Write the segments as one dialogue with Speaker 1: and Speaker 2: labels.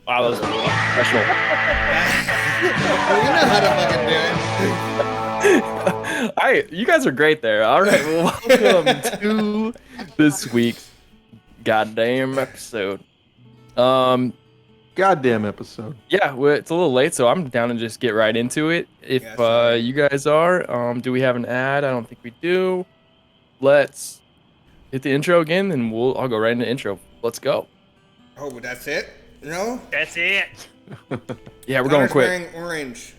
Speaker 1: Wow, that was professional.
Speaker 2: You know how to fucking do it.
Speaker 1: All right, you guys are great there. All right, well, welcome to this week's goddamn episode.
Speaker 3: Goddamn episode.
Speaker 1: Yeah, well, it's a little late, so I'm down to just get right into it. If
Speaker 2: Yeah, sorry.
Speaker 1: you guys are, do we have an ad? I don't think we do. Let's hit the intro again, and I'll go right into the intro. Let's go.
Speaker 2: Oh, but that's it? No?
Speaker 4: That's it.
Speaker 1: Yeah, we're going
Speaker 2: Connor's
Speaker 1: quick.
Speaker 2: wearing orange.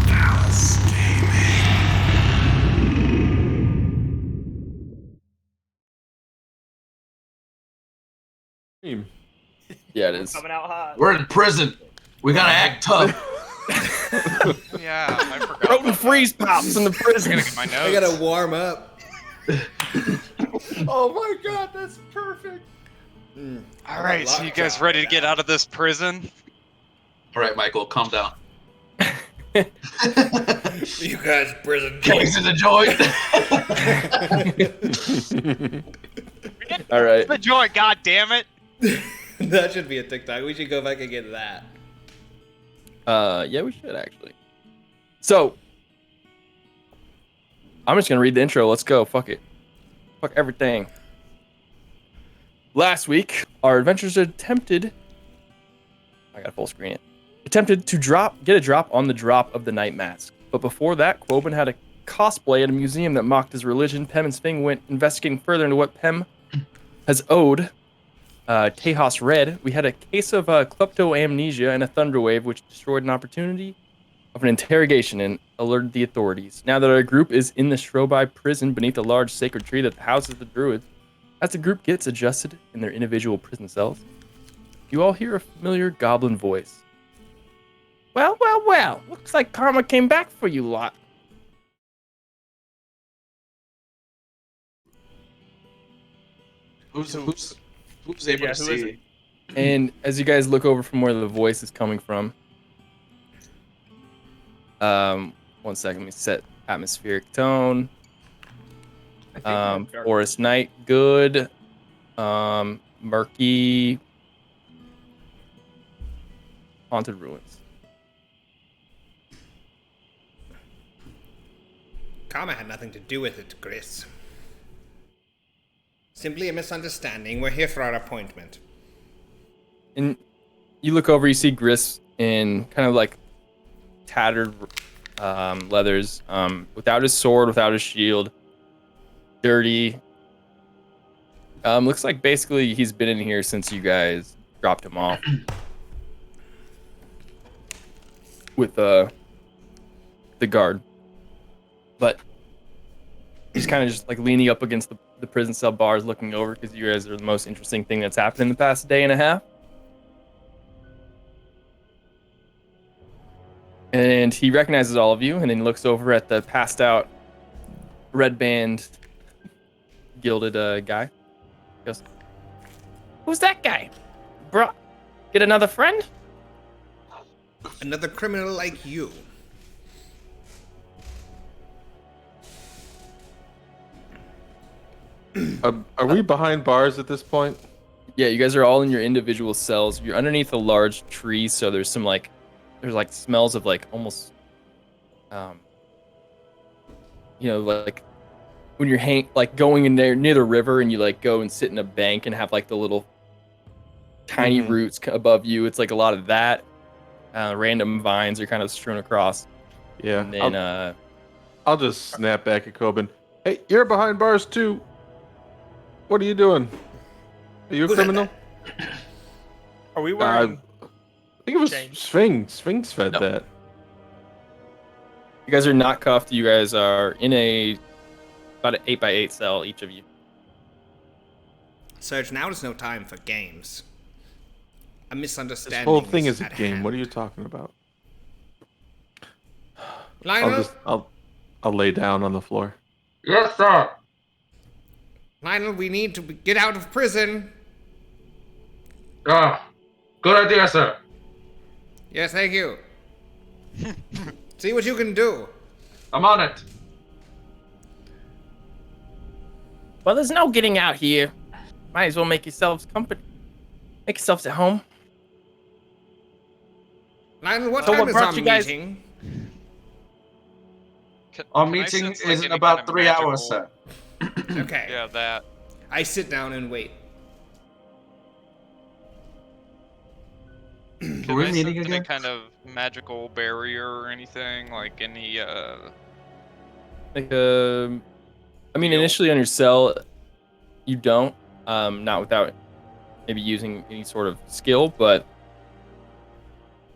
Speaker 3: Thalass Gaming.
Speaker 1: Yeah, it is.
Speaker 4: Coming out hot.
Speaker 5: We're in prison. We gotta act tough.
Speaker 6: Yeah, I forgot.
Speaker 1: Broken freeze pops in the
Speaker 6: I
Speaker 1: prison.
Speaker 6: gotta get my
Speaker 2: I
Speaker 6: notes.
Speaker 2: gotta warm up.
Speaker 3: Oh my god, that's perfect.
Speaker 6: All right, so you guys ready to get out of this prison?
Speaker 5: All right, Michael, calm down.
Speaker 2: You guys, prison.
Speaker 5: Kings in the joint.
Speaker 1: All right.
Speaker 6: The joint, god damn it!
Speaker 2: That should be a TikTok. We should go back and get that.
Speaker 1: Yeah, we should actually. So, I'm just gonna read the intro. Let's go. Fuck it. Fuck everything. Last week, our adventurers attempted. I gotta full screen it. Attempted to get a drop on the drop of the Night Mask. But before that, Quoben had a cosplay at a museum that mocked his religion. Pem and Sving went investigating further into what Pem has owed Tejas Red. We had a case of kleptomnesia and a thunderwave, which destroyed an opportunity of an interrogation and alerted the authorities. Now that our group is in the Shrobai prison beneath a large sacred tree that houses the druids, as the group gets adjusted in their individual prison cells, you all hear a familiar goblin voice. Well, well, well. Looks like karma came back for you lot.
Speaker 5: who's able
Speaker 4: Yeah,
Speaker 5: to
Speaker 4: who is
Speaker 5: see?
Speaker 4: it?
Speaker 1: And as you guys look over from where the voice is coming from, 1 second, let me set atmospheric tone. Forest night, good. Murky, haunted ruins.
Speaker 2: Karma had nothing to do with it, Chris. Simply a misunderstanding. We're here for our appointment.
Speaker 1: And you look over, you see Gris in kind of like tattered leathers, without his sword, without his shield, dirty. Looks like basically he's been in here since you guys dropped him off with the guard. But he's kind of just like leaning up against the prison cell bars, looking over because you guys are the most interesting thing that's happened in the past day and a half. And he recognizes all of you, and then looks over at the passed out red band gilded guy. He goes, "Who's that guy? Bro, get another friend?"
Speaker 2: Another criminal like you.
Speaker 3: Are we behind bars at this point?
Speaker 1: Yeah, you guys are all in your individual cells. You're underneath a large tree, so there's some like smells of like almost like when you're going in there near the river and you like go and sit in a bank and have like the little tiny roots above you. It's like a lot of that. Random vines are kind of strewn across.
Speaker 3: Yeah.
Speaker 1: And then
Speaker 3: I'll just snap back at Coben. Hey, you're behind bars too. What are you doing? Are you a
Speaker 2: Who said
Speaker 3: criminal?
Speaker 4: Are we wearing?
Speaker 3: I think it was
Speaker 4: James.
Speaker 3: Sphinx. Sphinx fed
Speaker 1: No.
Speaker 3: that.
Speaker 1: you guys are not cuffed. You guys are in about an 8x8 cell, each of you.
Speaker 2: Serge, now is no time for games. A
Speaker 3: This
Speaker 2: misunderstanding.
Speaker 3: whole thing is a
Speaker 2: at
Speaker 3: game.
Speaker 2: hand.
Speaker 3: What are you talking about?
Speaker 2: Lionel?
Speaker 3: I'll lay down on the floor.
Speaker 5: Yes, sir.
Speaker 2: Lionel, we need to get out of prison.
Speaker 5: Ah, good idea, sir.
Speaker 2: Yes, thank you. See what you can do.
Speaker 5: I'm on it.
Speaker 1: Well, there's no getting out here. Might as well make yourselves company. Make yourselves at home.
Speaker 2: Lionel, what
Speaker 1: So
Speaker 2: time
Speaker 1: what
Speaker 2: is
Speaker 1: brought
Speaker 2: our
Speaker 1: you guys-
Speaker 2: meeting?
Speaker 5: Our
Speaker 6: Can I
Speaker 5: meeting
Speaker 6: sense, like,
Speaker 5: is in
Speaker 6: any
Speaker 5: about
Speaker 6: kind of
Speaker 5: 3 hours,
Speaker 6: magical-
Speaker 5: sir.
Speaker 2: Okay.
Speaker 6: Yeah, that.
Speaker 2: I sit down and wait.
Speaker 6: Can
Speaker 5: Are we
Speaker 6: I
Speaker 5: meeting
Speaker 6: sense any
Speaker 5: again?
Speaker 6: kind of magical barrier or anything? Like any,
Speaker 1: Like I mean,
Speaker 6: Deal.
Speaker 1: initially on your cell, you don't. Not without maybe using any sort of skill, but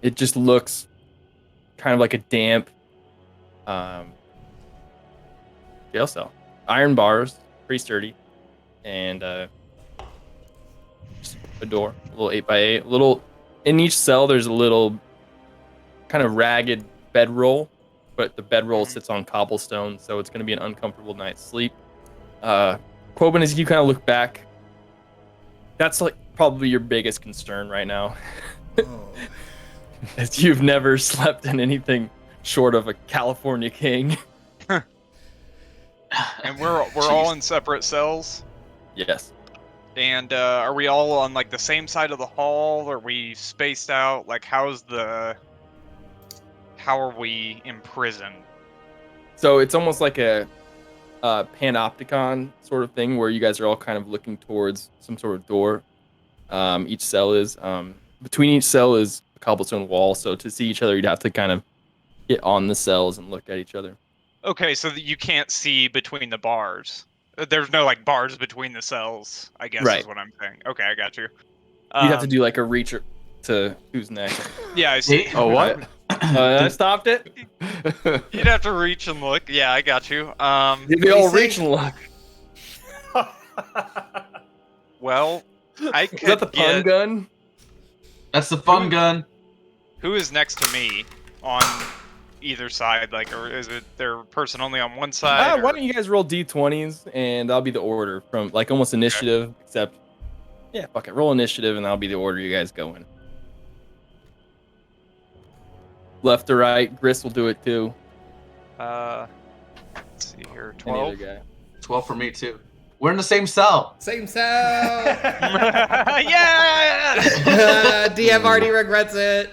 Speaker 1: it just looks kind of like a damp jail cell. Iron bars, pretty sturdy, and just a door, a little 8x8. Little in each cell, there's a little kind of ragged bedroll, but the bedroll sits on cobblestone, so it's going to be an uncomfortable night's sleep. Quoben, as you kind of look back, that's like probably your biggest concern right now.
Speaker 2: Oh.
Speaker 1: As you've never slept in anything short of a California king.
Speaker 6: and we're all in separate cells.
Speaker 1: Yes.
Speaker 6: And are we all on like the same side of the hall? Are we spaced out? Like, how are we imprisoned?
Speaker 1: So it's almost like a panopticon sort of thing where you guys are all kind of looking towards some sort of door. Each cell is between each cell is a cobblestone wall, so to see each other you'd have to kind of get on the cells and look at each other.
Speaker 6: Okay, so that you can't see between the bars. There's no like bars between the cells, I guess
Speaker 1: Right.
Speaker 6: is what I'm saying. Okay, I got you.
Speaker 1: You'd have to do like a reach to who's next.
Speaker 6: Yeah, I see.
Speaker 3: Oh, what?
Speaker 1: I stopped it.
Speaker 6: You'd have to reach and look. Yeah, I got you.
Speaker 1: They all reach and look.
Speaker 6: Well, I could
Speaker 1: Is that the pun
Speaker 6: get
Speaker 1: gun?
Speaker 5: That's the fun gun.
Speaker 6: who is next to me on either side. Like, or is it their person only on one side?
Speaker 1: Why
Speaker 6: or-
Speaker 1: don't you guys roll d20s and that'll be the order from like almost initiative, except yeah, fuck it, roll initiative and that'll be the order you guys go in. Left to right, Gris will do it too.
Speaker 6: Let's see here,
Speaker 1: Any other
Speaker 6: 12.
Speaker 1: guy.
Speaker 5: 12 for me, too. We're in the same cell.
Speaker 2: Same cell.
Speaker 6: Yeah!
Speaker 2: DM already regrets it.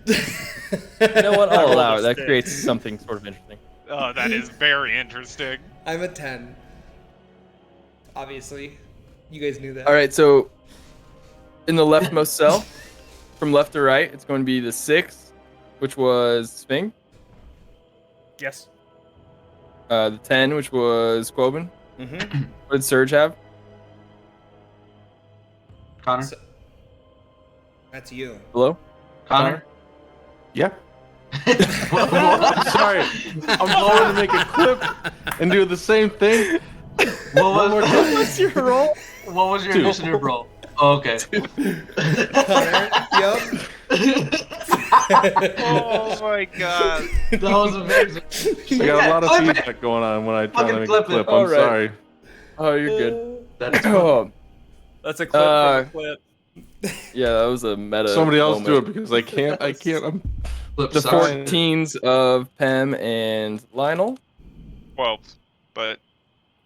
Speaker 1: You know what? I'll
Speaker 4: rolled
Speaker 1: allow
Speaker 4: a
Speaker 1: it. That
Speaker 4: six.
Speaker 1: creates something sort of interesting.
Speaker 6: Oh, that is very interesting.
Speaker 2: I'm a 10. Obviously. You guys knew that.
Speaker 1: All right, so in the leftmost cell, from left to right, it's going to be the 6, which was Sping.
Speaker 4: Yes.
Speaker 1: The 10, which was Quoben.
Speaker 2: Mm-hmm.
Speaker 1: What did Surge have?
Speaker 5: Connor?
Speaker 2: So- That's you.
Speaker 1: Hello?
Speaker 5: Connor?
Speaker 3: Yeah. Sorry, I'm going to make a clip and do the same thing.
Speaker 5: What
Speaker 3: more
Speaker 5: was,
Speaker 3: time.
Speaker 1: What's your role?
Speaker 5: what was your
Speaker 1: 2.
Speaker 5: initiative roll? Oh, okay.
Speaker 2: Connor, yep.
Speaker 6: Oh my god.
Speaker 5: That was amazing.
Speaker 3: I got a lot of
Speaker 5: Clip it.
Speaker 3: feedback going on when I try
Speaker 5: Fucking
Speaker 3: to make
Speaker 5: clip
Speaker 3: a
Speaker 5: it.
Speaker 3: clip. I'm
Speaker 1: All right.
Speaker 3: sorry.
Speaker 1: Oh, you're good.
Speaker 5: That is fun.
Speaker 1: Oh,
Speaker 4: That's a clip from a clip.
Speaker 1: yeah, that was a meta.
Speaker 3: Somebody else do it
Speaker 1: moment.
Speaker 3: because I can't. I'm
Speaker 5: Flip
Speaker 1: The
Speaker 5: sucks.
Speaker 1: 14s of Pem and Lionel.
Speaker 6: 12. But,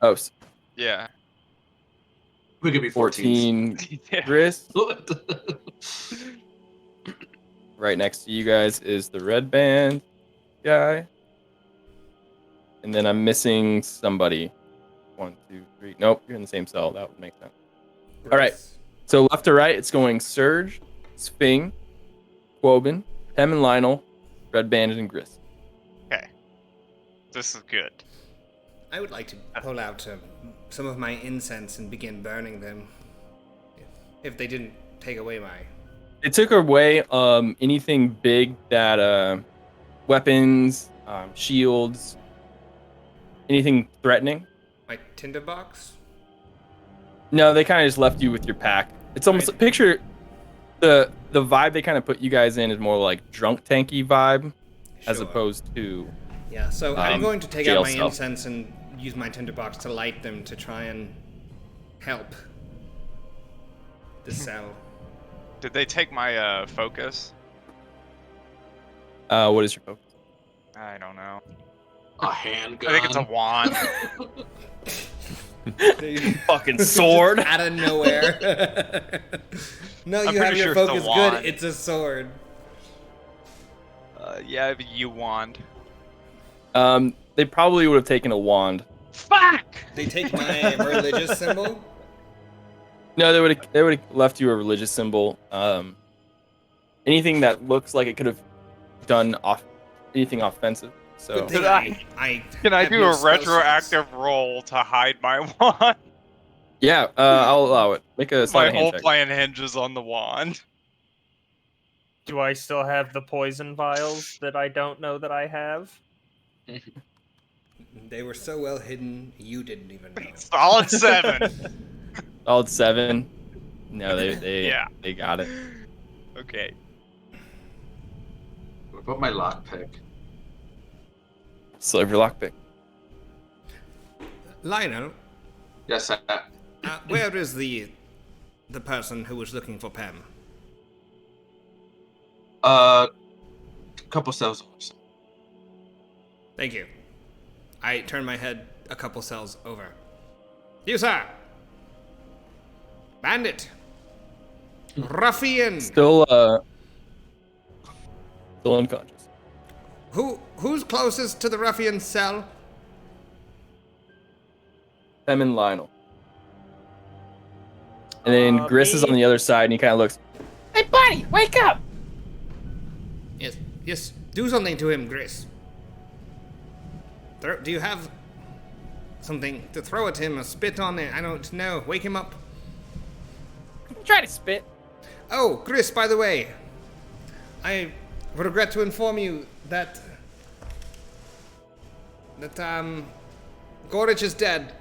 Speaker 1: Oh,
Speaker 6: yeah.
Speaker 5: We could be 14.
Speaker 1: 14
Speaker 6: Yeah.
Speaker 1: Gris. Right next to you guys is the red band guy. And then I'm missing somebody. 1, 2, 3. Nope, you're in the same cell. That would make sense. All right. So left to right, it's going Surge, Sping, Quoben, Pem and Lionel, Red Bandit, and Gris.
Speaker 6: Okay. This is good.
Speaker 2: I would like to pull out some of my incense and begin burning them. If they didn't take away my...
Speaker 1: It took away anything big that weapons, shields, anything threatening.
Speaker 2: my tinderbox?
Speaker 1: No, they kind of just left you with your pack. It's almost
Speaker 2: Right.
Speaker 1: picture the vibe they kind of put you guys in is more like drunk tanky vibe as
Speaker 2: Sure.
Speaker 1: opposed to
Speaker 2: Yeah, so I'm going to take out
Speaker 1: jail
Speaker 2: my
Speaker 1: cell.
Speaker 2: incense and use my tinderbox to light them to try and help the cell.
Speaker 6: Did they take my focus?
Speaker 1: what is your focus?
Speaker 6: I don't know.
Speaker 5: A handgun.
Speaker 6: I think it's a wand.
Speaker 1: Fucking sword.
Speaker 2: Just out of nowhere. No,
Speaker 6: I'm
Speaker 2: you have
Speaker 6: pretty
Speaker 2: your
Speaker 6: sure it's a
Speaker 2: focus
Speaker 6: wand.
Speaker 2: good. It's a sword.
Speaker 6: Yeah, I have a U wand.
Speaker 1: They probably would have taken a wand.
Speaker 6: Fuck!
Speaker 2: They take my religious symbol.
Speaker 1: No, they would have left you a religious symbol. Anything that looks like it could have done anything offensive. So
Speaker 2: Good thing
Speaker 6: Did I- Can I
Speaker 2: have
Speaker 6: do
Speaker 2: no
Speaker 6: a
Speaker 2: spell
Speaker 6: retroactive roll to hide my wand?
Speaker 1: yeah, I'll allow it. Make a sleight
Speaker 6: My
Speaker 1: of hand
Speaker 6: whole
Speaker 1: check.
Speaker 6: plan hinges on the wand.
Speaker 4: Do I still have the poison vials that I don't know that I have?
Speaker 2: slots. They were so well hidden, you didn't even know.
Speaker 6: Solid 7.
Speaker 1: Solid 7. No, they
Speaker 6: Yeah.
Speaker 1: they got it.
Speaker 6: Okay.
Speaker 5: What about my lockpick?
Speaker 1: Still have your lockpick.
Speaker 2: Lionel,
Speaker 5: Yes,
Speaker 2: where is the person who was looking for Pam?
Speaker 5: couple cells.
Speaker 2: Thank you. I turn my head a couple cells over. You, sir! Bandit! Ruffian!
Speaker 1: Still unconscious.
Speaker 2: Who's closest to the ruffian's cell?
Speaker 1: Them and Lionel. And then Gris is
Speaker 4: me.
Speaker 1: on the other side, and he kind of looks. Hey, buddy, wake up!
Speaker 2: Yes, do something to him, Gris. Do you have something to throw at him, a spit on it? I don't know. Wake him up.
Speaker 1: Try to spit.
Speaker 2: Oh, Gris, by the way, I regret to inform you that Gorich is dead.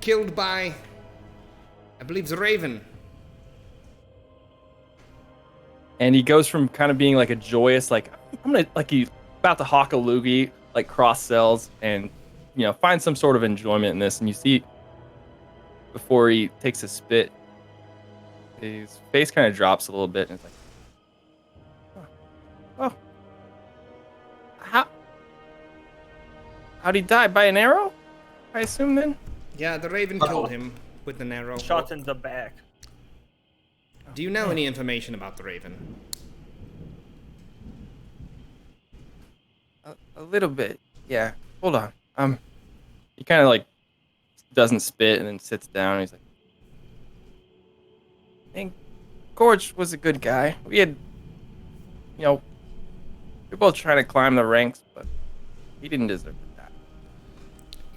Speaker 2: Killed by, I believe, the Raven.
Speaker 1: And he goes from kind of being like a joyous, like I'm gonna like he's about to hawk a loogie, like cross sells, and find some sort of enjoyment in this. And you see, before he takes a spit, his face kind of drops a little bit, and it's like, oh, how'd he die? By an arrow? I assume then.
Speaker 2: Yeah, the Raven killed him with an arrow.
Speaker 4: Shot in the back.
Speaker 2: Do you know any information about the Raven?
Speaker 1: A little bit, yeah. Hold on. He kind of like doesn't spit and then sits down. And he's like, I think Gorge was a good guy. We had, we're both trying to climb the ranks, but he didn't deserve that.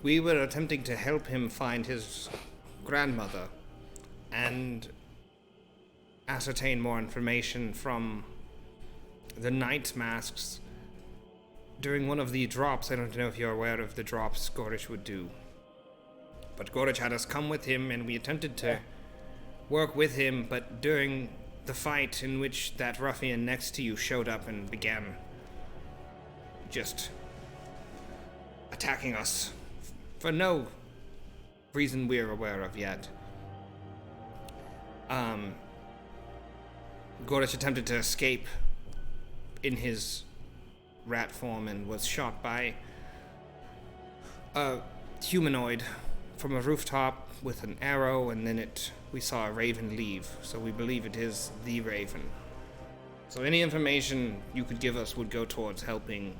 Speaker 2: We were attempting to help him find his grandmother and ascertain more information from the night masks during one of the drops. I don't know if you're aware of the drops Gorich would do. But Gorich had us come with him, and we attempted to work with him, but during the fight in which that ruffian next to you showed up and began just attacking us for no reason we're aware of yet. Gorich attempted to escape in his rat form and was shot by a humanoid from a rooftop with an arrow, and then we saw a raven leave, so we believe it is the Raven. So any information you could give us would go towards helping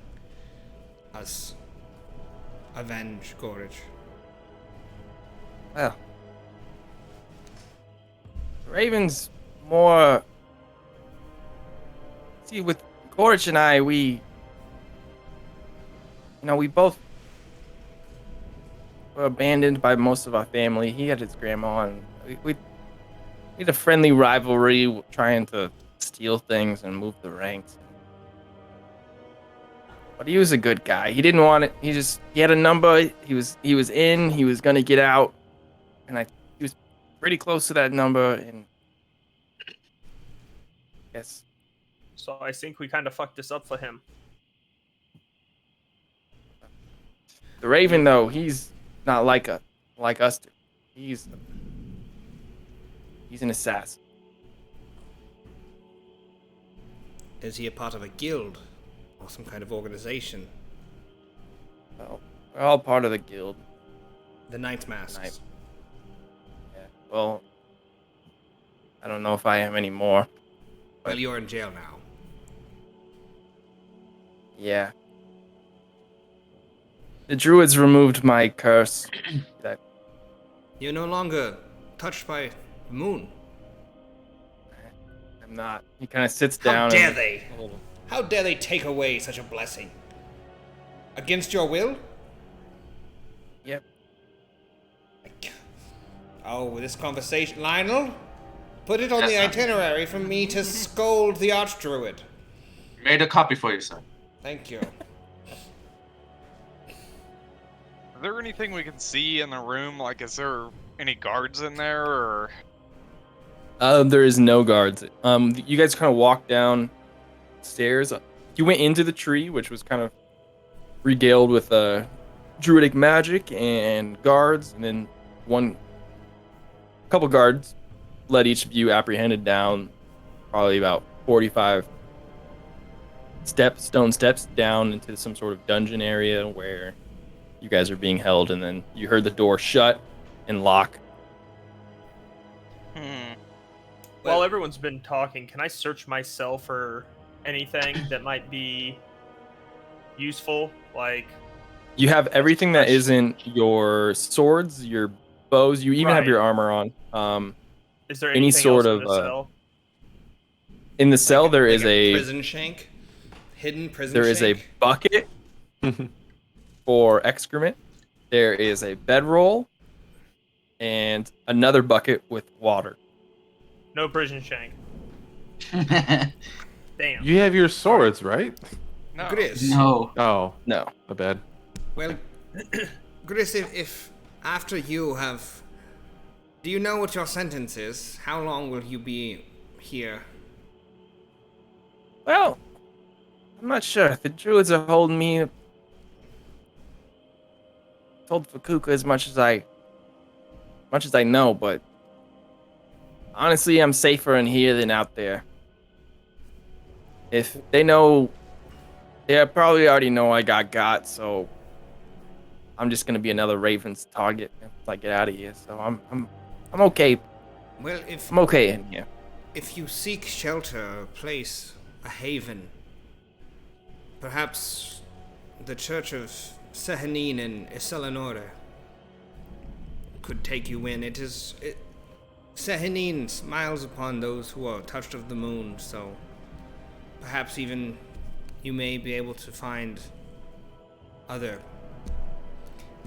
Speaker 2: us avenge Gorich.
Speaker 1: Well, Raven's more. See, with Gorich and I, we both were abandoned by most of our family. He had his grandma, and we had a friendly rivalry trying to steal things and move the ranks. But he was a good guy. He didn't want it. He had a number. He was in. He was gonna get out, and he was pretty close to that number. And yes,
Speaker 4: So I think we kind of fucked this up for him.
Speaker 1: the Raven though, he's not like us two. He's an assassin.
Speaker 2: Is he a part of a guild or some kind of organization?
Speaker 1: Well, we're all part of the guild.
Speaker 2: The Night Masks.
Speaker 1: Night. Well, I don't know if I am anymore.
Speaker 2: Well, you're in jail now.
Speaker 1: Yeah. The druids removed my curse. That
Speaker 2: You're no longer touched by the moon.
Speaker 1: I'm not. He kind of sits
Speaker 2: How
Speaker 1: down.
Speaker 2: dare
Speaker 1: and
Speaker 2: they? How dare they take away such a blessing? Against your will?
Speaker 1: Yep.
Speaker 2: Oh, this conversation, Lionel? Put it on
Speaker 5: Yes,
Speaker 2: the
Speaker 5: sir.
Speaker 2: itinerary for me to scold the Archdruid.
Speaker 5: Made a copy for you, sir.
Speaker 2: Thank you.
Speaker 6: Is there anything we can see in the room? Like, is there any guards in there, or?
Speaker 1: There is no guards. You guys kind of walk down stairs. You went into the tree, which was kind of regaled with druidic magic and guards, and then a couple guards led each of you apprehended down, probably about 45 stone steps down into some sort of dungeon area where you guys are being held, and then you heard the door shut and lock.
Speaker 4: While everyone's been talking, can I search myself for anything that might be useful? Like,
Speaker 1: You have everything that isn't your swords, your bows. You even have
Speaker 4: Right.
Speaker 1: your armor on.
Speaker 4: is there
Speaker 1: Any
Speaker 4: anything
Speaker 1: sort
Speaker 4: else in
Speaker 1: of,
Speaker 4: the cell?
Speaker 1: In the cell, there is a
Speaker 2: prison shank. Hidden prison
Speaker 1: there is a
Speaker 2: shank.
Speaker 1: bucket for excrement. There is a bedroll and another bucket with water.
Speaker 4: No prison shank. Damn.
Speaker 3: You have your swords, right?
Speaker 6: No.
Speaker 2: Gris.
Speaker 5: No.
Speaker 3: Oh,
Speaker 1: No.
Speaker 3: my bad.
Speaker 2: Well, Gris, if after you have... Do you know what your sentence is? How long will you be here?
Speaker 1: Well, I'm not sure. The druids are holding me. Told Fukuka as much as I know, but honestly, I'm safer in here than out there. If they know, they probably already know I got, so I'm just gonna be another Raven's target if I get out of here. So I'm okay.
Speaker 2: Well,
Speaker 1: I'm okay in here.
Speaker 2: if you seek shelter, a place, a haven, perhaps the Church of Sehanin in Iselanore could take you in. Sehanin smiles upon those who are touched of the moon, so perhaps even you may be able to find other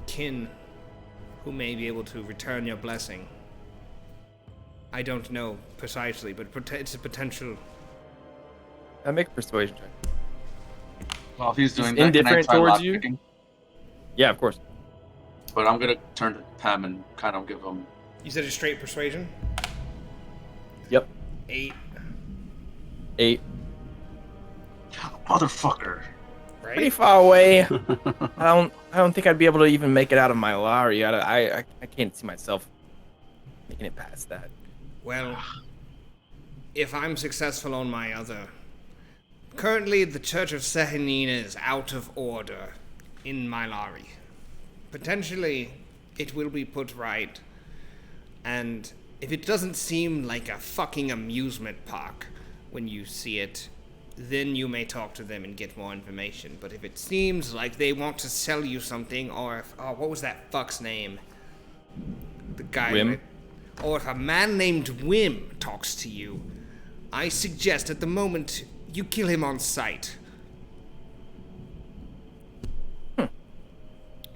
Speaker 2: kin who may be able to return your blessing. I don't know precisely, but it's a potential.
Speaker 1: I make a persuasion check.
Speaker 5: Well, if he's doing
Speaker 1: He's
Speaker 5: that, can I
Speaker 1: indifferent
Speaker 5: try
Speaker 1: towards you?
Speaker 5: lockpicking?
Speaker 1: Yeah, of course.
Speaker 5: But I'm gonna turn to Pam and kind of give him.
Speaker 2: You said a straight persuasion?
Speaker 1: Yep.
Speaker 2: 8,
Speaker 1: 8.
Speaker 5: Motherfucker.
Speaker 2: right?
Speaker 1: Pretty far away. I don't think I'd be able to even make it out of my Lari. I can't see myself making it past that.
Speaker 2: Well, if I'm successful on my other... Currently, the Church of Sehanin is out of order in Mylari. Potentially, it will be put right. And if it doesn't seem like a fucking amusement park when you see it, then you may talk to them and get more information. But if it seems like they want to sell you something, or if... Oh, what was that fuck's name? The guy...
Speaker 1: Wim?
Speaker 2: Or if a man named Wim talks to you, I suggest at the moment you kill him on sight.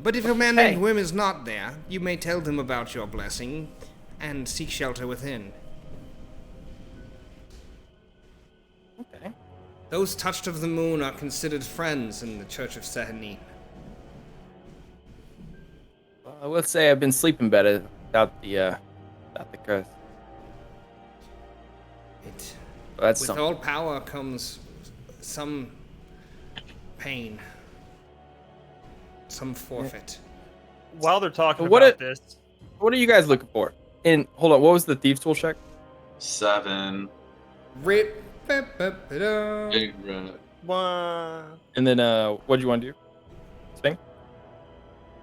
Speaker 2: But if a man
Speaker 1: Hey.
Speaker 2: named Wim is not there, you may tell them about your blessing and seek shelter within.
Speaker 1: Okay.
Speaker 2: Those touched of the moon are considered friends in the Church of Sehanin.
Speaker 1: Well, I will say I've been sleeping better without the curse. That's
Speaker 2: With
Speaker 1: something.
Speaker 2: all power comes some pain, some forfeit.
Speaker 4: While they're talking
Speaker 1: What
Speaker 4: about
Speaker 1: it-
Speaker 4: this,
Speaker 1: What are you guys looking for? And hold on, what was the thieves tool check?
Speaker 5: 7.
Speaker 2: Rip.
Speaker 5: Big red.
Speaker 1: And then what do you want to do? Sping?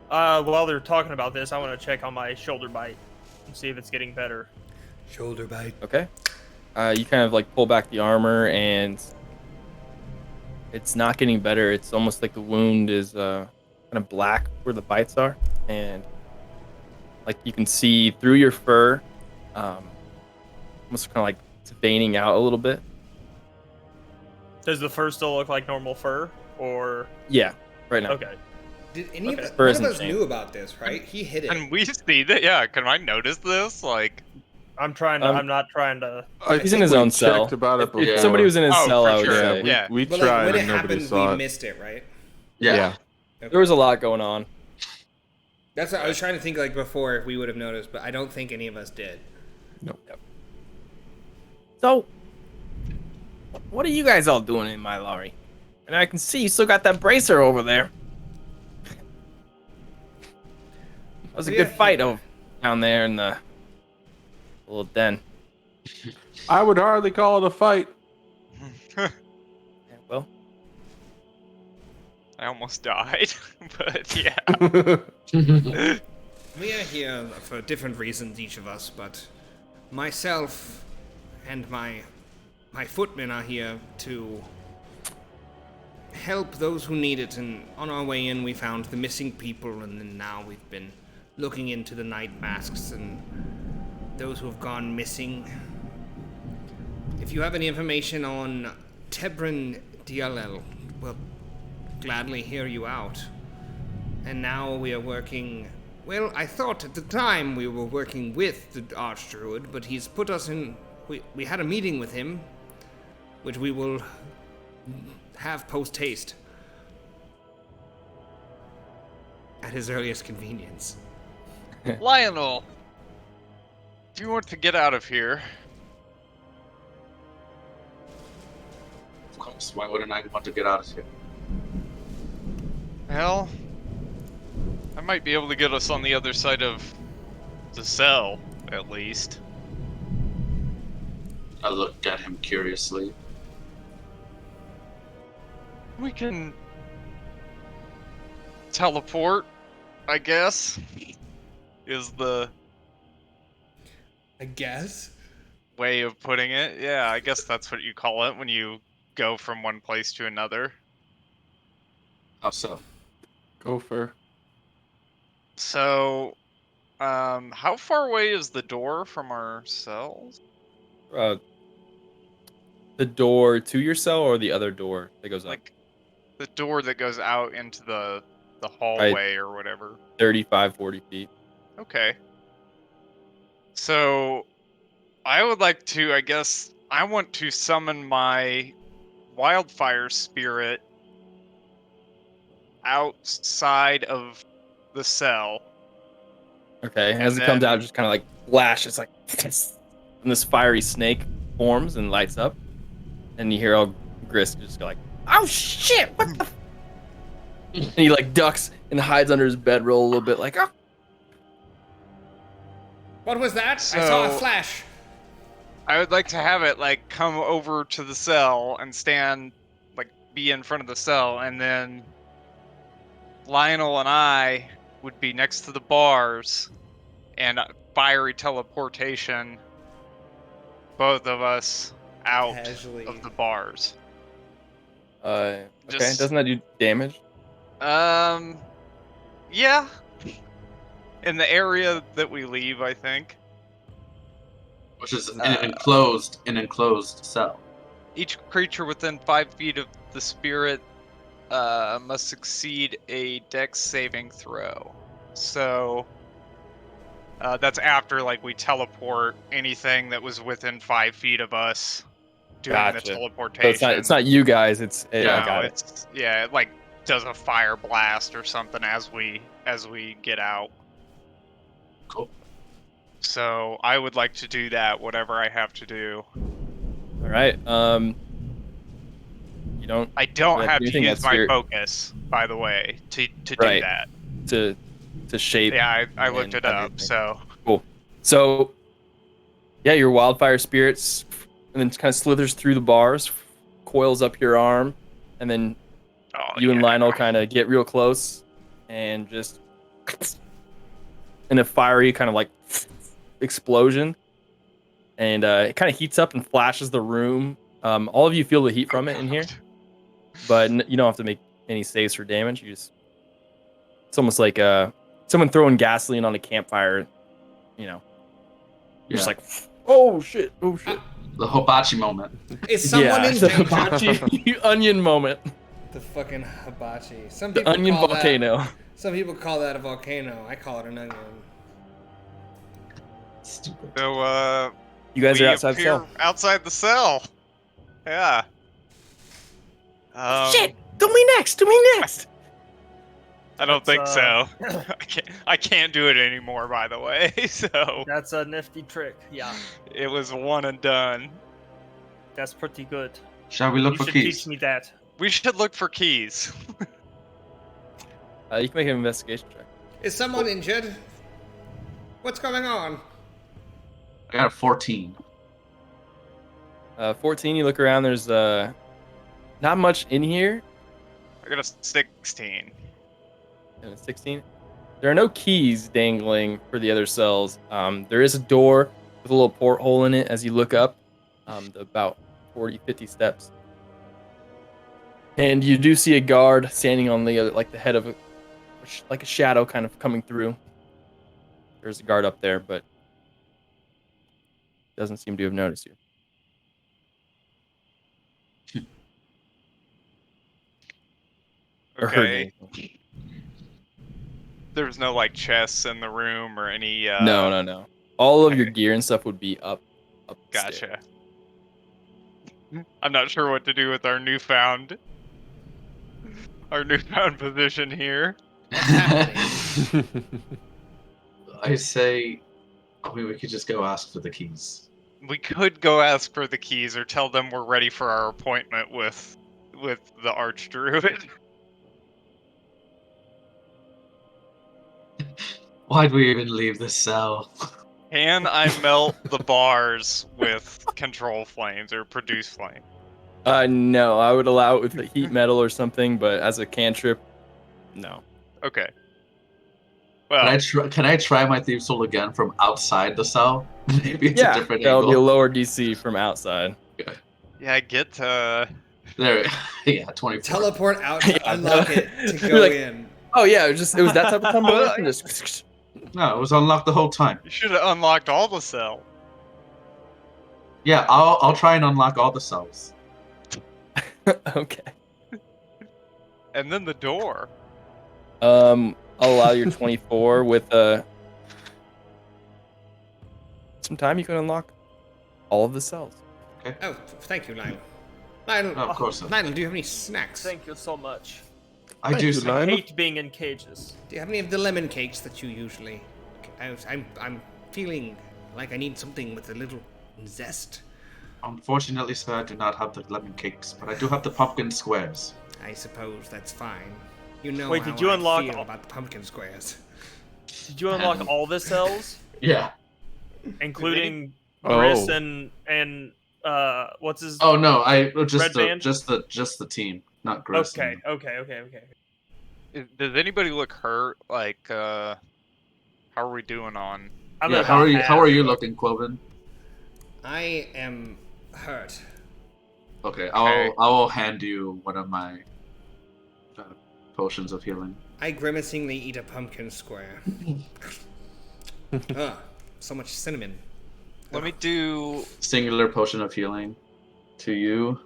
Speaker 4: while they're talking about this, I want to check on my shoulder bite. and see if it's getting better.
Speaker 2: Shoulder bite.
Speaker 1: Okay. You kind of like pull back the armor, and it's not getting better. It's almost like the wound is kind of black where the bites are, and like you can see through your fur, almost kind of like it's veining out a little bit.
Speaker 4: Does the fur still look like normal fur, or
Speaker 1: Yeah, right now.
Speaker 4: okay?
Speaker 2: Did any of
Speaker 4: Okay.
Speaker 2: us,
Speaker 1: Fur
Speaker 2: none of
Speaker 1: isn't
Speaker 2: us
Speaker 1: changed.
Speaker 2: knew about this, right? He hid it.
Speaker 6: Can we see that? Yeah, can I notice this? Like,
Speaker 4: I'm trying to. I'm not trying to.
Speaker 3: I
Speaker 1: He's in
Speaker 3: think
Speaker 1: his
Speaker 3: we
Speaker 1: own cell.
Speaker 3: checked about it
Speaker 1: If
Speaker 3: before.
Speaker 1: somebody was in his
Speaker 6: Oh,
Speaker 1: cell,
Speaker 6: for
Speaker 1: I would
Speaker 6: sure.
Speaker 1: say.
Speaker 6: Yeah.
Speaker 3: We
Speaker 2: But
Speaker 3: tried
Speaker 2: like when
Speaker 3: and
Speaker 2: it
Speaker 3: nobody
Speaker 2: happened,
Speaker 3: saw
Speaker 2: we
Speaker 3: it.
Speaker 2: missed it, right?
Speaker 5: Yeah.
Speaker 1: There was a lot going on.
Speaker 2: That's what I was trying to think like before if we would have noticed, but I don't think any of us did.
Speaker 1: So, what are you guys all doing in my lorry? And I can see you still got that bracer over there. That was a good fight over down there in the little den.
Speaker 3: I would hardly call it a fight.
Speaker 1: Yeah, well,
Speaker 6: I almost died, but yeah.
Speaker 2: We are here for different reasons, each of us, but myself and my footmen are here to help those who need it. And on our way in, we found the missing people, and then now we've been looking into the night masks and those who have gone missing. If you have any information on Tebran DLL, we'll gladly hear you out. And now we are working. Well, I thought at the time we were working with the Archdruid, but he's put us in. We had a meeting with him, which we will have post haste at his earliest convenience.
Speaker 6: Lionel, if you want to get out of here,
Speaker 5: Of course. Why wouldn't I want to get out of here?
Speaker 6: well, I might be able to get us on the other side of the cell, at least.
Speaker 5: I looked at him curiously.
Speaker 6: We can teleport, I guess, is the
Speaker 2: I guess.
Speaker 6: way of putting it. Yeah, I guess that's what you call it when you go from one place to another.
Speaker 5: How so?
Speaker 3: Gopher.
Speaker 6: So, how far away is the door from our cells?
Speaker 1: the door to your cell or the other door that goes up?
Speaker 6: Like, the door that goes out into the hallway or whatever.
Speaker 1: 35, 40 feet.
Speaker 6: Okay. So, I would like to, I guess, I want to summon my wildfire spirit outside of the cell.
Speaker 1: Okay,
Speaker 6: And
Speaker 1: as it comes
Speaker 6: then-
Speaker 1: out, just kind of like flashes, like, and this fiery snake forms and lights up, and you hear all Grist just go like, "Oh shit! What the?" And he like ducks and hides under his bedroll a little bit, like, "Oh."
Speaker 2: What was that? I saw a
Speaker 6: So-
Speaker 2: flash.
Speaker 6: I would like to have it like come over to the cell and stand, like, be in front of the cell, and then Lionel and I would be next to the bars, and fiery teleportation, both of us out
Speaker 2: Casually.
Speaker 6: of the bars.
Speaker 1: Okay,
Speaker 6: Just-
Speaker 1: doesn't that do damage?
Speaker 6: Yeah. In the area that we leave, I think.
Speaker 5: Which is an enclosed cell.
Speaker 6: Each creature within 5 feet of the spirit must succeed a dex saving throw. So that's after, like, we teleport anything that was within 5 feet of us doing the
Speaker 1: Gotcha. So
Speaker 6: teleportation.
Speaker 1: it's not you guys. I
Speaker 6: No,
Speaker 1: got it.
Speaker 6: it's it like does a fire blast or something as we get out.
Speaker 5: Cool.
Speaker 6: So I would like to do that, whatever I have to do.
Speaker 1: All right. You don't
Speaker 6: I don't
Speaker 1: Yeah,
Speaker 6: have
Speaker 1: do you
Speaker 6: to
Speaker 1: think
Speaker 6: use
Speaker 1: that's
Speaker 6: my
Speaker 1: your-
Speaker 6: focus, by the way, to do
Speaker 1: Right.
Speaker 6: that.
Speaker 1: to shape.
Speaker 6: Yeah, I looked
Speaker 1: and
Speaker 6: it up.
Speaker 1: everything.
Speaker 6: So
Speaker 1: So, yeah, your wildfire spirits, and then kind of slithers through the bars, coils up your arm, and then you and Lionel kind of get real close, and just in a fiery kind of like explosion, and it kind of heats up and flashes the room. All of you feel the heat from it in here, but you don't have to make any saves for damage. It's almost like someone throwing gasoline on a campfire. You're just like, oh shit.
Speaker 5: The hibachi moment.
Speaker 2: Is someone in
Speaker 1: the
Speaker 2: danger?
Speaker 1: hibachi onion moment.
Speaker 2: The fucking hibachi.
Speaker 1: The onion volcano.
Speaker 2: Some people call that a volcano. I call it an onion.
Speaker 5: Stupid.
Speaker 6: So,
Speaker 1: You guys
Speaker 6: we
Speaker 1: are outside the
Speaker 6: appear
Speaker 1: cell.
Speaker 6: outside the cell. Yeah.
Speaker 1: Shit! Do me next.
Speaker 6: I don't think
Speaker 4: That's,
Speaker 6: so. I can't do it anymore, by the way. So
Speaker 4: That's a nifty trick. Yeah,
Speaker 6: it was one and done.
Speaker 4: that's pretty good.
Speaker 5: Shall we look
Speaker 4: You
Speaker 5: for
Speaker 4: should
Speaker 5: keys?
Speaker 4: teach me that.
Speaker 6: We should look for keys.
Speaker 1: You can make an investigation check.
Speaker 2: Is someone injured? What's going on?
Speaker 5: I got a 14.
Speaker 1: 14. You look around. There's not much in here.
Speaker 6: I got a 16.
Speaker 1: And a 16. There are no keys dangling for the other cells. There is a door with a little porthole in it as you look up, about 40, 50 steps. And you do see a guard standing on the the head of like a shadow kind of coming through. There's a guard up there, but doesn't seem to have noticed you. Or heard
Speaker 6: Okay.
Speaker 1: anything.
Speaker 6: There's no like chests in the room or any.
Speaker 1: No. All of your gear and stuff would be up.
Speaker 6: Gotcha. I'm not sure what to do with our newfound position here.
Speaker 5: I say, we could just go ask for the keys.
Speaker 6: We could go ask for the keys or tell them we're ready for our appointment with the archdruid.
Speaker 5: Why'd we even leave the cell?
Speaker 6: Can I melt the bars with control flames or produce flame?
Speaker 1: No, I would allow it with the heat metal or something, but as a cantrip, no.
Speaker 6: Okay. Well,
Speaker 5: Can I try my Thieves' Soul again from outside the cell? Maybe it's a different
Speaker 1: that'll be a
Speaker 5: angle.
Speaker 1: lower DC from outside.
Speaker 6: yeah, I get to.
Speaker 5: There, yeah, 24.
Speaker 2: Teleport out to
Speaker 1: Yeah,
Speaker 2: unlock it to
Speaker 1: You're
Speaker 2: go
Speaker 1: like-
Speaker 2: in.
Speaker 1: Oh yeah, it was that type of combo. Just
Speaker 5: No, it was unlocked the whole time.
Speaker 6: You should have unlocked all the cell.
Speaker 5: Yeah, I'll try and unlock all the cells.
Speaker 1: okay.
Speaker 6: And then the door.
Speaker 1: I'll allow your 24 with some time. You can unlock all of the cells.
Speaker 2: Oh, thank you, Lionel. Lionel,
Speaker 5: Oh, of course.
Speaker 2: Lionel, do you have any snacks?
Speaker 4: Thank you so much.
Speaker 5: I do.
Speaker 3: you,
Speaker 4: I
Speaker 3: Lionel.
Speaker 4: hate being in cages.
Speaker 2: Do you have any of the lemon cakes that you usually? I'm feeling like I need something with a little zest.
Speaker 5: Unfortunately, sir, I do not have the lemon cakes, but I do have the pumpkin squares.
Speaker 2: I suppose that's fine. You know
Speaker 4: Wait,
Speaker 2: how
Speaker 4: did you
Speaker 2: I
Speaker 4: unlock
Speaker 2: feel
Speaker 4: all-
Speaker 2: about the pumpkin squares.
Speaker 4: Did you unlock all the cells,
Speaker 5: Yeah.
Speaker 4: including
Speaker 3: Oh.
Speaker 4: Gris and what's his?
Speaker 5: Oh no,
Speaker 4: Red band?
Speaker 5: just the team, not Gris.
Speaker 4: Okay.
Speaker 6: Does anybody look hurt? Like, how are we doing on?
Speaker 4: I'm
Speaker 5: Yeah,
Speaker 4: at
Speaker 5: how
Speaker 4: about
Speaker 5: are
Speaker 4: half.
Speaker 5: you looking, Quoven?
Speaker 2: I am hurt.
Speaker 5: Okay,
Speaker 6: Okay.
Speaker 5: I will hand you one of my potions of healing.
Speaker 2: I grimacingly eat a pumpkin square. Ugh, so much cinnamon.
Speaker 6: Let me do.
Speaker 5: Singular potion of healing to you.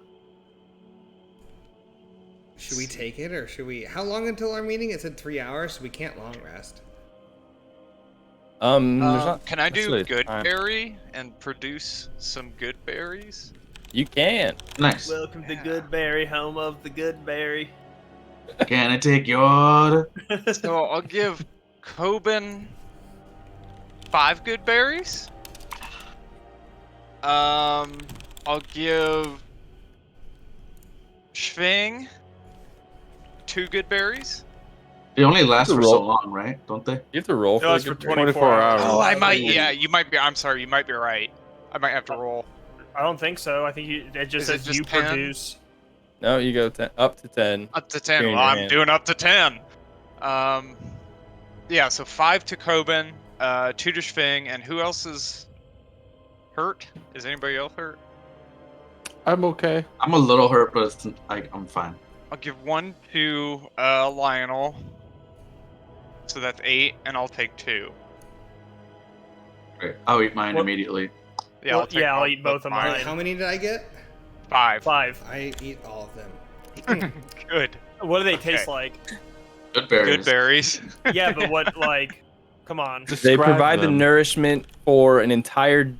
Speaker 2: Should we take it or should we? How long until our meeting? It said 3 hours. So we can't long rest.
Speaker 1: There's not
Speaker 6: Can I do
Speaker 1: necessarily
Speaker 6: good
Speaker 1: time.
Speaker 6: berry and produce some good berries?
Speaker 1: You can.
Speaker 5: Nice.
Speaker 4: Welcome to Goodberry, home of the Goodberry.
Speaker 5: Can I take your order?
Speaker 6: So I'll give Coben 5 good berries. I'll give Schwing 2 good berries.
Speaker 5: They only last
Speaker 1: Good
Speaker 5: for so
Speaker 1: roll.
Speaker 5: long, right? Don't they?
Speaker 1: You have to roll
Speaker 4: No,
Speaker 1: for
Speaker 4: it's
Speaker 1: the
Speaker 4: for
Speaker 1: good berry.
Speaker 3: 24 hours.
Speaker 6: Oh, I might. Yeah, you might be. I'm sorry. You might be right. I might have to roll.
Speaker 4: I don't think so. I think it just
Speaker 6: Is it
Speaker 4: says
Speaker 6: just
Speaker 4: you
Speaker 6: 10?
Speaker 4: produce.
Speaker 1: No, you go up to 10.
Speaker 6: Up to 10.
Speaker 1: Clearing
Speaker 6: Well,
Speaker 1: your
Speaker 6: I'm
Speaker 1: hand.
Speaker 6: doing up to 10. Yeah, so 5 to Coben. Tudish Fang, and who else is hurt? Is anybody else hurt?
Speaker 3: I'm okay.
Speaker 5: I'm a little hurt, but I'm fine.
Speaker 6: I'll give 1 to Lionel. So that's 8, and I'll take 2.
Speaker 5: Great. I'll eat mine
Speaker 4: Well-
Speaker 5: immediately.
Speaker 6: Yeah,
Speaker 4: Well, I'll eat both of
Speaker 2: All right,
Speaker 4: mine.
Speaker 2: how many did I get?
Speaker 6: 5.
Speaker 4: 5.
Speaker 2: I eat all of them.
Speaker 6: Good.
Speaker 4: What do they taste
Speaker 6: Okay.
Speaker 4: like?
Speaker 5: Good berries.
Speaker 6: Good berries.
Speaker 4: Yeah, but what, like, come on.
Speaker 1: They
Speaker 3: Describe
Speaker 1: provide the
Speaker 3: them.
Speaker 1: nourishment for an entire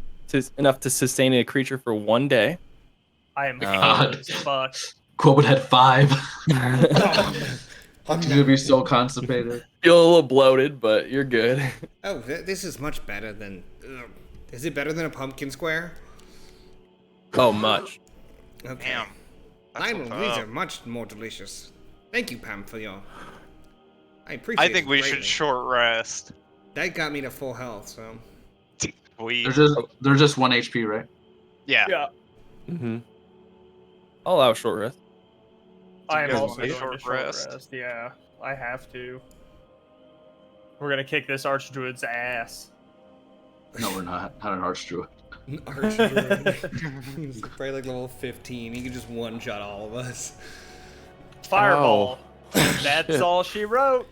Speaker 1: enough to sustain a creature for 1 day.
Speaker 4: I am
Speaker 5: God.
Speaker 4: as fuck.
Speaker 5: Quote had 5.
Speaker 2: I'm
Speaker 5: I'm gonna be so constipated.
Speaker 1: Feel a little bloated, but you're good.
Speaker 2: Oh, this is much better than. Is it better than a pumpkin square?
Speaker 1: Oh, much.
Speaker 2: Okay.
Speaker 6: Damn. That's
Speaker 2: Lionel,
Speaker 6: what's
Speaker 2: these
Speaker 6: up.
Speaker 2: are much more delicious. Thank you, Pam, for your. I appreciate.
Speaker 6: I think
Speaker 2: it
Speaker 6: we
Speaker 2: greatly.
Speaker 6: should short rest.
Speaker 2: That got me to full health, so.
Speaker 5: They're just 1 HP, right?
Speaker 6: Yeah.
Speaker 4: Yeah,
Speaker 3: Mm-hmm.
Speaker 1: I'll allow a short rest.
Speaker 4: I am
Speaker 6: guys
Speaker 4: also
Speaker 6: want a
Speaker 4: going
Speaker 6: short
Speaker 4: to short
Speaker 6: rest?
Speaker 4: rest. Yeah, I have to. We're gonna kick this archdruid's ass.
Speaker 5: No, we're not. Not an archdruid.
Speaker 2: Archdruid. He's probably like level 15. He can just one-shot all of us.
Speaker 4: Fireball.
Speaker 3: Oh,
Speaker 4: That's
Speaker 3: shit.
Speaker 4: all she wrote.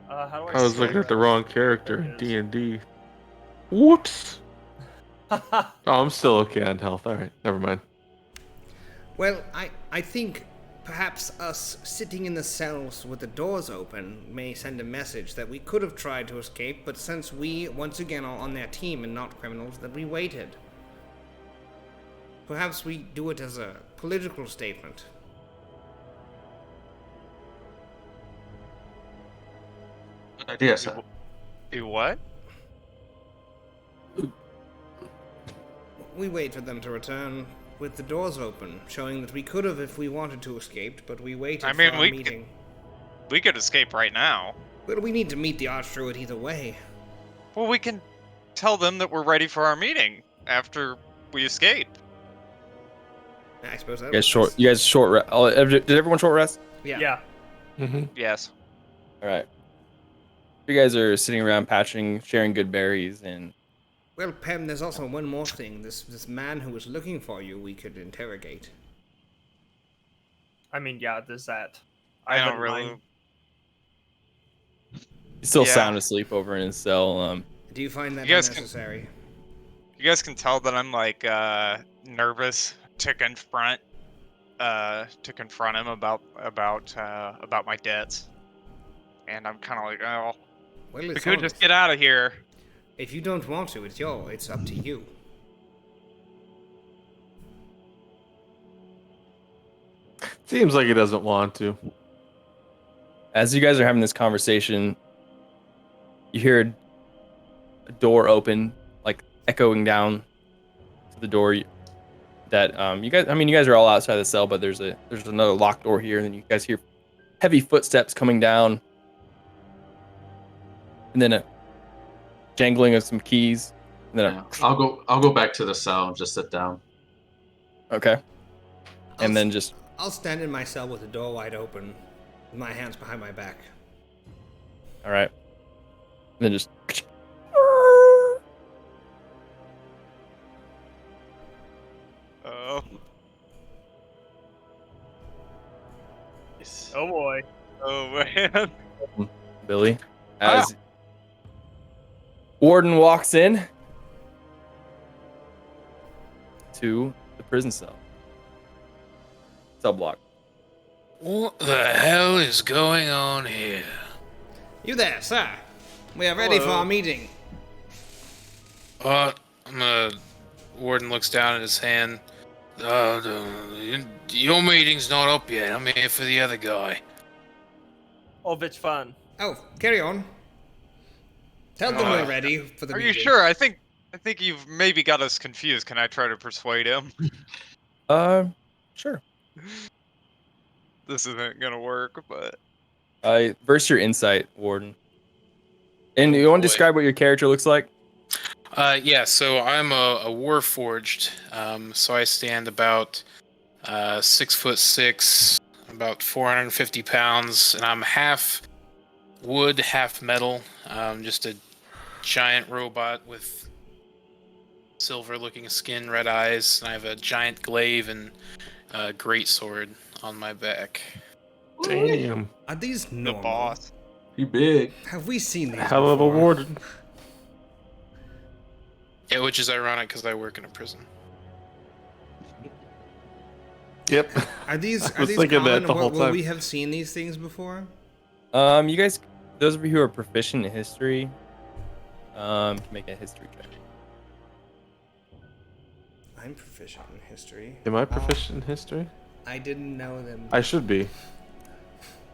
Speaker 4: How do I?
Speaker 3: I was
Speaker 4: short
Speaker 3: looking at the
Speaker 4: rest?
Speaker 3: wrong character
Speaker 4: There
Speaker 3: in
Speaker 4: it is.
Speaker 3: D&D. Whoops. Oh, I'm still okay on health. All right, never mind.
Speaker 2: Well, I think perhaps us sitting in the cells with the doors open may send a message that we could have tried to escape, but since we, once again, are on their team and not criminals, that we waited. Perhaps we do it as a political statement.
Speaker 5: Good idea, sir.
Speaker 6: Do what?
Speaker 2: We wait for them to return with the doors open, showing that we could have if we wanted to escape, but we waited
Speaker 6: I mean,
Speaker 2: for our
Speaker 6: we
Speaker 2: meeting.
Speaker 6: We could escape right now.
Speaker 2: But we need to meet the Archdruid either way.
Speaker 6: Well, we can tell them that we're ready for our meeting after we escape.
Speaker 2: I suppose that
Speaker 1: You guys short rest. Did everyone short rest?
Speaker 2: Yeah.
Speaker 4: Yeah.
Speaker 3: Mm-hmm.
Speaker 6: Yes.
Speaker 1: All right. You guys are sitting around patching, sharing good berries, and
Speaker 2: Well, Pem, there's also one more thing. This man who was looking for you, we could interrogate.
Speaker 4: I mean, yeah, there's that.
Speaker 6: I don't
Speaker 4: wouldn't
Speaker 6: really.
Speaker 4: mind.
Speaker 1: he's still
Speaker 6: Yeah.
Speaker 1: sound asleep over in his cell.
Speaker 2: Do you find that
Speaker 6: You guys can-
Speaker 2: unnecessary?
Speaker 6: You guys can tell that I'm like nervous to confront him about my debts, and I'm kind of like, oh,
Speaker 2: Well,
Speaker 6: we
Speaker 2: it's
Speaker 6: could just get out of here.
Speaker 2: If you don't want to, it's up to you.
Speaker 3: Seems like he doesn't want to.
Speaker 1: As you guys are having this conversation, you hear a door open, like echoing down to the door that you guys are all outside the cell, but there's another locked door here, and then you guys hear heavy footsteps coming down, and then a jangling of some keys, and then
Speaker 5: Yeah. I'll go back to the cell and just sit down.
Speaker 1: okay, and
Speaker 2: I'll
Speaker 1: then
Speaker 2: s-
Speaker 1: just
Speaker 2: I'll stand in my cell with the door wide open, with my hands behind my back.
Speaker 1: all right, and then just
Speaker 6: Oh,
Speaker 4: Oh boy.
Speaker 6: oh man.
Speaker 1: Billy as Warden walks in to the prison cell. Cell block.
Speaker 7: What the hell is going on here?
Speaker 2: You there, sir? We are ready for
Speaker 6: Hello.
Speaker 2: our meeting.
Speaker 7: Warden looks down at his hand. Your meeting's not up yet. I'm here for the other guy.
Speaker 4: Oh, bitch fun.
Speaker 2: Oh, carry on. Tell them we're ready for the
Speaker 6: Are
Speaker 2: meeting.
Speaker 6: you sure? I think you've maybe got us confused. Can I try to persuade him?
Speaker 1: Sure.
Speaker 6: This isn't gonna work, but
Speaker 1: Verse your insight, Warden. And you want to
Speaker 7: boy.
Speaker 1: describe what your character looks like?
Speaker 7: Yeah, so I'm a Warforged. So I stand about 6'6", about 450 pounds, and I'm half wood, half metal. Just a giant robot with silver-looking skin, red eyes, and I have a giant glaive and a great sword on my back.
Speaker 3: Damn.
Speaker 2: Are these
Speaker 6: The
Speaker 2: normal?
Speaker 6: boss.
Speaker 5: You big.
Speaker 2: Have we seen these
Speaker 3: Hell of a
Speaker 2: before?
Speaker 3: warden.
Speaker 7: Yeah, which is ironic because I work in a prison.
Speaker 3: Yep.
Speaker 2: Are these
Speaker 3: I was
Speaker 2: these
Speaker 3: thinking
Speaker 2: common?
Speaker 3: that the whole
Speaker 2: Will
Speaker 3: time.
Speaker 2: we have seen these things before?
Speaker 1: You guys, those of you who are proficient in history, can make a history check.
Speaker 2: I'm proficient in history.
Speaker 3: Am I proficient in history?
Speaker 2: I didn't know them.
Speaker 3: I should be.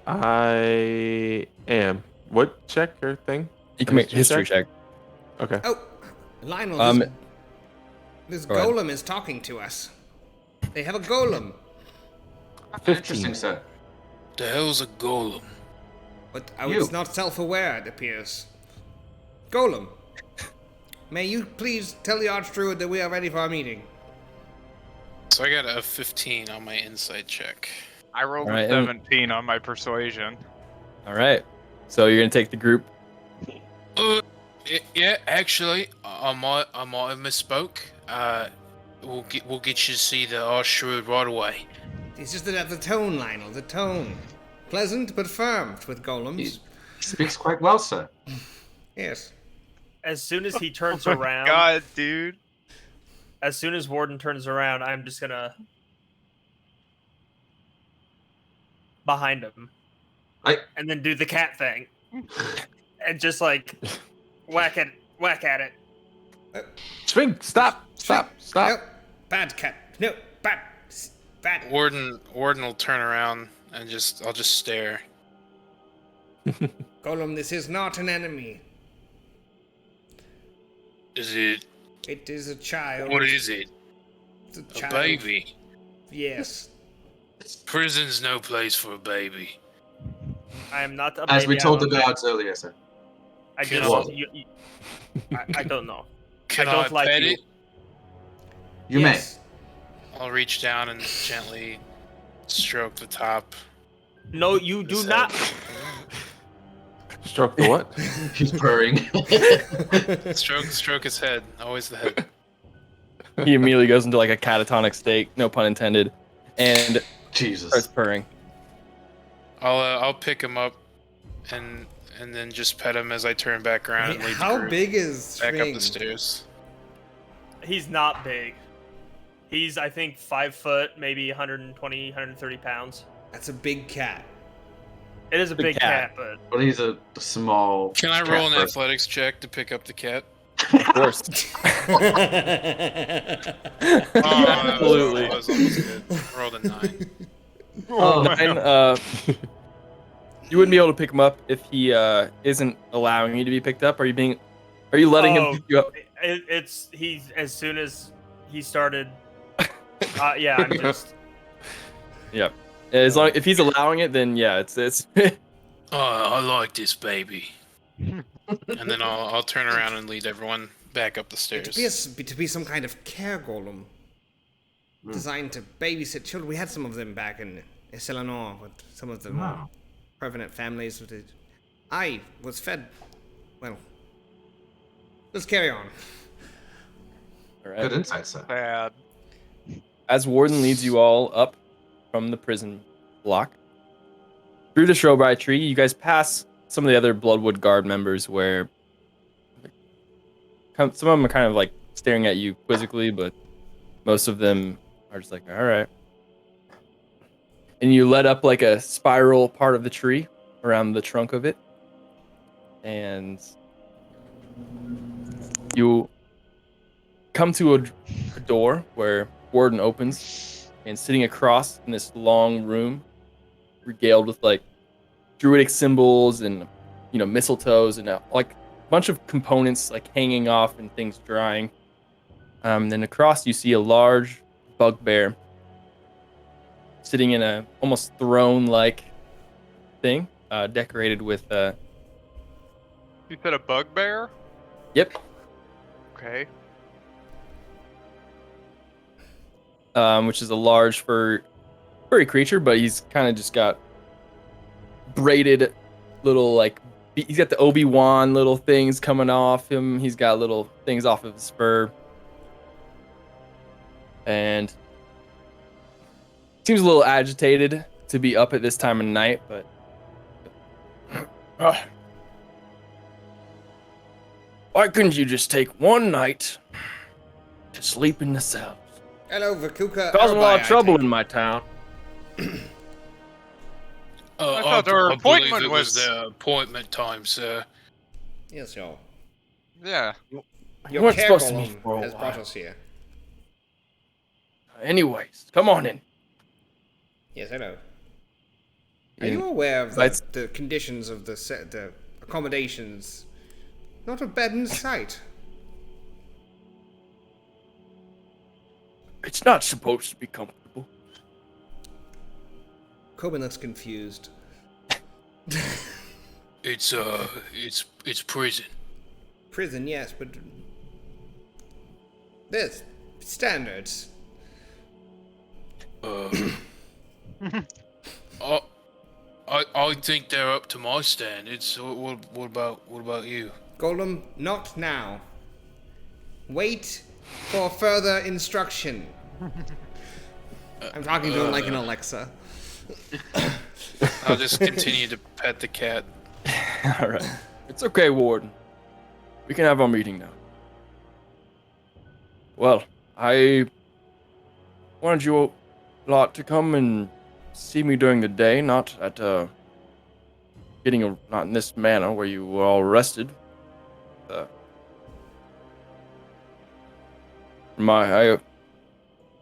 Speaker 3: I am. What check or thing?
Speaker 1: You can make a history check.
Speaker 3: Okay.
Speaker 2: Oh, Lionel,
Speaker 1: Um,
Speaker 2: this
Speaker 1: go ahead.
Speaker 2: golem is talking to us. They have a golem.
Speaker 3: 15.
Speaker 5: Interesting, sir.
Speaker 7: The hell's a golem?
Speaker 2: But
Speaker 5: You.
Speaker 2: it's not self-aware, it appears. Golem, may you please tell the Archdruid that we are ready for our meeting?
Speaker 7: So I got a 15 on my insight check.
Speaker 6: I rolled
Speaker 1: Alright,
Speaker 6: a
Speaker 1: and-
Speaker 6: 17 on my persuasion.
Speaker 1: All right. So you're gonna take the group.
Speaker 7: Yeah, actually, I might have misspoke. We'll get you to see the Archrood right away.
Speaker 2: It's just that the tone, Lionel, the tone. Pleasant but firm with golems.
Speaker 5: He speaks quite well, sir.
Speaker 2: Yes.
Speaker 4: As soon as he turns
Speaker 6: Oh my
Speaker 4: around,
Speaker 6: God, dude.
Speaker 4: as soon as Warden turns around, I'm just gonna behind him, and then do the cat thing, and just like whack at it.
Speaker 3: Swing! Stop! Stop! Stop!
Speaker 2: Nope. Bad cat. No, bad. Bad.
Speaker 7: Warden will turn around and I'll just stare.
Speaker 2: Golem, this is not an enemy.
Speaker 7: Is it?
Speaker 2: It is a child.
Speaker 7: What is it?
Speaker 2: It's a
Speaker 7: A
Speaker 2: child.
Speaker 7: baby?
Speaker 2: Yes.
Speaker 7: Prison's no place for a baby.
Speaker 4: I am not a
Speaker 5: As we
Speaker 4: baby,
Speaker 5: told
Speaker 4: I
Speaker 5: the
Speaker 4: don't-
Speaker 5: guards earlier, sir.
Speaker 4: I just
Speaker 5: Well-
Speaker 4: I don't know.
Speaker 7: Can
Speaker 4: I don't
Speaker 7: I
Speaker 4: like
Speaker 7: pet
Speaker 4: you.
Speaker 7: it?
Speaker 5: You
Speaker 2: Yes.
Speaker 7: I'll reach down and gently stroke the top.
Speaker 4: No, you do
Speaker 7: His
Speaker 4: not.
Speaker 7: head.
Speaker 3: Stroke the what?
Speaker 5: may. He's purring.
Speaker 7: Stroke his head. Always the head.
Speaker 1: He immediately goes into like a catatonic state, no pun intended, and
Speaker 5: Jesus.
Speaker 1: starts purring.
Speaker 7: I'll pick him up and then just pet him as I turn back around and lead the
Speaker 2: How
Speaker 7: group
Speaker 2: big is
Speaker 7: back up
Speaker 2: Swing?
Speaker 7: the stairs.
Speaker 4: He's not big. He's, I think, 5 foot, maybe 120, 130 pounds.
Speaker 2: That's a big cat.
Speaker 4: It is a
Speaker 1: Big
Speaker 4: big
Speaker 1: cat.
Speaker 4: cat, but
Speaker 5: Well, he's a small.
Speaker 7: Can I
Speaker 5: cat
Speaker 7: roll an
Speaker 5: person.
Speaker 7: athletics check to pick up the cat?
Speaker 1: Of course.
Speaker 7: Absolutely. That was almost good. I rolled a 9.
Speaker 5: Oh,
Speaker 1: Nine, you wouldn't be able to pick him up if he isn't allowing you to be picked up. Are you letting him
Speaker 4: Oh,
Speaker 1: pick you up?
Speaker 4: he's as soon as he started. Yeah, I'm just.
Speaker 1: Yeah. As long if he's allowing it, then yeah, it's.
Speaker 7: Oh, I like this baby. And then I'll turn around and lead everyone back up the stairs.
Speaker 2: To be some kind of care golem. Designed to babysit children. We had some of them back in Eleanor, but some of them were prevalent families. With it. I was fed. Well, let's carry on.
Speaker 1: All right.
Speaker 5: good insight, sir.
Speaker 6: Bad.
Speaker 1: As Warden leads you all up from the prison block through the Shrubri tree, you guys pass some of the other Bloodwood Guard members where some of them are kind of like staring at you quizzically, but most of them are just like, all right. And you led up like a spiral part of the tree around the trunk of it. And you come to a door where Warden opens, and sitting across in this long room, regaled with like druidic symbols and mistletoes and like a bunch of components like hanging off and things drying. Then across you see a large bugbear sitting in a almost throne-like thing, decorated with
Speaker 6: You said a bugbear?
Speaker 1: yep.
Speaker 6: Okay.
Speaker 1: Which is a large furry creature, but he's kind of just got braided little like He's got the Obi-Wan little things coming off him. He's got little things off of his spur. And seems a little agitated to be up at this time of night, but why couldn't you just take one night to sleep in the cells?
Speaker 2: Hello, Vakuka.
Speaker 1: Causing a lot of
Speaker 2: Arabai, I
Speaker 1: trouble
Speaker 2: take
Speaker 1: in my town.
Speaker 6: I thought our
Speaker 7: I
Speaker 6: appointment
Speaker 7: believe it was
Speaker 6: was-
Speaker 7: the appointment time, sir.
Speaker 2: it. Yes, y'all.
Speaker 6: Yeah.
Speaker 1: You
Speaker 2: Your
Speaker 1: weren't
Speaker 2: care
Speaker 1: supposed to
Speaker 2: column
Speaker 1: meet for a
Speaker 2: has
Speaker 1: while.
Speaker 2: brought us here.
Speaker 1: Anyways, come on in.
Speaker 2: Yes, hello. Are
Speaker 1: Yeah.
Speaker 2: you aware of
Speaker 1: That's-
Speaker 2: the conditions of the accommodations? Not a bed in sight.
Speaker 1: It's not supposed to be comfortable.
Speaker 2: Coben looks confused.
Speaker 7: It's prison.
Speaker 2: Prison, yes, but there's standards.
Speaker 7: I think they're up to my standards. What about you?
Speaker 2: Golem, not now. Wait for further instruction. I'm talking to him like an Alexa.
Speaker 7: I'll just continue to pet the cat.
Speaker 1: All right. It's okay, Warden. We can have our meeting now. Well, I wanted you lot to come and see me during the day, not at not in this manner where you were all arrested.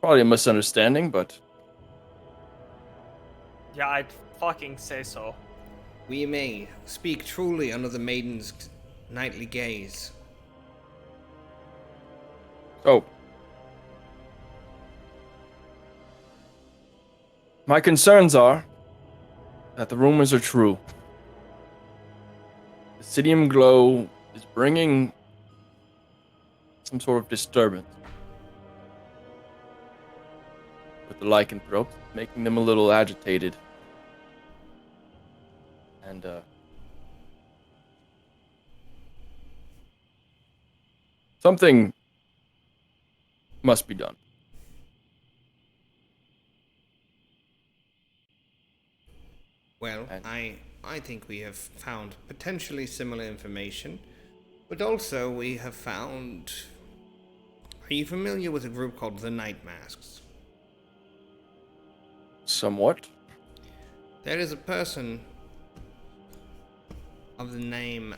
Speaker 1: Probably a misunderstanding, but
Speaker 4: Yeah, I'd fucking say so.
Speaker 2: We may speak truly under the maiden's nightly gaze.
Speaker 1: so my concerns are that the rumors are true. The Sidium glow is bringing some sort of disturbance with the lycanthropes, making them a little agitated. And something must be done.
Speaker 2: Well,
Speaker 1: And-
Speaker 2: I think we have found potentially similar information, but also we have found. Are you familiar with a group called the Night Masks?
Speaker 1: Somewhat.
Speaker 2: There is a person of the name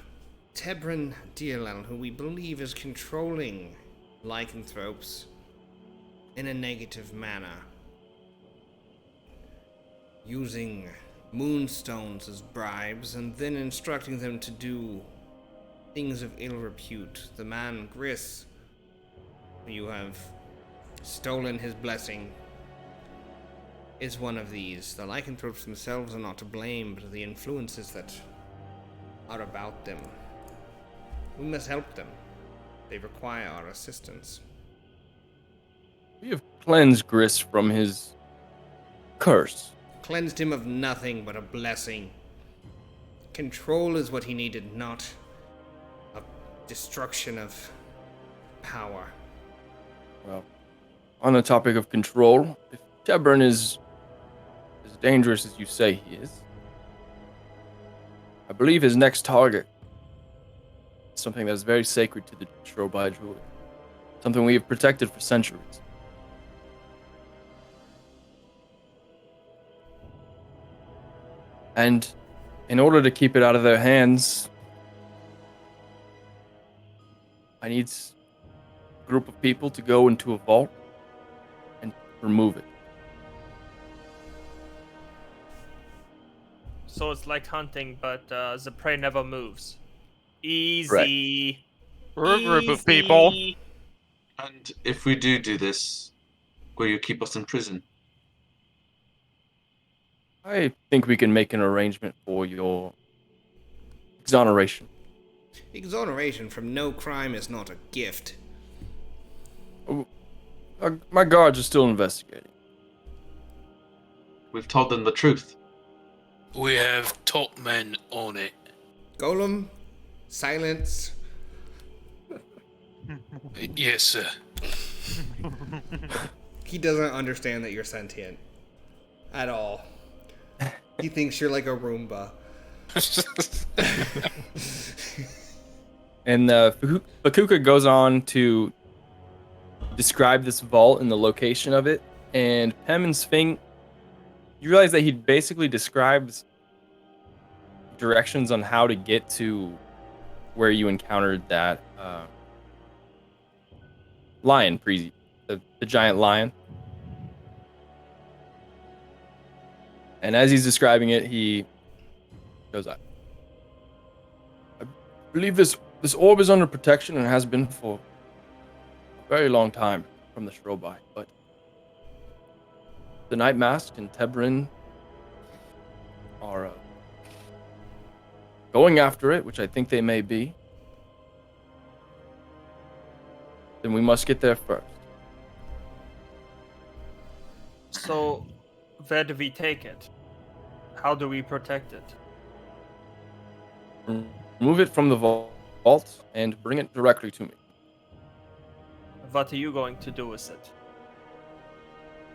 Speaker 2: Tebran Dialel who we believe is controlling lycanthropes in a negative manner, using moonstones as bribes and then instructing them to do things of ill repute. The man Gris, who you have stolen his blessing, is one of these. The lycanthropes themselves are not to blame, but the influences that are about them. We must help them. They require our assistance.
Speaker 1: We have cleansed Gris from his curse.
Speaker 2: Cleansed him of nothing but a blessing. Control is what he needed, not a destruction of power.
Speaker 1: Well, on the topic of control, if Tebran is as dangerous as you say he is, I believe his next target is something that is very sacred to the Trobai Druid. Something we have protected for centuries. And in order to keep it out of their hands, I need a group of people to go into a vault and remove it.
Speaker 4: So it's like hunting, but the prey never moves. Easy.
Speaker 1: Right.
Speaker 6: We're a group of people.
Speaker 4: Easy.
Speaker 5: And if we do this, will you keep us in prison?
Speaker 1: I think we can make an arrangement for your exoneration.
Speaker 2: Exoneration from no crime is not a gift.
Speaker 1: My guards are still investigating.
Speaker 5: We've told them the truth.
Speaker 7: We have top men on it.
Speaker 2: Golem, silence.
Speaker 7: Yes, sir.
Speaker 2: He doesn't understand that you're sentient. At all. He thinks you're like a Roomba.
Speaker 1: And Bakuka goes on to describe this vault and the location of it. And Pem and Sphinx, you realize that he basically describes directions on how to get to where you encountered that lion, the giant lion. And as he's describing it, he goes, I believe this orb is under protection and has been for a very long time from the Shrobai, but the Night Mask and Tebrin are going after it, which I think they may be. Then we must get there first.
Speaker 4: So, where do we take it? How do we protect it?
Speaker 1: Remove it from the vault and bring it directly to me.
Speaker 4: What are you going to do with it?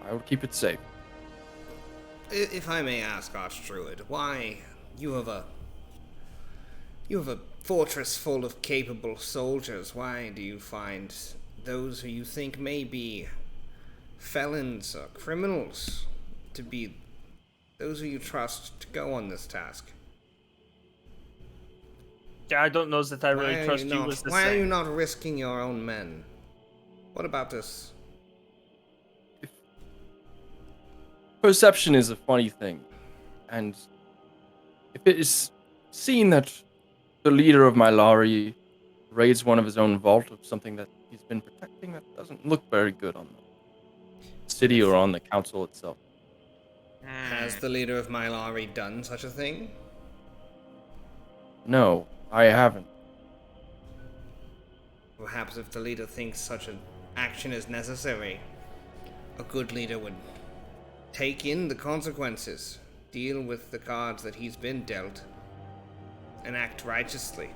Speaker 1: I will keep it safe.
Speaker 2: If I may ask, Archdruid, why you have a fortress full of capable soldiers, why do you find those who you think may be felons or criminals to be those who you trust to go on this task?
Speaker 4: Yeah, I don't know that I really trust you with the
Speaker 2: Why are you
Speaker 4: same.
Speaker 2: not risking your own men? What about this?
Speaker 1: Perception is a funny thing, and if it is seen that the leader of my Lari raids one of his own vault of something that he's been protecting, that doesn't look very good on the city or on the council itself.
Speaker 2: Has the leader of Mylari done such a thing?
Speaker 1: No, I haven't.
Speaker 2: Perhaps if the leader thinks such an action is necessary, a good leader would take in the consequences, deal with the cards that he's been dealt, and act righteously.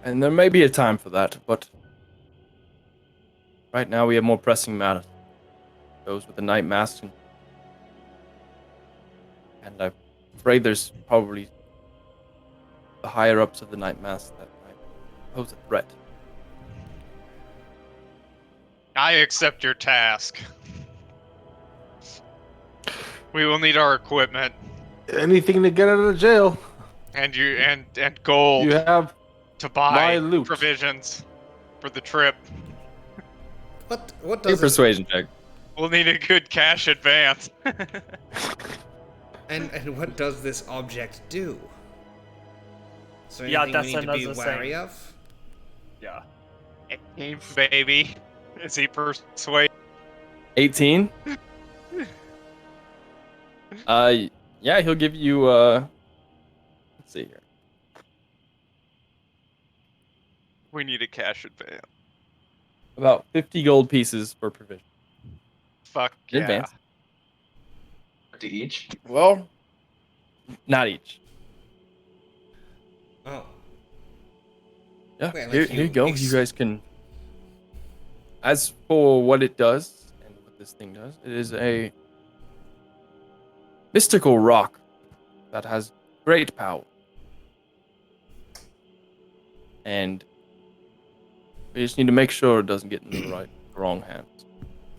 Speaker 1: And there may be a time for that, but right now we have more pressing matters. Those with the Night Mask, and I'm afraid there's probably the higher-ups of the Night Mask that might pose a threat.
Speaker 6: I accept your task. We will need our equipment
Speaker 3: Anything to get out of the jail.
Speaker 6: and gold
Speaker 3: You have
Speaker 6: to
Speaker 3: my
Speaker 6: buy
Speaker 3: loot.
Speaker 6: provisions for the trip.
Speaker 2: What
Speaker 1: Your
Speaker 2: does it,
Speaker 1: persuasion check.
Speaker 6: We'll need a good cash advance.
Speaker 2: and what does this object do? Is there
Speaker 4: Yeah,
Speaker 2: anything
Speaker 4: that's
Speaker 2: we need to be
Speaker 4: another
Speaker 2: wary
Speaker 4: thing.
Speaker 2: of?
Speaker 4: Yeah.
Speaker 6: Game baby. Is he persuaded?
Speaker 1: 18? Yeah, he'll give you, let's see here.
Speaker 6: We need a cash advance.
Speaker 1: About 50 gold pieces for provision.
Speaker 6: Fuck
Speaker 1: In
Speaker 6: yeah.
Speaker 1: advance.
Speaker 5: To each.
Speaker 1: Well, not each.
Speaker 2: Oh,
Speaker 1: Yeah,
Speaker 2: Wait, like
Speaker 1: here
Speaker 2: you
Speaker 1: you go.
Speaker 2: ex-
Speaker 1: You guys can. As for what it does and what this thing does, it is a mystical rock that has great power. And we just need to make sure it doesn't get in the wrong hands.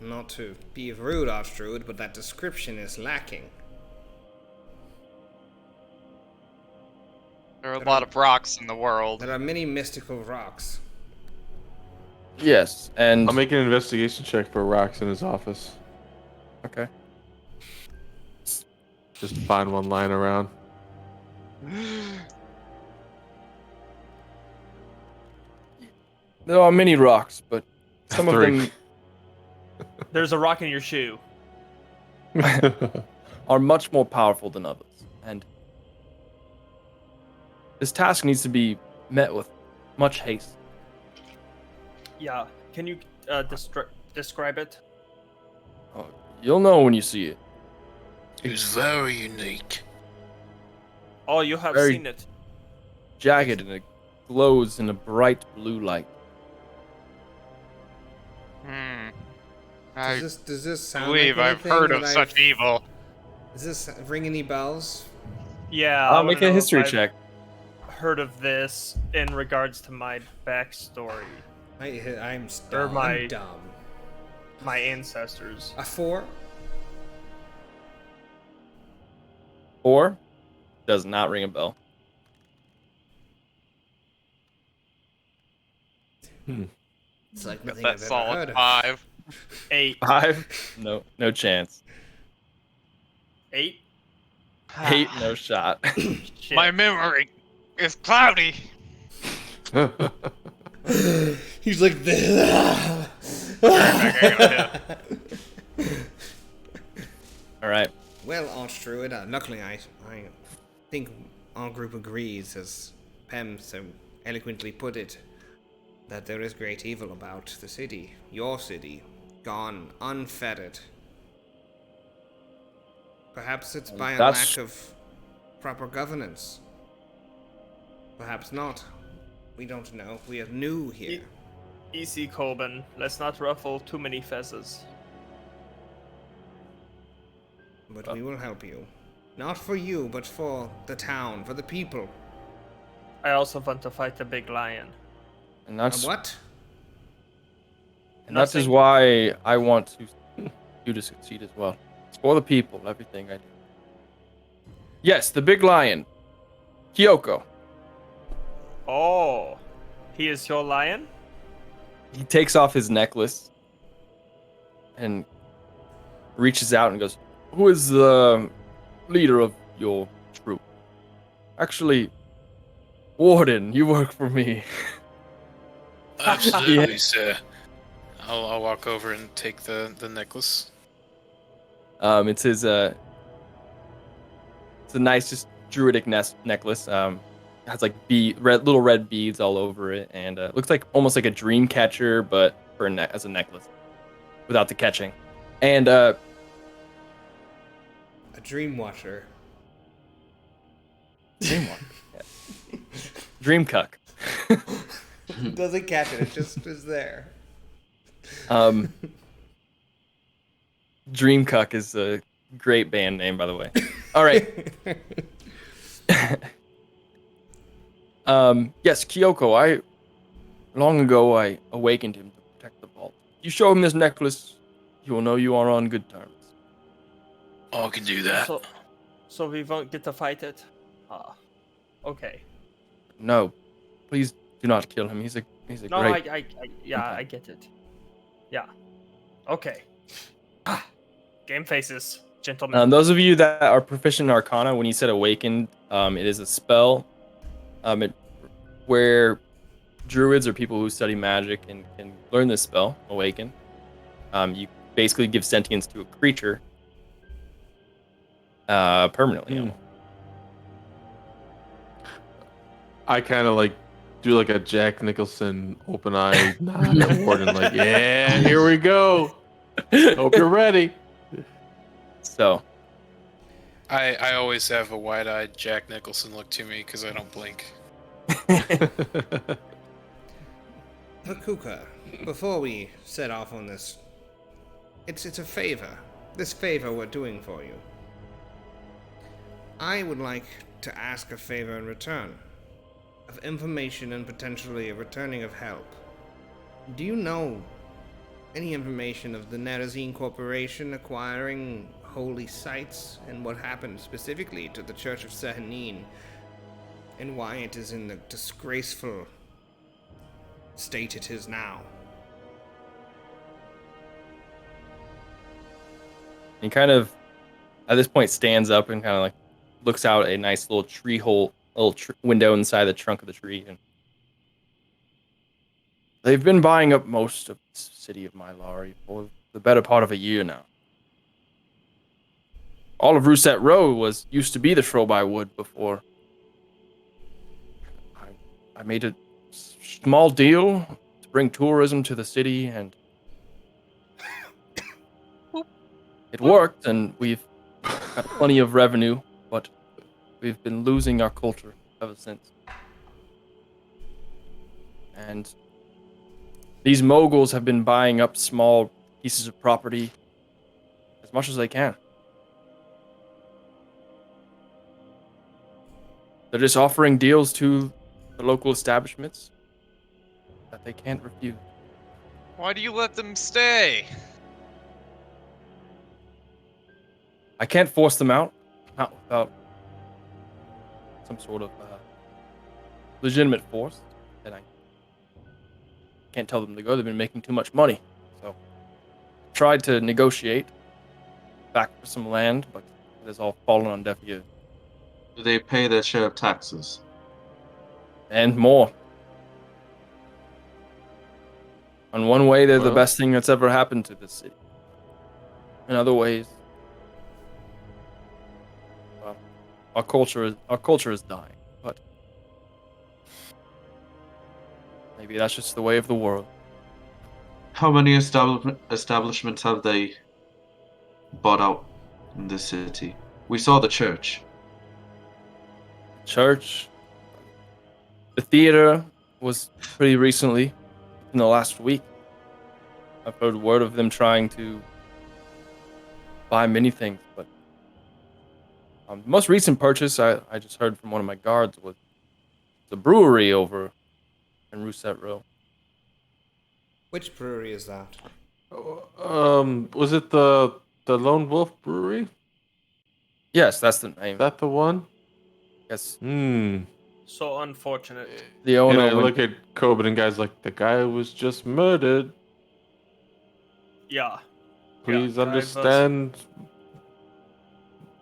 Speaker 2: not to be rude, Archdruid, but that description is lacking.
Speaker 6: There are a lot of rocks in the world.
Speaker 2: There are many mystical rocks.
Speaker 1: Yes, and
Speaker 3: I'll make an investigation check for rocks in his office.
Speaker 1: okay.
Speaker 3: Just find one lying around.
Speaker 1: There are many rocks, but some of
Speaker 3: Three.
Speaker 1: them
Speaker 4: There's a rock in your shoe.
Speaker 1: are much more powerful than others. And this task needs to be met with much haste.
Speaker 4: Yeah. Can you describe it?
Speaker 1: You'll know when you see it.
Speaker 7: It was very unique.
Speaker 4: Oh, you have
Speaker 1: Very-
Speaker 4: seen it.
Speaker 1: jagged and it glows in a bright blue light.
Speaker 6: I
Speaker 2: Does this sound
Speaker 6: believe
Speaker 2: like
Speaker 6: I've heard
Speaker 2: anything
Speaker 6: of
Speaker 2: that
Speaker 6: such evil.
Speaker 2: Does this ring any bells?
Speaker 4: Yeah. I wanna
Speaker 1: Make a
Speaker 4: know if
Speaker 1: history
Speaker 4: I've
Speaker 1: check.
Speaker 4: Heard of this in regards to my backstory,
Speaker 2: I'm
Speaker 4: Or
Speaker 2: dumb.
Speaker 4: my-
Speaker 2: I'm dumb.
Speaker 4: my ancestors.
Speaker 2: A 4?
Speaker 1: 4 does not ring a bell.
Speaker 2: It's like
Speaker 6: Got
Speaker 2: nothing
Speaker 6: that
Speaker 2: I've ever
Speaker 6: solid
Speaker 2: heard of.
Speaker 6: 5.
Speaker 4: 8.
Speaker 1: 5, no chance.
Speaker 4: 8.
Speaker 1: 8, no shot.
Speaker 4: Shit.
Speaker 6: My memory is cloudy.
Speaker 2: He's like this.
Speaker 1: All right.
Speaker 2: Well, Archdruid, luckily I think our group agrees, as Pem so eloquently put it, that there is great evil about the city, your city, gone unfettered. Perhaps it's by a
Speaker 1: That's-
Speaker 2: lack of proper governance. Perhaps not. We don't know. We are new here.
Speaker 4: EC Coben, let's not ruffle too many feathers.
Speaker 2: But we will help you. Not for you, but for the town, for the people.
Speaker 4: I also want to fight the big lion.
Speaker 1: And that's
Speaker 2: What?
Speaker 1: and that is
Speaker 4: Nothing.
Speaker 1: why I want you to succeed as well. It's for the people, everything I do. Yes, the big lion. Kyoko.
Speaker 4: Oh, he is your lion?
Speaker 1: He takes off his necklace and reaches out and goes, "Who is the leader of your troop?" "Actually, Warden, you work for me."
Speaker 7: Absolutely, sir. I'll walk over and take the necklace.
Speaker 1: It's his it's a nice, just druidic necklace. Has like little red beads all over it, and looks like almost like a dream catcher, but for as a necklace, without the catching. And
Speaker 2: A dream watcher.
Speaker 1: dream cuck.
Speaker 2: Doesn't catch it, it just is there.
Speaker 1: Dream cuck is a great band name, by the way. All right. Yes, Kyoko. Long ago I awakened him to protect the vault. You show him this necklace, he will know you are on good terms.
Speaker 7: Oh, I can do that.
Speaker 4: So we won't get to fight it? Okay.
Speaker 1: No, please do not kill him. He's a
Speaker 4: No,
Speaker 1: great.
Speaker 4: I get it. Yeah. Okay. Game faces, gentlemen.
Speaker 1: Those of you that are proficient in Arcana, when you said awakened, it is a spell. Where druids or people who study magic and can learn this spell, awaken. You basically give sentience to a creature permanently.
Speaker 3: I kind of like do like a Jack Nicholson open eye nod at Warden, like, yeah, here we go. Hope you're ready.
Speaker 1: So,
Speaker 7: I always have a wide-eyed Jack Nicholson look to me because I don't blink.
Speaker 2: Hakuka, before we set off on this, it's a favor. This favor we're doing for you. I would like to ask a favor in return. Of information and potentially a returning of help. Do you know any information of the Nerazine Corporation acquiring holy sites and what happened specifically to the Church of Sehanin and why it is in the disgraceful state it is now?
Speaker 1: he kind of, at this point, stands up and kind of like looks out a nice little tree hole, window inside the trunk of the tree. And they've been buying up most of the city of Mylari for the better part of a year now. All of Rousset Row used to be the Shrobai Wood before. I made a small deal to bring tourism to the city, and it worked, and we've got plenty of revenue, but we've been losing our culture ever since. And these moguls have been buying up small pieces of property as much as they can. They're just offering deals to the local establishments that they can't refuse.
Speaker 6: Why do you let them stay?
Speaker 1: I can't force them out, not without some sort of legitimate force. And I can't tell them to go. They've been making too much money. So tried to negotiate back for some land, but it has all fallen on deaf ears.
Speaker 5: Do they pay their share of taxes?
Speaker 1: And more. On one way, they're the
Speaker 3: Well.
Speaker 1: best thing that's ever happened to this city. In other ways, well, our culture is dying. But maybe that's just the way of the world.
Speaker 5: How many establishments have they bought out in this city? We saw the church.
Speaker 1: Church, the theater was pretty recently, in the last week. I've heard word of them trying to buy many things, but the most recent purchase I just heard from one of my guards was the brewery over in Rousset Row.
Speaker 2: Which brewery is that?
Speaker 3: Was it the Lone Wolf Brewery?
Speaker 1: Yes, that's the name.
Speaker 3: Is that the one?
Speaker 1: Yes,
Speaker 4: So unfortunate.
Speaker 1: the
Speaker 3: And
Speaker 1: owner.
Speaker 3: I look at Coben and guys like, the guy was just murdered.
Speaker 4: Yeah.
Speaker 3: Please
Speaker 4: Yeah,
Speaker 3: understand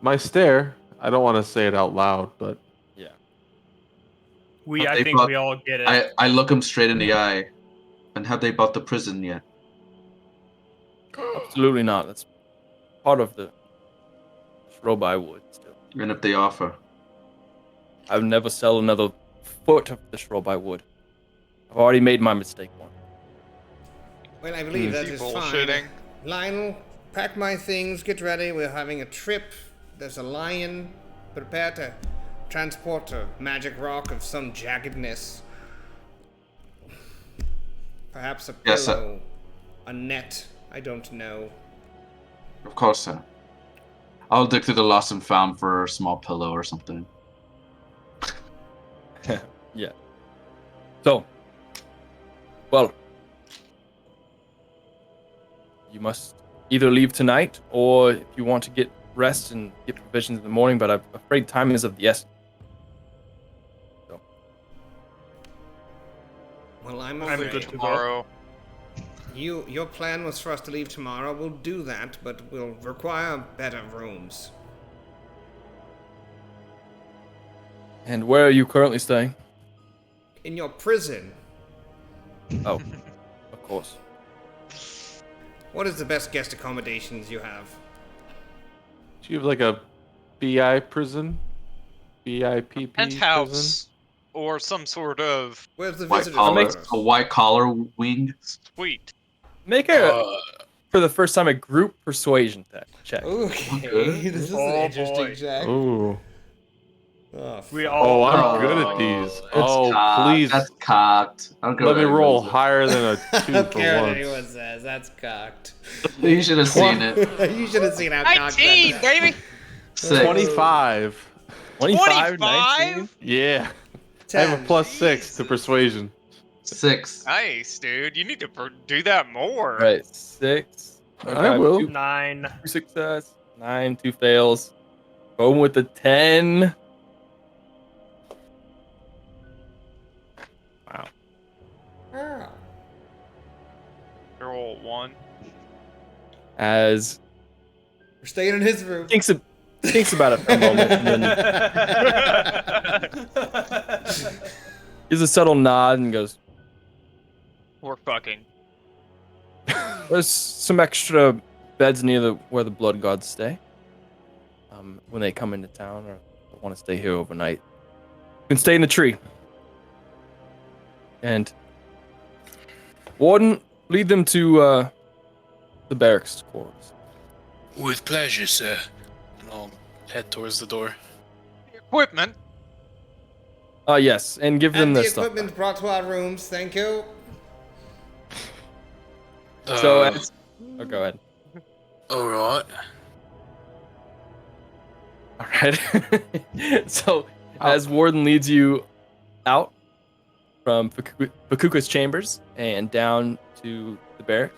Speaker 3: my stare. I don't want to say it out loud, but
Speaker 1: Yeah.
Speaker 4: We,
Speaker 5: Have
Speaker 4: I
Speaker 5: they
Speaker 4: think
Speaker 5: bought-
Speaker 4: we all get it.
Speaker 5: I look him straight in the eye. And have they bought the prison yet?
Speaker 1: Absolutely not. That's part of the Shrobai Wood still.
Speaker 5: And if they offer?
Speaker 1: I would never sell another foot of the Shrobai Wood. I've already made my mistake once.
Speaker 2: Well, I believe that
Speaker 6: You
Speaker 2: is
Speaker 6: bullshitting?
Speaker 2: fine. Lionel, pack my things, get ready. We're having a trip. There's a lion. Prepare to transport a magic rock of some jaggedness. Perhaps a pillow,
Speaker 5: Yes, sir.
Speaker 2: a net. I don't know.
Speaker 5: Of course, sir. I'll dig through the lost and found for a small pillow or something.
Speaker 1: Yeah. So, well, you must either leave tonight, or if you want to get rest and get provisions in the morning, but I'm afraid time is of the essence. So,
Speaker 2: Well, I'm
Speaker 4: I'm
Speaker 2: afraid.
Speaker 4: good to go.
Speaker 6: Tomorrow.
Speaker 2: Your plan was for us to leave tomorrow. We'll do that, but we'll require better rooms.
Speaker 1: and where are you currently staying?
Speaker 2: In your prison.
Speaker 1: Oh, of course.
Speaker 2: What is the best guest accommodations you have?
Speaker 3: do you have like a BI prison? BIPP prison?
Speaker 6: Penthouse. Or some sort of
Speaker 2: Where's the
Speaker 5: White
Speaker 2: visitors'
Speaker 5: collar,
Speaker 2: quarters?
Speaker 5: a white collar wing.
Speaker 6: suite.
Speaker 1: Make for the first time a group persuasion check.
Speaker 2: Okay,
Speaker 5: Okay.
Speaker 2: this is
Speaker 4: Oh,
Speaker 2: an interesting
Speaker 4: boy.
Speaker 2: check.
Speaker 3: Oh.
Speaker 2: Oh,
Speaker 4: We
Speaker 2: fuck.
Speaker 4: all.
Speaker 3: Oh, I'm good
Speaker 5: Oh,
Speaker 3: at these.
Speaker 5: it's
Speaker 3: Oh,
Speaker 5: cocked.
Speaker 3: please.
Speaker 5: That's cocked. I don't care
Speaker 3: Let me
Speaker 5: what
Speaker 3: roll
Speaker 5: anyone
Speaker 3: higher than a
Speaker 2: I
Speaker 3: 2
Speaker 2: don't
Speaker 3: for
Speaker 2: care what
Speaker 3: once.
Speaker 2: anyone says. That's cocked.
Speaker 5: says. You should have seen it.
Speaker 2: You should have seen how cocked
Speaker 6: 19,
Speaker 2: that
Speaker 6: baby!
Speaker 5: 6.
Speaker 3: 25.
Speaker 1: 25,
Speaker 6: 25?
Speaker 1: 19?
Speaker 3: Yeah. I have a
Speaker 2: 10.
Speaker 3: plus 6 to persuasion.
Speaker 5: 6.
Speaker 6: Nice, dude. You need to do that more.
Speaker 1: Right, 6.
Speaker 3: I will.
Speaker 4: 9.
Speaker 1: 2 success, 9, 2 fails. Going with the 10. Wow.
Speaker 2: Oh.
Speaker 6: Roll 1.
Speaker 1: As
Speaker 2: We're staying in his room.
Speaker 1: thinks about it for a moment, and then gives a subtle nod and goes,
Speaker 6: We're fucking.
Speaker 1: "There's some extra beds near where the blood gods stay. When they come into town or want to stay here overnight, you can stay in the tree. And Warden, lead them to the barracks quarters."
Speaker 7: With pleasure, sir. And I'll head towards the door.
Speaker 6: Equipment.
Speaker 1: Yes, and give them
Speaker 2: And the
Speaker 1: their stuff.
Speaker 2: equipment brought to our rooms, thank you.
Speaker 1: So, oh, go ahead.
Speaker 7: All right.
Speaker 1: All right. So, as Warden leads you out from Fakuka's chambers and down to the barracks,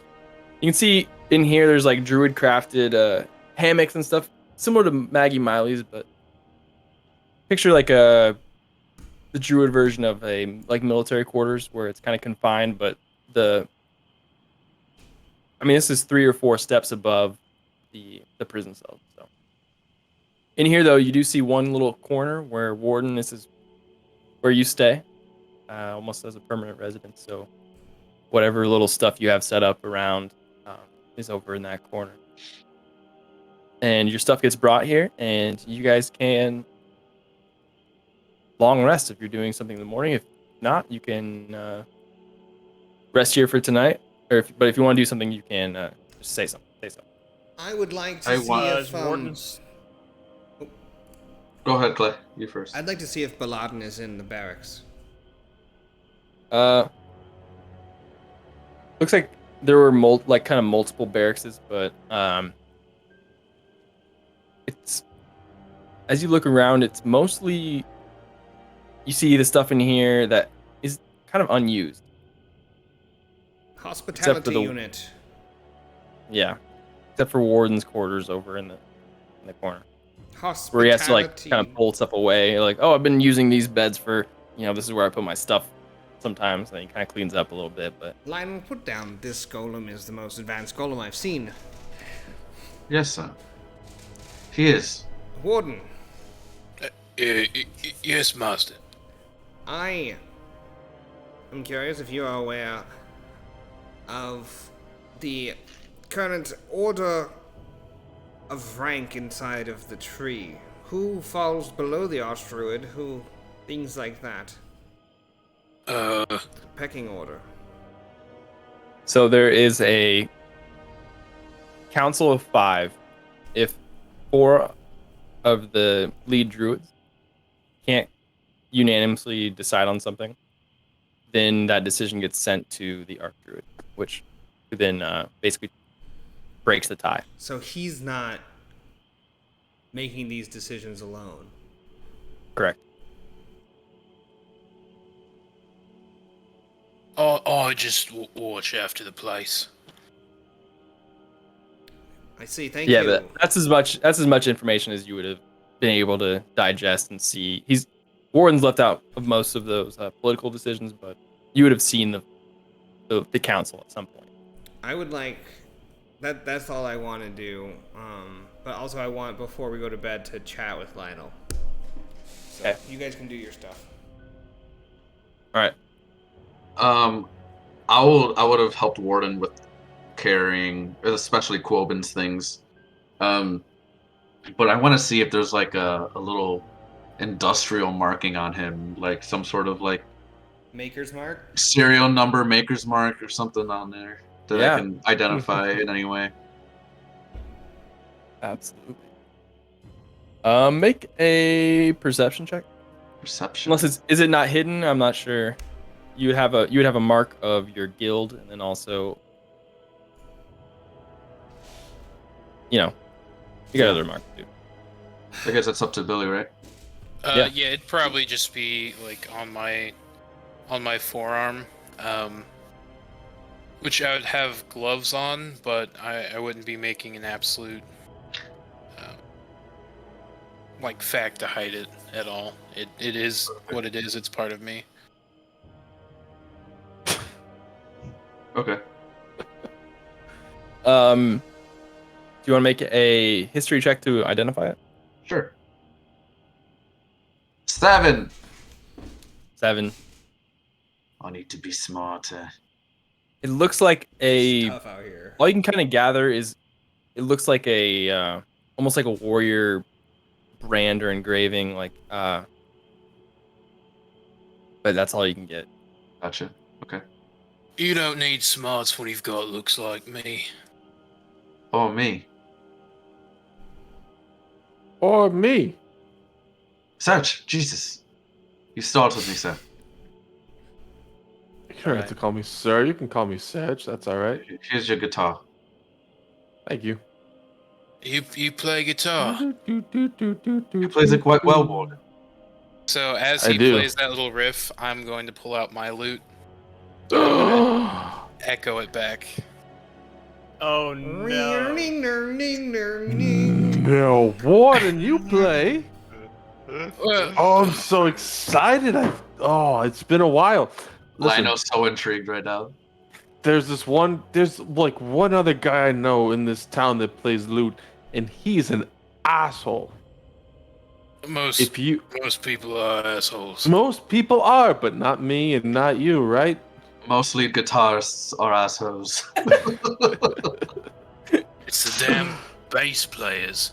Speaker 1: you can see in here there's like druid crafted hammocks and stuff, similar to Maggie Miley's, but picture like the druid version of a like military quarters where it's kind of confined, but this is 3 or 4 steps above the prison cell. So in here though, you do see one little corner where Warden, this is where you stay, almost as a permanent residence. So whatever little stuff you have set up around is over in that corner. And your stuff gets brought here, and you guys can long rest if you're doing something in the morning. If not, you can rest here for tonight. But if you want to do something, you can just say something.
Speaker 2: I would like to
Speaker 5: I
Speaker 2: see
Speaker 5: want-
Speaker 2: if
Speaker 4: Warden's
Speaker 5: Go ahead, Clay. You first.
Speaker 2: I'd like to see if Baladin is in the barracks.
Speaker 1: Looks like there were multiple barracks, but it's as you look around, it's mostly you see the stuff in here that is kind of unused.
Speaker 2: Hospitality
Speaker 1: the-
Speaker 2: unit.
Speaker 1: Yeah, except for Warden's quarters over in the corner,
Speaker 2: Hospitality.
Speaker 1: where he has to like kind of pull stuff away. Like, oh, I've been using these beds for this is where I put my stuff. Sometimes, and he kind of cleans up a little bit, but
Speaker 2: Lionel, put down. This golem is the most advanced golem I've seen.
Speaker 5: Yes, son. He is.
Speaker 2: Warden,
Speaker 7: Yes, master.
Speaker 2: I am curious if you are aware of the current order of rank inside of the tree. Who falls below the Archdruid? Who... things like that. Pecking order.
Speaker 1: so there is a council of 5. If 4 of the lead druids can't unanimously decide on something, then that decision gets sent to the Archdruid, which then basically breaks the tie.
Speaker 2: So he's not making these decisions alone.
Speaker 1: Correct.
Speaker 7: I just watch after the place.
Speaker 2: I see. Thank
Speaker 1: Yeah,
Speaker 2: you.
Speaker 1: but that's as much information as you would have been able to digest and see. Warden's left out of most of those political decisions, but you would have seen the council at some point.
Speaker 2: I would like that. That's all I want to do. But also, I want before we go to bed to chat with Lionel. So
Speaker 1: Okay.
Speaker 2: you guys can do your stuff.
Speaker 1: All right.
Speaker 5: I would have helped Warden with carrying, especially Quoben's things. But I want to see if there's like a little industrial marking on him, like some sort of like
Speaker 2: Maker's mark.
Speaker 5: serial number, maker's mark, or something on there that
Speaker 1: Yeah.
Speaker 5: I can identify in any way.
Speaker 1: Absolutely. Make a perception check.
Speaker 5: Perception.
Speaker 1: Unless is it not hidden? I'm not sure. You would have a mark of your guild, and then also, you got other marks too.
Speaker 5: I guess that's up to Billy, right?
Speaker 1: Yeah.
Speaker 7: Yeah, it'd probably just be like on my forearm, which I would have gloves on, but I wouldn't be making an absolute like fact to hide it at all. It is what it is. It's part of me.
Speaker 5: Okay.
Speaker 1: Do you want to make a history check to identify it?
Speaker 5: Sure. 7.
Speaker 1: 7.
Speaker 5: I need to be smarter.
Speaker 1: It looks like a.
Speaker 2: Tough out here.
Speaker 1: All you can kind of gather is, it looks like a almost like a warrior brand or engraving, but that's all you can get.
Speaker 5: Gotcha. Okay.
Speaker 7: You don't need smarts when you've got looks like me.
Speaker 5: Oh, me.
Speaker 3: Or me.
Speaker 5: Such. Jesus. You startled me, sir.
Speaker 3: You don't have to call me sir. You can call me Sedge. That's all right.
Speaker 5: Here's your guitar.
Speaker 3: Thank you.
Speaker 7: You play guitar.
Speaker 5: He plays it quite well, Warden.
Speaker 7: So as
Speaker 3: I
Speaker 7: he
Speaker 3: do.
Speaker 7: plays that little riff, I'm going to pull out my lute, echo it back.
Speaker 4: Oh no.
Speaker 3: No, Warden, you play.
Speaker 7: Well,
Speaker 3: Oh, I'm so excited. It's been a while. Listen,
Speaker 5: Lionel's so intrigued right now.
Speaker 3: there's like one other guy I know in this town that plays lute, and he's an asshole.
Speaker 7: most people are assholes.
Speaker 3: Most people are, but not me and not you, right?
Speaker 5: Most lead guitarists are assholes.
Speaker 7: It's the damn bass players.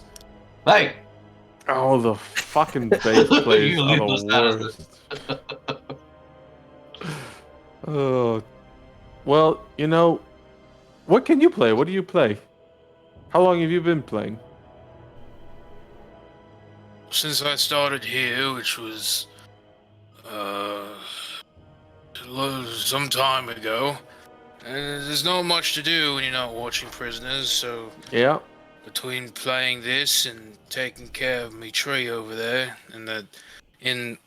Speaker 5: Hey!
Speaker 3: Oh, the fucking bass players
Speaker 5: You
Speaker 3: are
Speaker 5: leave
Speaker 3: the
Speaker 5: those out of
Speaker 3: worst. Oh, well, what can you play? What do you play? How long have you been playing?
Speaker 7: Since I started here, which was some time ago, there's not much to do when you're not watching prisoners, so
Speaker 3: Yeah.
Speaker 7: between playing this and taking care of me tree over there, and in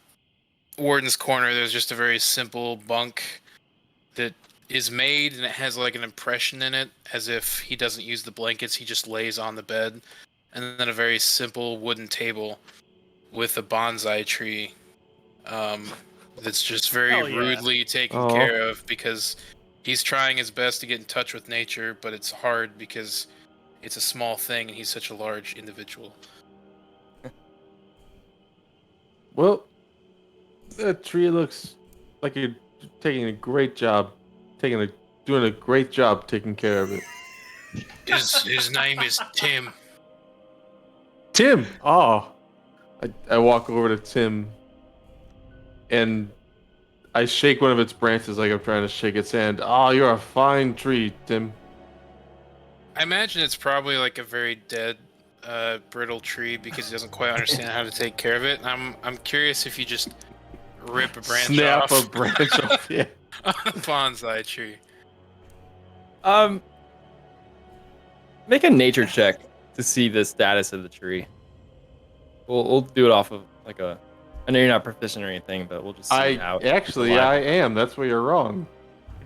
Speaker 7: Warden's Corner, there's just a very simple bunk that is made, and it has like an impression in it, as if he doesn't use the blankets, he just lays on the bed, and then a very simple wooden table with a bonsai tree that's just very
Speaker 4: Hell yeah.
Speaker 7: rudely taken
Speaker 3: Aw.
Speaker 7: care of, because he's trying his best to get in touch with nature, but it's hard because it's a small thing and he's such a large individual.
Speaker 3: Well, that tree looks like you're taking a great job, doing a great job taking care of it.
Speaker 7: His name is Tim.
Speaker 3: Tim. Oh, I walk over to Tim, and I shake one of its branches like I'm trying to shake its hand. Oh, you're a fine tree, Tim.
Speaker 7: I imagine it's probably like a very dead, brittle tree because he doesn't quite understand how to take care of it. I'm curious if you just rip a branch
Speaker 3: Snap
Speaker 7: off.
Speaker 3: a branch off. Yeah.
Speaker 7: On a bonsai tree.
Speaker 1: Make a nature check to see the status of the tree. We'll do it off of like a. I know you're not proficient or anything, but we'll just see how.
Speaker 3: I am. That's where you're wrong.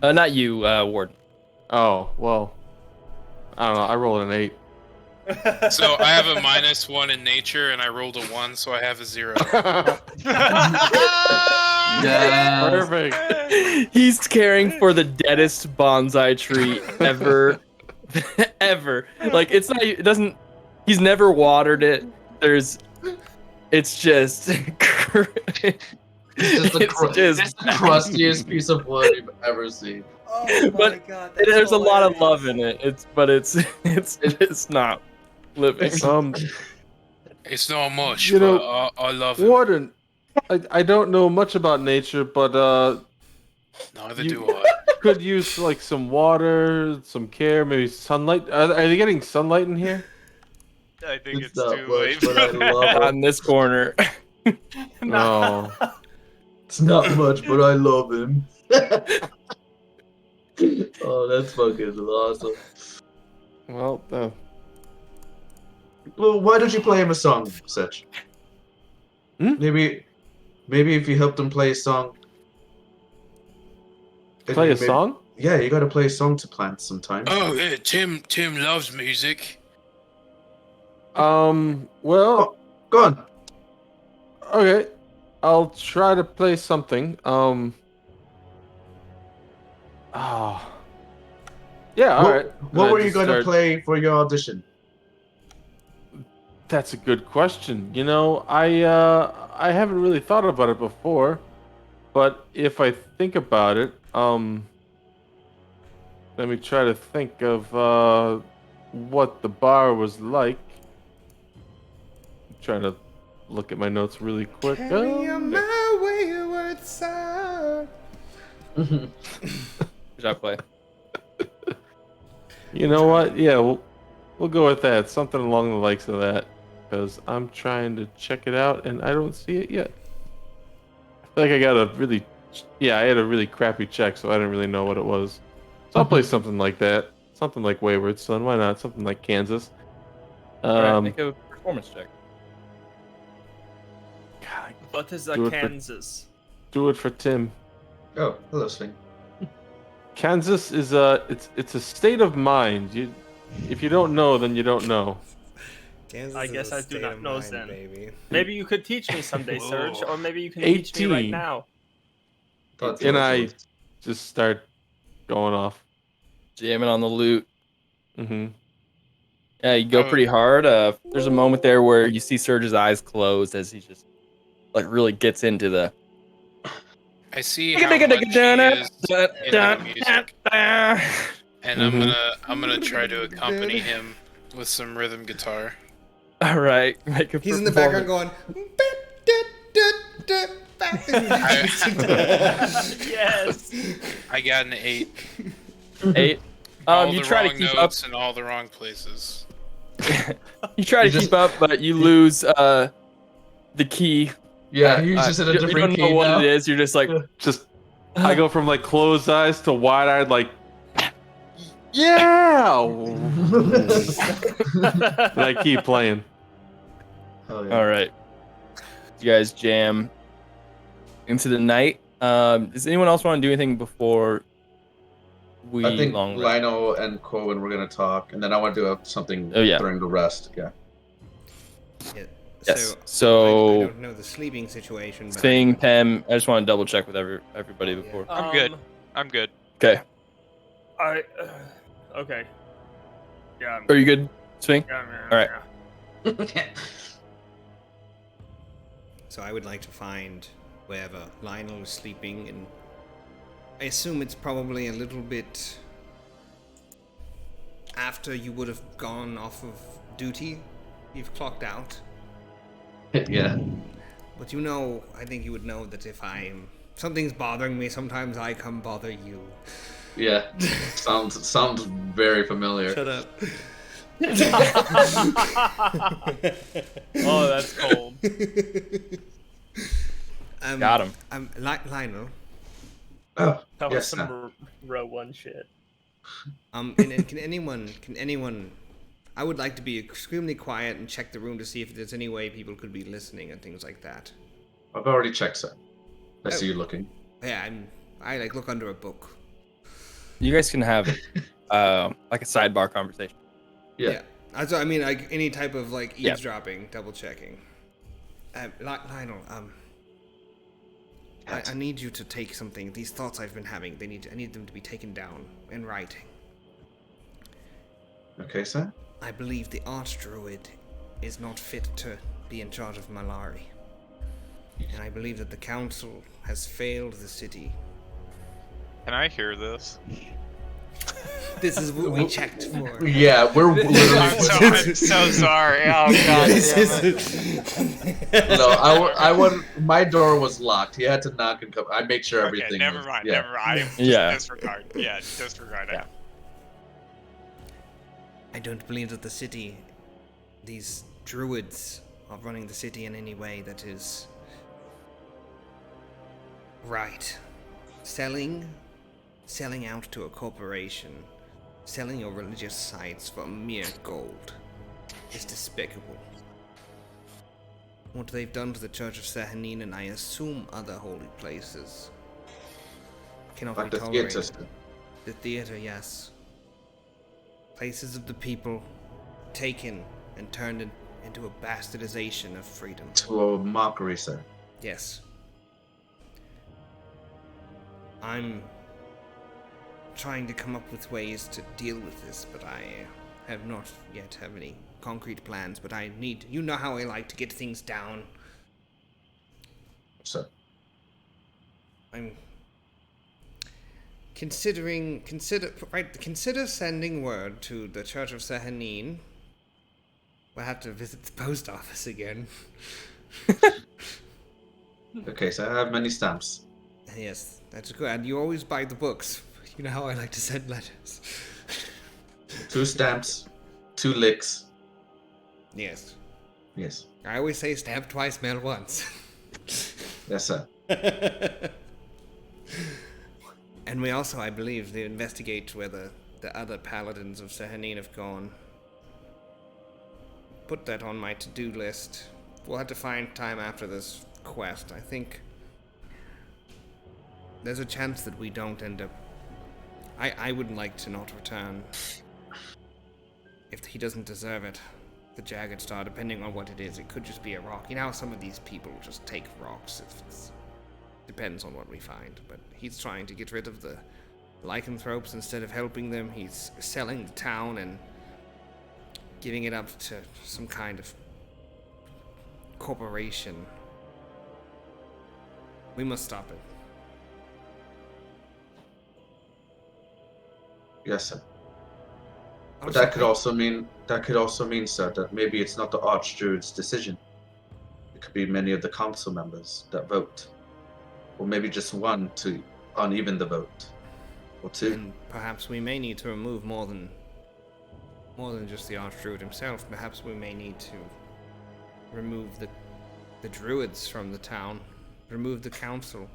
Speaker 1: Not you, Warden.
Speaker 3: Oh well. I don't know. I rolled an 8.
Speaker 7: So I have a -1 in nature, and I rolled a 1, so I have a 0.
Speaker 5: Yeah.
Speaker 3: Perfect.
Speaker 1: He's caring for the deadest bonsai tree ever, ever. Like it's not. It doesn't. He's never watered it. It's just.
Speaker 5: It's the crustiest piece of wood you've ever seen.
Speaker 2: Oh my
Speaker 1: But
Speaker 2: god,
Speaker 1: There's a lot of love in it. It's not living.
Speaker 7: It's not much,
Speaker 3: You know,
Speaker 7: but I love it.
Speaker 3: Warden, I don't know much about nature, but
Speaker 7: Neither
Speaker 3: you-
Speaker 7: do I.
Speaker 3: could use like some water, some care, maybe sunlight. Are they getting sunlight in here?
Speaker 6: I think it's
Speaker 5: not
Speaker 6: too
Speaker 5: much,
Speaker 6: late.
Speaker 5: but I love it.
Speaker 1: On this corner.
Speaker 3: No.
Speaker 5: It's not much, but I love him. Oh, that's fucking awesome.
Speaker 3: Well,
Speaker 5: Well, why don't you play him a song, Setch?
Speaker 3: Hmm?
Speaker 5: Maybe if you helped him play a song.
Speaker 3: play a
Speaker 5: maybe-
Speaker 3: song?
Speaker 5: Yeah, you gotta play a song to plant sometimes.
Speaker 7: Oh, yeah, Tim loves music.
Speaker 3: Well,
Speaker 5: Go on.
Speaker 3: okay. I'll try to play something. Yeah, all right.
Speaker 5: What
Speaker 3: I
Speaker 5: were you
Speaker 3: just
Speaker 5: gonna
Speaker 3: start-
Speaker 5: play for your audition?
Speaker 3: That's a good question. I haven't really thought about it before, but if I think about it, let me try to think of what the bar was like. I'm trying to look at my notes really quick.
Speaker 2: my wayward son.
Speaker 1: Good job, Clay.
Speaker 3: You know what? Yeah, we'll go with that. Something along the likes of that, because I'm trying to check it out and I don't see it yet. I feel like I got a really, I had a really crappy check, so I didn't really know what it was. So I'll play something like that. Something like Wayward Son. Why not? Something like Kansas.
Speaker 1: All right, make a performance check.
Speaker 3: God,
Speaker 4: What is a
Speaker 3: Do it for-
Speaker 4: Kansas?
Speaker 3: do it for Tim.
Speaker 5: Oh, hello, Swing.
Speaker 3: Kansas is it's a state of mind. If you don't know, then you don't know.
Speaker 2: Kansas
Speaker 4: I
Speaker 2: is
Speaker 4: guess
Speaker 2: a
Speaker 4: I do
Speaker 2: state
Speaker 4: not
Speaker 2: of
Speaker 4: know
Speaker 2: mind,
Speaker 4: then.
Speaker 2: baby.
Speaker 4: Maybe you could teach me someday, Serge, or maybe you can teach me right
Speaker 3: 18.
Speaker 4: now.
Speaker 5: Thought
Speaker 3: And
Speaker 5: yours
Speaker 3: I
Speaker 5: was-
Speaker 3: just start going off.
Speaker 1: Jamming on the loot.
Speaker 3: Mm-hmm.
Speaker 1: Yeah, you go pretty hard. There's a moment there where you see Serge's eyes close as he just like really gets into the.
Speaker 7: I see how much he is into music, and
Speaker 3: Mhm.
Speaker 7: I'm gonna try to accompany him with some rhythm guitar.
Speaker 1: All right, make a.
Speaker 2: He's in the background going.
Speaker 4: Yes.
Speaker 7: I got an 8.
Speaker 1: 8.
Speaker 7: All
Speaker 1: You
Speaker 7: the
Speaker 1: try to
Speaker 7: wrong
Speaker 1: keep up.
Speaker 7: notes in all the wrong places.
Speaker 1: You try to keep up, but you lose the key.
Speaker 5: Yeah, he's just in a
Speaker 1: You
Speaker 5: different
Speaker 1: don't know
Speaker 5: key
Speaker 1: what
Speaker 5: now.
Speaker 1: it is. You're just like,
Speaker 3: Just I go from like closed eyes to wide eyed, like yeah. And I keep playing.
Speaker 5: Hell yeah.
Speaker 1: all right. You guys jam into the night. Does anyone else want to do anything before we
Speaker 5: I think
Speaker 1: long rest?
Speaker 5: Lino and Cohen were gonna talk, and then I want to do something
Speaker 1: Oh, yeah.
Speaker 5: during the rest. Yeah.
Speaker 2: Yeah,
Speaker 1: Yes.
Speaker 2: I
Speaker 1: So,
Speaker 2: don't know the sleeping situation. But
Speaker 1: Thing, Pem, I just want to double check with everybody before.
Speaker 6: I'm good. I'm good.
Speaker 1: Okay.
Speaker 4: Okay. Yeah.
Speaker 1: Are you good, Swing?
Speaker 4: Yeah,
Speaker 1: All right.
Speaker 2: So I would like to find wherever Lionel is sleeping, and I assume it's probably a little bit after you would have gone off of duty. You've clocked out.
Speaker 5: Yeah.
Speaker 2: But you know, I think you would know that if something's bothering me, sometimes I come bother you.
Speaker 5: Yeah. Sounds very familiar.
Speaker 2: Shut up.
Speaker 4: Oh, that's cold.
Speaker 1: Got him.
Speaker 2: Lionel.
Speaker 5: Oh,
Speaker 4: That was
Speaker 5: yes,
Speaker 4: some row 1 shit.
Speaker 2: And can anyone? I would like to be extremely quiet and check the room to see if there's any way people could be listening and things like that.
Speaker 5: I've already checked, sir. I see you looking.
Speaker 2: Yeah, I like look under a book.
Speaker 1: You guys can have like a sidebar conversation.
Speaker 5: Yeah.
Speaker 2: So, I mean, like any type of like
Speaker 1: Yeah.
Speaker 2: eavesdropping, double checking. Lionel, I need you to take something. These thoughts I've been having, I need them to be taken down in writing.
Speaker 5: Okay, sir.
Speaker 2: I believe the Archdruid is not fit to be in charge of Malari. And I believe that the Council has failed the city.
Speaker 6: Can I hear this?
Speaker 2: This is what we checked for.
Speaker 5: Yeah, we're literally.
Speaker 6: I'm so sorry. Oh god. damn it.
Speaker 5: No, I would. My door was locked. He had to knock and come. I made sure everything.
Speaker 6: Okay, never
Speaker 5: was,
Speaker 6: mind.
Speaker 5: Yeah.
Speaker 6: Never mind. Just
Speaker 1: Yeah.
Speaker 6: disregard. Yeah, disregard it.
Speaker 2: I don't believe that the city, these druids, are running the city in any way that is right. Selling out to a corporation, selling your religious sites for mere gold is despicable. What they've done to the Church of Sahanin, and I assume other holy places, cannot
Speaker 5: Like
Speaker 2: be
Speaker 5: the theater
Speaker 2: tolerated.
Speaker 5: system.
Speaker 2: The theater, yes. Places of the people taken and turned into a bastardization of freedom.
Speaker 5: To a mockery, sir.
Speaker 2: Yes. I'm trying to come up with ways to deal with this, but I have not yet have any concrete plans, but I need, you know how I like to get things down.
Speaker 5: Sir.
Speaker 2: I'm consider sending word to the Church of Sahanin. We'll have to visit the post office again.
Speaker 5: Okay, so I have many stamps.
Speaker 2: Yes, that's good. And you always buy the books. You know how I like to send letters.
Speaker 5: 2 stamps, 2 licks.
Speaker 2: Yes.
Speaker 5: Yes.
Speaker 2: I always say stamp twice, mail once.
Speaker 5: Yes, sir.
Speaker 2: And we also, I believe, they investigate where the other paladins of Sehanine have gone. Put that on my to-do list. We'll have to find time after this quest. I think there's a chance that we don't end up... I would like to not return. If he doesn't deserve it. The Jagged Star, depending on what it is. It could just be a rock. You know how some of these people just take rocks. It's depends on what we find. But he's trying to get rid of the lycanthropes instead of helping them. He's selling the town and giving it up to some kind of corporation. We must stop it.
Speaker 5: Yes, sir. But that could also mean, sir, that maybe it's not the Archdruid's decision. It could be many of the council members that vote, or maybe just one to uneven the vote, or two.
Speaker 2: And perhaps we may need to remove more than just the Archdruid himself. Perhaps we may need to remove the druids from the town, remove the council,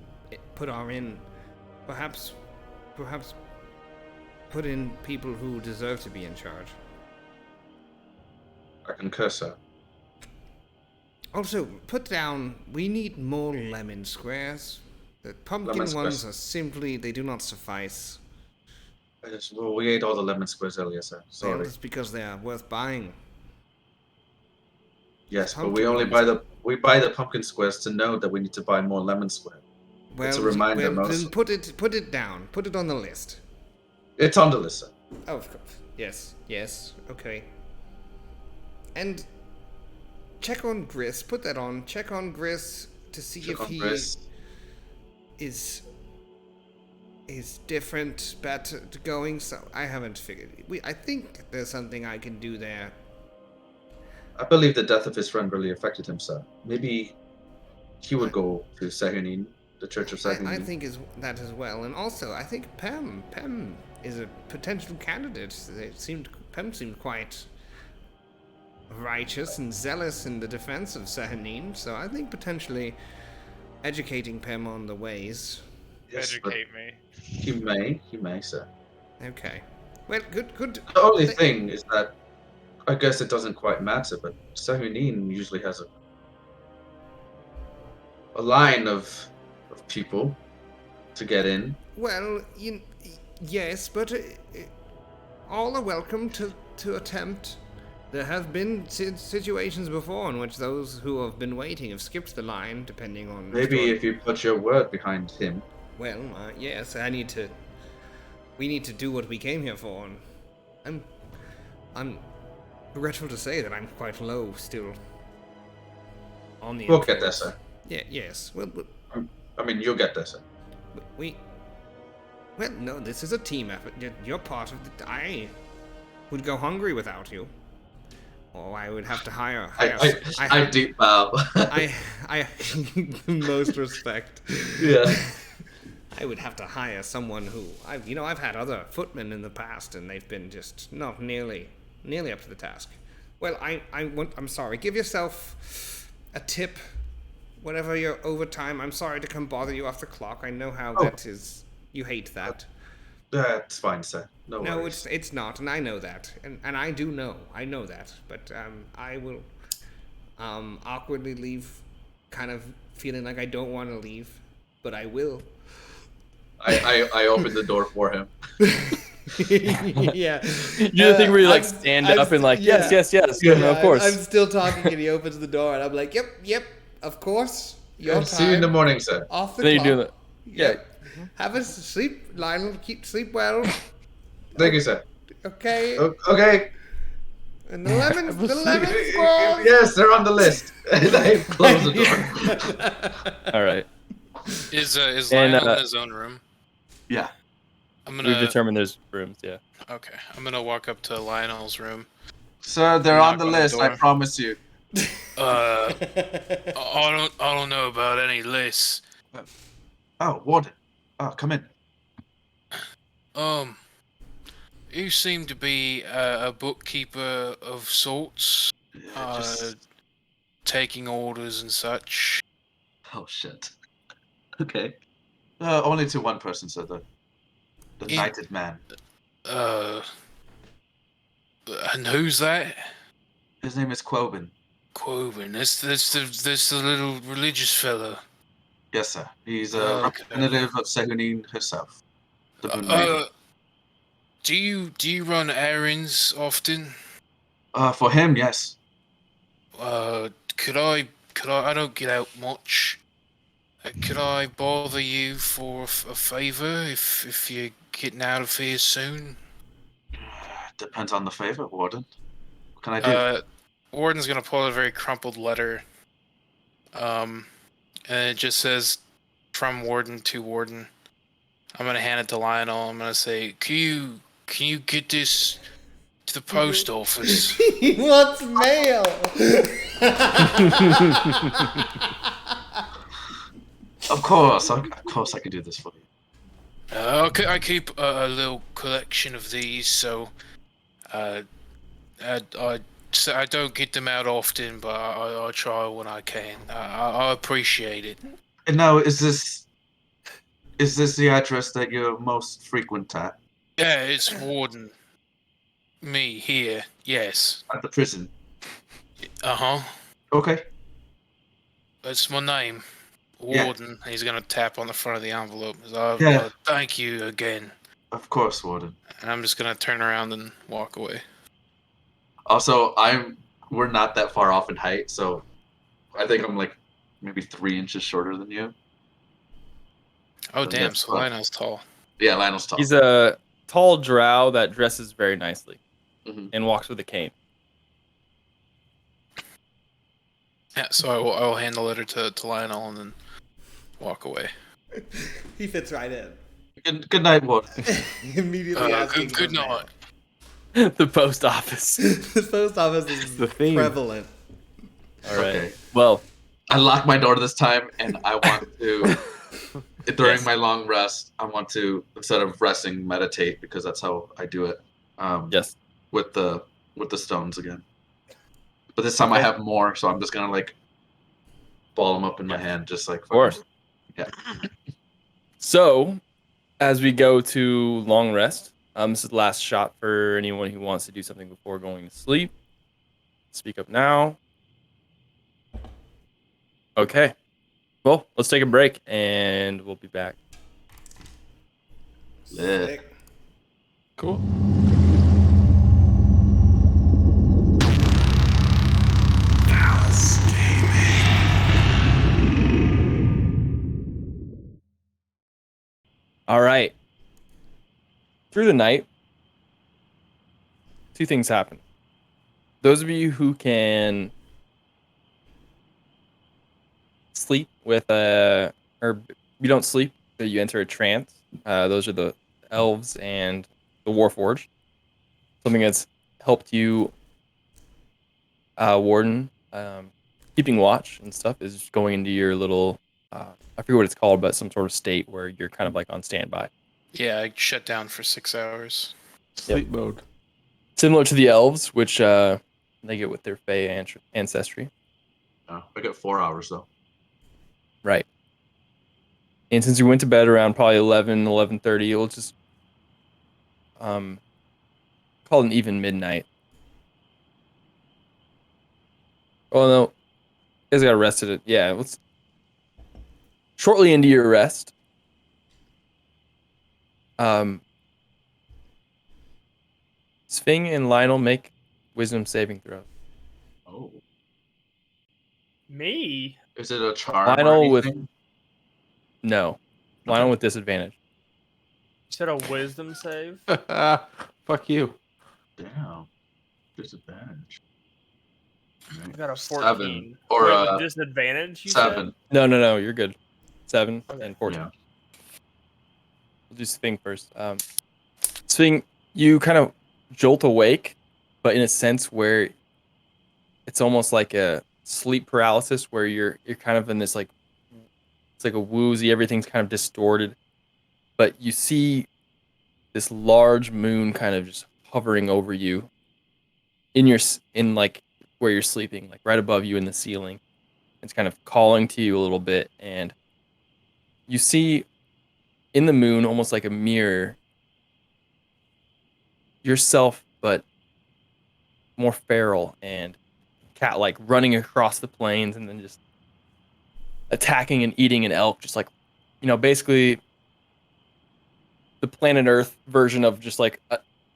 Speaker 2: put our in, perhaps put in people who deserve to be in charge.
Speaker 5: I concur, sir.
Speaker 2: Also, put down, we need more lemon squares. The pumpkin
Speaker 5: Lemon
Speaker 2: ones
Speaker 5: squares.
Speaker 2: are simply, they do not suffice.
Speaker 5: Yes, well, we ate all the lemon squares earlier, sir.
Speaker 2: Well,
Speaker 5: Sorry.
Speaker 2: it's because they are worth buying.
Speaker 5: Yes, but
Speaker 2: pumpkin
Speaker 5: we only
Speaker 2: ones.
Speaker 5: buy the pumpkin squares to know that we need to buy more lemon square.
Speaker 2: Well,
Speaker 5: It's a reminder,
Speaker 2: well, then
Speaker 5: mostly.
Speaker 2: put it down. Put it on the list.
Speaker 5: It's on the list, sir.
Speaker 2: Oh, of course. Yes. Okay. And check on Gris. Put that on. Check on Gris to see
Speaker 5: Check
Speaker 2: if
Speaker 5: on
Speaker 2: he
Speaker 5: Gris.
Speaker 2: is different, better going. So I haven't figured. I think there's something I can do there.
Speaker 5: I believe the death of his friend really affected him, sir. Maybe he would go to Sehanin, the Church of Sehanin.
Speaker 2: I think that as well. And also, I think Pem is a potential candidate. Pem seemed quite righteous and zealous in the defense of Sehanin, so I think potentially educating Pem on the ways.
Speaker 5: Yes, but
Speaker 6: Educate me.
Speaker 5: he may, sir.
Speaker 2: Okay. Well, good.
Speaker 5: The only thing is that I guess it doesn't quite matter, but Sehanin usually has a line of people to get in.
Speaker 2: Well, yes, but all are welcome to attempt. There have been situations before in which those who have been waiting have skipped the line, depending on...
Speaker 5: Maybe if you put your word behind him.
Speaker 2: Well, yes, we need to do what we came here for, and I'm regretful to say that I'm quite low still on the
Speaker 5: We'll get there,
Speaker 2: influence.
Speaker 5: sir.
Speaker 2: Yeah, yes. Well,
Speaker 5: I mean, you'll get there, sir.
Speaker 2: well, no, this is a team effort. You're part of the... I would go hungry without you. Or I would have to hire...
Speaker 5: I deep bow.
Speaker 2: I most respect.
Speaker 5: Yeah.
Speaker 2: I would have to hire someone who... I've had other footmen in the past, and they've been just not nearly up to the task. Well, I'm sorry. Give yourself a tip. Whatever your overtime. I'm sorry to come bother you off the clock. I know how that is. You hate that.
Speaker 5: That's fine, sir. No
Speaker 2: No,
Speaker 5: worries.
Speaker 2: it's not, and I know that, and I do know. I know that, but I will awkwardly leave, kind of feeling like I don't want to leave, but I will.
Speaker 5: I opened the door for him.
Speaker 2: Yeah.
Speaker 1: You the thing where you like stand up and like, yes, of course.
Speaker 2: I'm still talking, and he opens the door, and I'm like, yep, of course. Your time.
Speaker 5: See you in the morning, sir.
Speaker 2: Off the
Speaker 1: Then you
Speaker 2: clock.
Speaker 1: do that.
Speaker 2: Yep. Have a sleep, Lionel. Sleep well.
Speaker 5: Thank you, sir.
Speaker 2: Okay.
Speaker 5: Okay.
Speaker 2: And the lemon squirrels.
Speaker 5: Yes, they're on the list. And I close the door.
Speaker 1: All right.
Speaker 7: Is
Speaker 1: And,
Speaker 7: Lionel in his own room?
Speaker 5: Yeah.
Speaker 7: I'm
Speaker 1: We've
Speaker 7: gonna.
Speaker 1: determined there's rooms, yeah.
Speaker 7: Okay, I'm gonna walk up to Lionel's room.
Speaker 5: Sir, they're
Speaker 7: Knock
Speaker 5: on the
Speaker 7: on the
Speaker 5: list. I
Speaker 7: door.
Speaker 5: promise you.
Speaker 7: I don't know about any lists.
Speaker 5: Oh, Warden. Oh, come in.
Speaker 7: You seem to be a bookkeeper of sorts,
Speaker 5: Just...
Speaker 7: taking orders and such.
Speaker 5: Oh shit. Okay. Only to one person, sir. The
Speaker 7: Yeah.
Speaker 5: knighted man.
Speaker 7: And who's that?
Speaker 5: His name is Quoben.
Speaker 7: Quoven. That's the little religious fellow.
Speaker 5: Yes, sir. He's a
Speaker 7: Okay.
Speaker 5: representative of Sehunin herself, the Moon Maiden.
Speaker 7: Do you run errands often?
Speaker 5: For him, yes.
Speaker 7: Could I I don't get out much. Could I bother you for a favor if you're getting out of here soon?
Speaker 5: Depends on the favor, Warden. What can I do?
Speaker 7: Warden's gonna pull out a very crumpled letter. And it just says, "From Warden to Warden." I'm gonna hand it to Lionel. I'm gonna say, Can you get this to the post office?"
Speaker 2: He wants mail.
Speaker 5: Of course I can do this for you.
Speaker 7: I keep a little collection of these, so I don't get them out often, but I try when I can. I appreciate it.
Speaker 5: And now, is this the address that you're most frequent at?
Speaker 7: Yeah, it's Warden. Me here. Yes.
Speaker 5: At the prison.
Speaker 7: Uh-huh.
Speaker 5: Okay.
Speaker 7: That's my name.
Speaker 5: Yeah.
Speaker 7: Warden. He's gonna tap on the front of the envelope.
Speaker 5: Yeah.
Speaker 7: Thank you again.
Speaker 5: Of course, Warden.
Speaker 7: And I'm just gonna turn around and walk away.
Speaker 5: Also, we're not that far off in height, so I think I'm like maybe 3 inches shorter than you.
Speaker 7: Oh
Speaker 5: So
Speaker 7: damn,
Speaker 5: that's
Speaker 7: so
Speaker 5: fun.
Speaker 7: Lionel's tall.
Speaker 5: Yeah, Lionel's tall.
Speaker 1: He's a tall drow that dresses very nicely
Speaker 5: Mhm.
Speaker 1: and walks with a cane.
Speaker 7: Yeah, so I will hand the letter to Lionel and then walk away.
Speaker 2: He fits right in.
Speaker 5: Good night, Warden.
Speaker 2: Immediately asking
Speaker 7: Good
Speaker 2: for mail.
Speaker 7: night.
Speaker 1: The post office.
Speaker 2: The post office is
Speaker 3: the theme.
Speaker 2: prevalent.
Speaker 1: All right.
Speaker 5: Okay.
Speaker 1: Well,
Speaker 5: I locked my door this time, and I want to, during
Speaker 1: Yes.
Speaker 5: my long rest, I want to, instead of resting, meditate, because that's how I do it.
Speaker 1: yes.
Speaker 5: With the stones again. But this time I
Speaker 1: Okay.
Speaker 5: have more, so I'm just gonna like ball them up in my hand, just like.
Speaker 1: Of course.
Speaker 5: Yeah.
Speaker 1: So, as we go to long rest, this is the last shot for anyone who wants to do something before going to sleep. Speak up now. Okay. Well, let's take a break and we'll be back.
Speaker 5: Yeah.
Speaker 2: Sick.
Speaker 3: Cool.
Speaker 1: All right. Through the night, two things happen. Those of you who can sleep with or you don't sleep, but you enter a trance. Those are the elves and the Warforged. Something that's helped you, Warden, keeping watch and stuff is going into your little, I forget what it's called, but some sort of state where you're kind of like on standby.
Speaker 7: Yeah, I shut down for 6 hours.
Speaker 3: Sleep mode.
Speaker 1: Similar to the elves, which they get with their Fey ancestry.
Speaker 5: I got 4 hours though.
Speaker 1: Right. And since you went to bed around probably 11:30, we'll just call it an even midnight. Oh no, you guys got rested. Yeah, let's shortly into your rest. Sving and Lionel make wisdom saving throws.
Speaker 5: Oh.
Speaker 4: Me?
Speaker 5: Is it a charm? or
Speaker 1: Lionel with
Speaker 5: anything?
Speaker 1: no, Lionel with disadvantage.
Speaker 4: You said a wisdom save?
Speaker 3: Fuck you.
Speaker 5: Damn. Disadvantage.
Speaker 4: I got a 14.
Speaker 5: 7. Or
Speaker 4: Wait, with disadvantage, you
Speaker 5: 7.
Speaker 1: No, you're good. 7
Speaker 4: Okay.
Speaker 1: and 14.
Speaker 5: Yeah.
Speaker 1: We'll do Sving first. Sving, you kind of jolt awake, but in a sense where it's almost like a sleep paralysis, where you're kind of in this like it's like a woozy, everything's kind of distorted, but you see this large moon kind of just hovering over you in like where you're sleeping, like right above you in the ceiling. It's kind of calling to you a little bit, and you see in the moon, almost like a mirror, yourself, but more feral and cat-like, running across the plains and then just attacking and eating an elk, just like, basically the planet Earth version of just like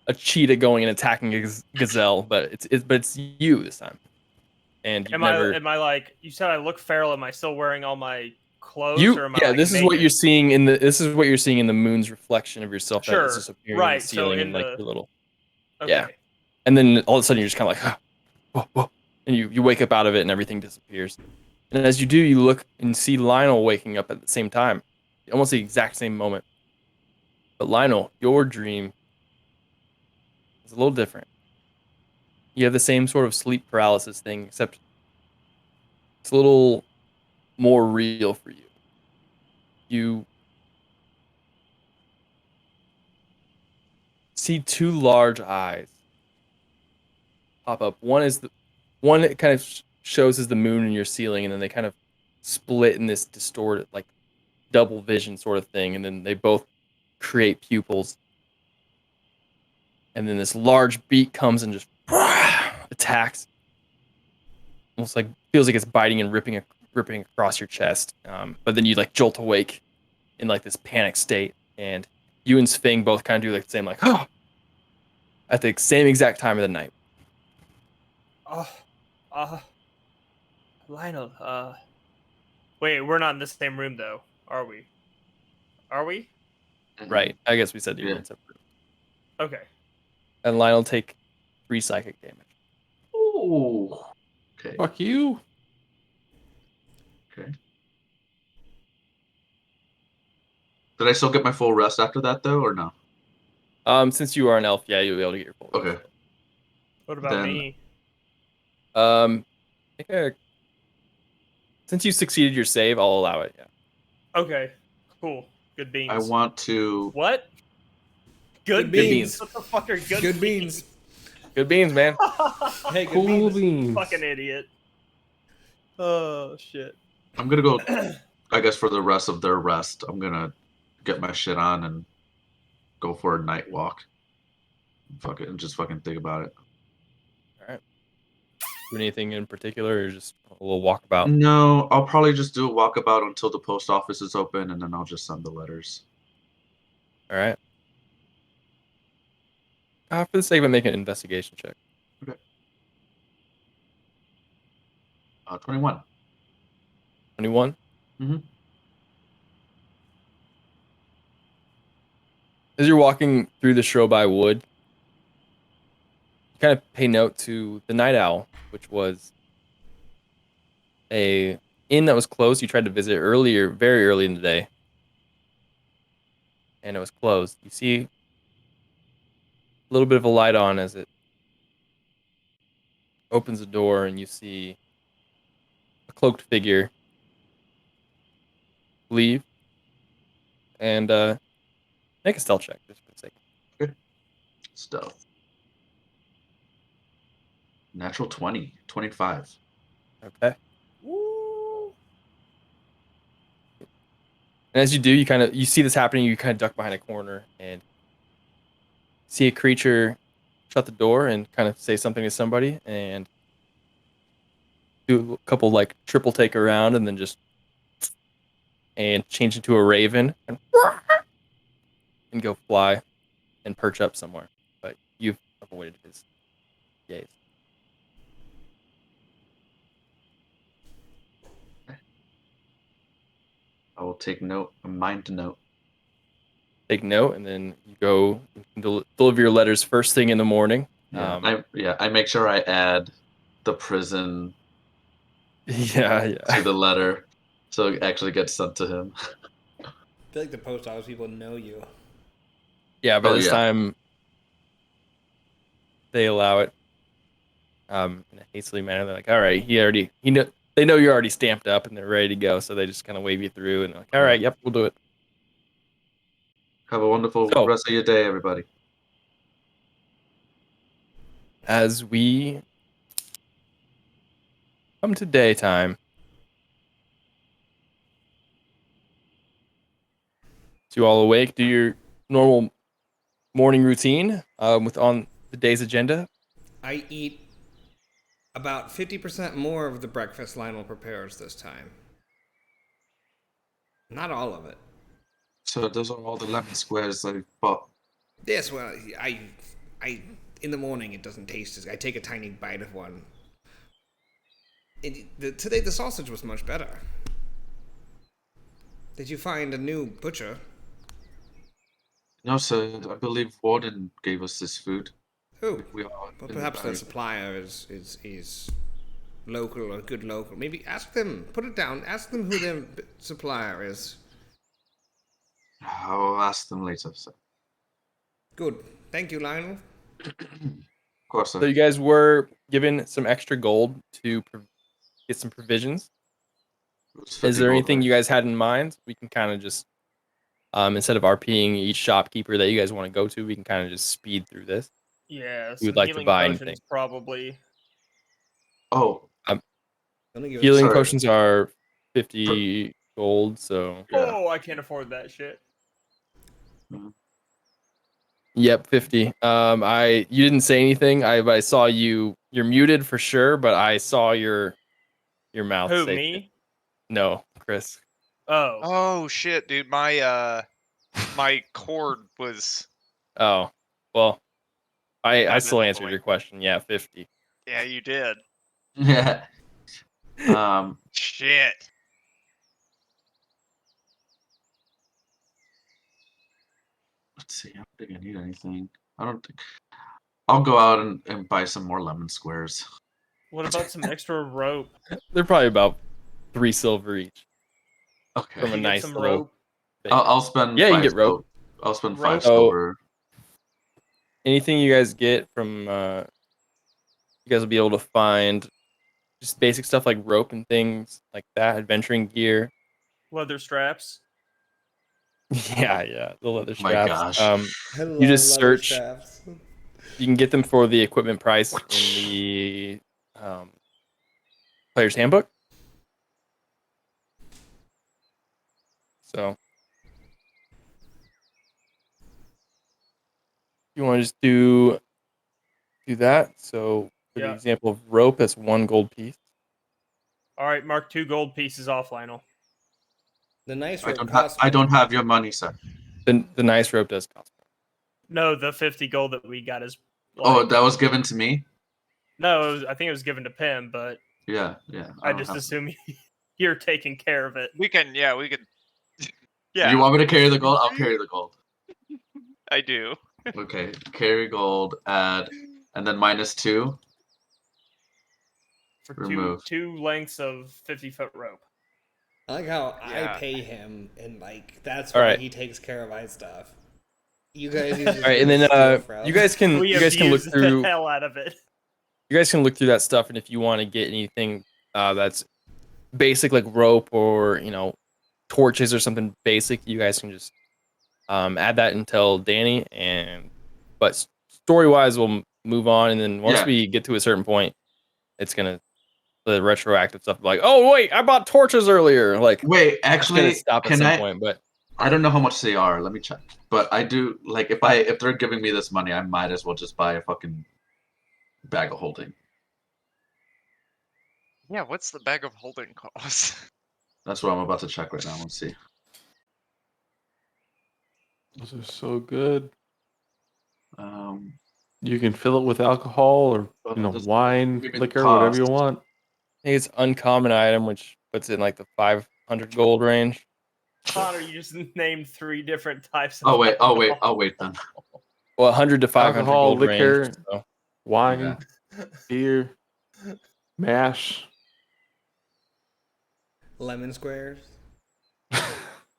Speaker 1: a cheetah going and attacking a gazelle, but it's you this time, and you've
Speaker 4: Am I
Speaker 1: never
Speaker 4: am I like you said I look feral? Am I still wearing all my clothes, or am I
Speaker 1: yeah.
Speaker 4: like
Speaker 1: This is what
Speaker 4: naked?
Speaker 1: you're seeing in the this is what you're seeing in the moon's reflection of yourself that is
Speaker 4: Sure.
Speaker 1: just appearing in the
Speaker 4: Right. So
Speaker 1: ceiling
Speaker 4: in
Speaker 1: and like
Speaker 4: the
Speaker 1: your little yeah,
Speaker 4: okay.
Speaker 1: and then all of a sudden you're just kind of like whoa, whoa, and you wake up out of it and everything disappears, and as you do, you look and see Lionel waking up at the same time, almost the exact same moment. But Lionel, your dream is a little different. You have the same sort of sleep paralysis thing, except it's a little more real for you. You see two large eyes pop up. One it kind of shows as the moon in your ceiling, and then they kind of split in this distorted, like double vision sort of thing, and then they both create pupils. And then this large beak comes and just attacks. Almost like feels like it's biting and ripping across your chest. But then you like jolt awake in like this panic state, and you and Sphing both kind of do like the same, like at the same exact time of the night.
Speaker 4: Oh, uh, Lionel. Wait, we're not in the same room though, are we? Are we?
Speaker 1: Right. I guess we said you were
Speaker 5: Yeah.
Speaker 1: in separate rooms.
Speaker 4: Okay.
Speaker 1: And Lionel take 3 psychic damage.
Speaker 5: Ooh. Okay.
Speaker 3: Fuck you.
Speaker 5: Okay. Did I still get my full rest after that though, or no?
Speaker 1: Since you are an elf, yeah, you'll be able to get your full rest.
Speaker 5: Okay.
Speaker 4: What about
Speaker 5: Then-
Speaker 4: me?
Speaker 1: I think since you succeeded your save, I'll allow it. Yeah.
Speaker 4: Okay. Cool. Good beans.
Speaker 5: I want to.
Speaker 4: What?
Speaker 2: Good
Speaker 1: beans.
Speaker 4: What the fuck are good,
Speaker 2: Good beans.
Speaker 1: Good beans, man.
Speaker 2: Hey, good
Speaker 3: Cool
Speaker 2: beans.
Speaker 3: beans.
Speaker 4: Fucking idiot. Oh shit.
Speaker 5: I'm gonna go. I guess for the rest of their rest, I'm gonna get my shit on and go for a night walk. Fuck it, and just fucking think about it.
Speaker 1: All right. Do anything in particular, or just a little walkabout?
Speaker 5: No, I'll probably just do a walkabout until the post office is open, and then I'll just send the letters.
Speaker 1: All right. For the sake of it, make an investigation check.
Speaker 5: 21.
Speaker 1: 21.
Speaker 5: Mhm.
Speaker 1: As you're walking through the Shrobai Wood, you kind of pay note to the Night Owl, which was a inn that was closed. You tried to visit earlier, very early in the day, and it was closed. You see a little bit of a light on as it opens the door, and you see a cloaked figure leave and make a stealth check just for the sake.
Speaker 5: Stealth. Natural 20. 25.
Speaker 1: Okay.
Speaker 4: Woo.
Speaker 1: And as you do, you see this happening. You kind of duck behind a corner and see a creature shut the door and kind of say something to somebody and do a couple like triple take around and then just change into a raven and go fly and perch up somewhere. But you've avoided his gaze.
Speaker 5: I will take note. A mind note.
Speaker 1: Take note, and then you go deliver your letters first thing in the morning.
Speaker 5: Yeah, I make sure I add the prison
Speaker 1: Yeah.
Speaker 5: to the letter, so it actually gets sent to him.
Speaker 2: I feel like the post office people know you.
Speaker 1: Yeah, by
Speaker 5: Oh,
Speaker 1: this
Speaker 5: yeah.
Speaker 1: time they allow it in a hastily manner. They're like, all right, they know you're already stamped up and they're ready to go, so they just kind of wave you through and they're like, all right, yep, we'll do it.
Speaker 5: Have a wonderful
Speaker 1: So-
Speaker 5: rest of your day, everybody.
Speaker 1: As we come to daytime, you all awake, do your normal morning routine with on the day's agenda.
Speaker 2: I eat about 50% more of the breakfast Lionel prepares this time. Not all of it.
Speaker 5: So those are all the lemon squares I bought.
Speaker 2: Yes, well, in the morning it doesn't taste as. I take a tiny bite of one. Today the sausage was much better. Did you find a new butcher?
Speaker 5: No, sir. I believe Warden gave us this food.
Speaker 2: Who?
Speaker 5: We are
Speaker 2: Well,
Speaker 5: in the
Speaker 2: perhaps the
Speaker 5: barrier.
Speaker 2: supplier is local or good local. Maybe ask them. Put it down. Ask them who their supplier is.
Speaker 5: I'll ask them later, sir.
Speaker 2: Good. Thank you, Lionel.
Speaker 5: Of course,
Speaker 1: So
Speaker 5: sir.
Speaker 1: you guys were given some extra gold to get some provisions.
Speaker 5: It's
Speaker 1: Is
Speaker 5: 50
Speaker 1: there
Speaker 5: gold,
Speaker 1: anything
Speaker 5: right?
Speaker 1: you guys had in mind? We can kind of just instead of RPing each shopkeeper that you guys want to go to, we can kind of just speed through this.
Speaker 4: Yeah,
Speaker 1: You would
Speaker 4: some
Speaker 1: like to
Speaker 4: healing
Speaker 1: buy
Speaker 4: potions
Speaker 1: anything?
Speaker 4: probably.
Speaker 5: Oh,
Speaker 1: Healing
Speaker 5: Sorry.
Speaker 1: potions are 50 gold, so
Speaker 5: yeah.
Speaker 4: Oh, I can't afford that shit.
Speaker 1: yep, 50. You didn't say anything. I saw you. You're muted for sure, but I saw your mouth
Speaker 4: Who,
Speaker 1: say
Speaker 4: me?
Speaker 1: no, Chris.
Speaker 4: Oh.
Speaker 6: Oh shit, dude! My cord was.
Speaker 1: Oh, well, I
Speaker 6: Not
Speaker 1: still answered
Speaker 6: annoying.
Speaker 1: your question. Yeah, 50.
Speaker 6: Yeah, you did.
Speaker 5: Yeah.
Speaker 6: Shit.
Speaker 5: Let's see. I don't think I need anything. I don't think. I'll go out and buy some more lemon squares.
Speaker 4: What about some extra rope?
Speaker 1: They're probably about 3 silver each
Speaker 5: Okay.
Speaker 1: from a
Speaker 4: Can you get
Speaker 1: nice
Speaker 4: some
Speaker 1: little
Speaker 4: rope?
Speaker 1: thing.
Speaker 5: I'll spend
Speaker 1: Yeah, you can
Speaker 5: 5
Speaker 1: get rope.
Speaker 5: I'll spend
Speaker 4: Rope?
Speaker 5: 5 silver.
Speaker 1: Anything you guys get from you guys will be able to find just basic stuff like rope and things like that, adventuring gear.
Speaker 4: Leather straps?
Speaker 1: Yeah, the leather
Speaker 5: My
Speaker 1: straps.
Speaker 5: gosh.
Speaker 2: I love
Speaker 1: You just
Speaker 2: leather
Speaker 1: search.
Speaker 2: straps.
Speaker 1: You can get them for the equipment price in the player's handbook. So you want to just do that. So for the
Speaker 4: Yeah.
Speaker 1: example of rope, that's 1 gold piece.
Speaker 4: Alright, mark 2 gold pieces off, Lionel.
Speaker 2: The nice
Speaker 5: I
Speaker 2: rope
Speaker 5: don't have.
Speaker 2: costs
Speaker 5: I
Speaker 2: more.
Speaker 5: don't have your money, sir.
Speaker 1: The nice rope does cost more.
Speaker 4: No, the 50 gold that we got is
Speaker 5: Oh,
Speaker 4: like...
Speaker 5: that was given to me.
Speaker 4: No, I think it was given to Pim, but
Speaker 5: Yeah.
Speaker 4: I
Speaker 5: don't
Speaker 4: just
Speaker 5: have-
Speaker 4: assume you're taking care of it.
Speaker 6: We can. Yeah, we could. Yeah,
Speaker 5: You want me to carry the gold? I'll carry the gold.
Speaker 6: I do.
Speaker 5: Okay. Carry gold. Add, and then -2.
Speaker 4: For
Speaker 5: Remove.
Speaker 4: two lengths of 50-foot rope.
Speaker 2: I like how
Speaker 6: Yeah.
Speaker 2: I pay him, and like that's
Speaker 1: All
Speaker 2: why
Speaker 1: right.
Speaker 2: he takes care of my stuff. You guys use
Speaker 1: All right, and then you guys can
Speaker 4: We
Speaker 1: you guys can look
Speaker 4: abused
Speaker 1: through.
Speaker 4: the hell out of it.
Speaker 1: You guys can look through that stuff, and if you want to get anything that's basic like rope or torches or something basic, you guys can just add that and tell Danny. But story wise, we'll move on, and then once
Speaker 5: Yeah.
Speaker 1: we get to a certain point, it's gonna the retroactive stuff like, oh wait, I bought torches earlier. Like,
Speaker 5: Wait,
Speaker 1: it's gonna
Speaker 5: actually,
Speaker 1: stop at
Speaker 5: can
Speaker 1: some
Speaker 5: I?
Speaker 1: point, but
Speaker 5: I don't know how much they are. Let me check. But I do like if they're giving me this money, I might as well just buy a fucking bag of holding.
Speaker 6: Yeah, what's the bag of holding cost?
Speaker 5: That's what I'm about to check right now. Let's see.
Speaker 3: Those are so good.
Speaker 5: Um,
Speaker 3: You can fill it with alcohol or
Speaker 5: doesn't
Speaker 3: wine,
Speaker 5: give me the
Speaker 3: liquor, whatever you
Speaker 5: cost.
Speaker 3: want.
Speaker 1: I think it's uncommon item, which puts it in like the 500 gold range.
Speaker 4: Connor, you just named 3 different types of
Speaker 5: Oh wait
Speaker 4: alcohol.
Speaker 5: then.
Speaker 1: Well, 100 to 500
Speaker 3: Alcohol,
Speaker 1: gold
Speaker 3: liquor.
Speaker 1: range. So.
Speaker 3: Wine,
Speaker 5: Yeah.
Speaker 3: beer, mash.
Speaker 2: lemon squares.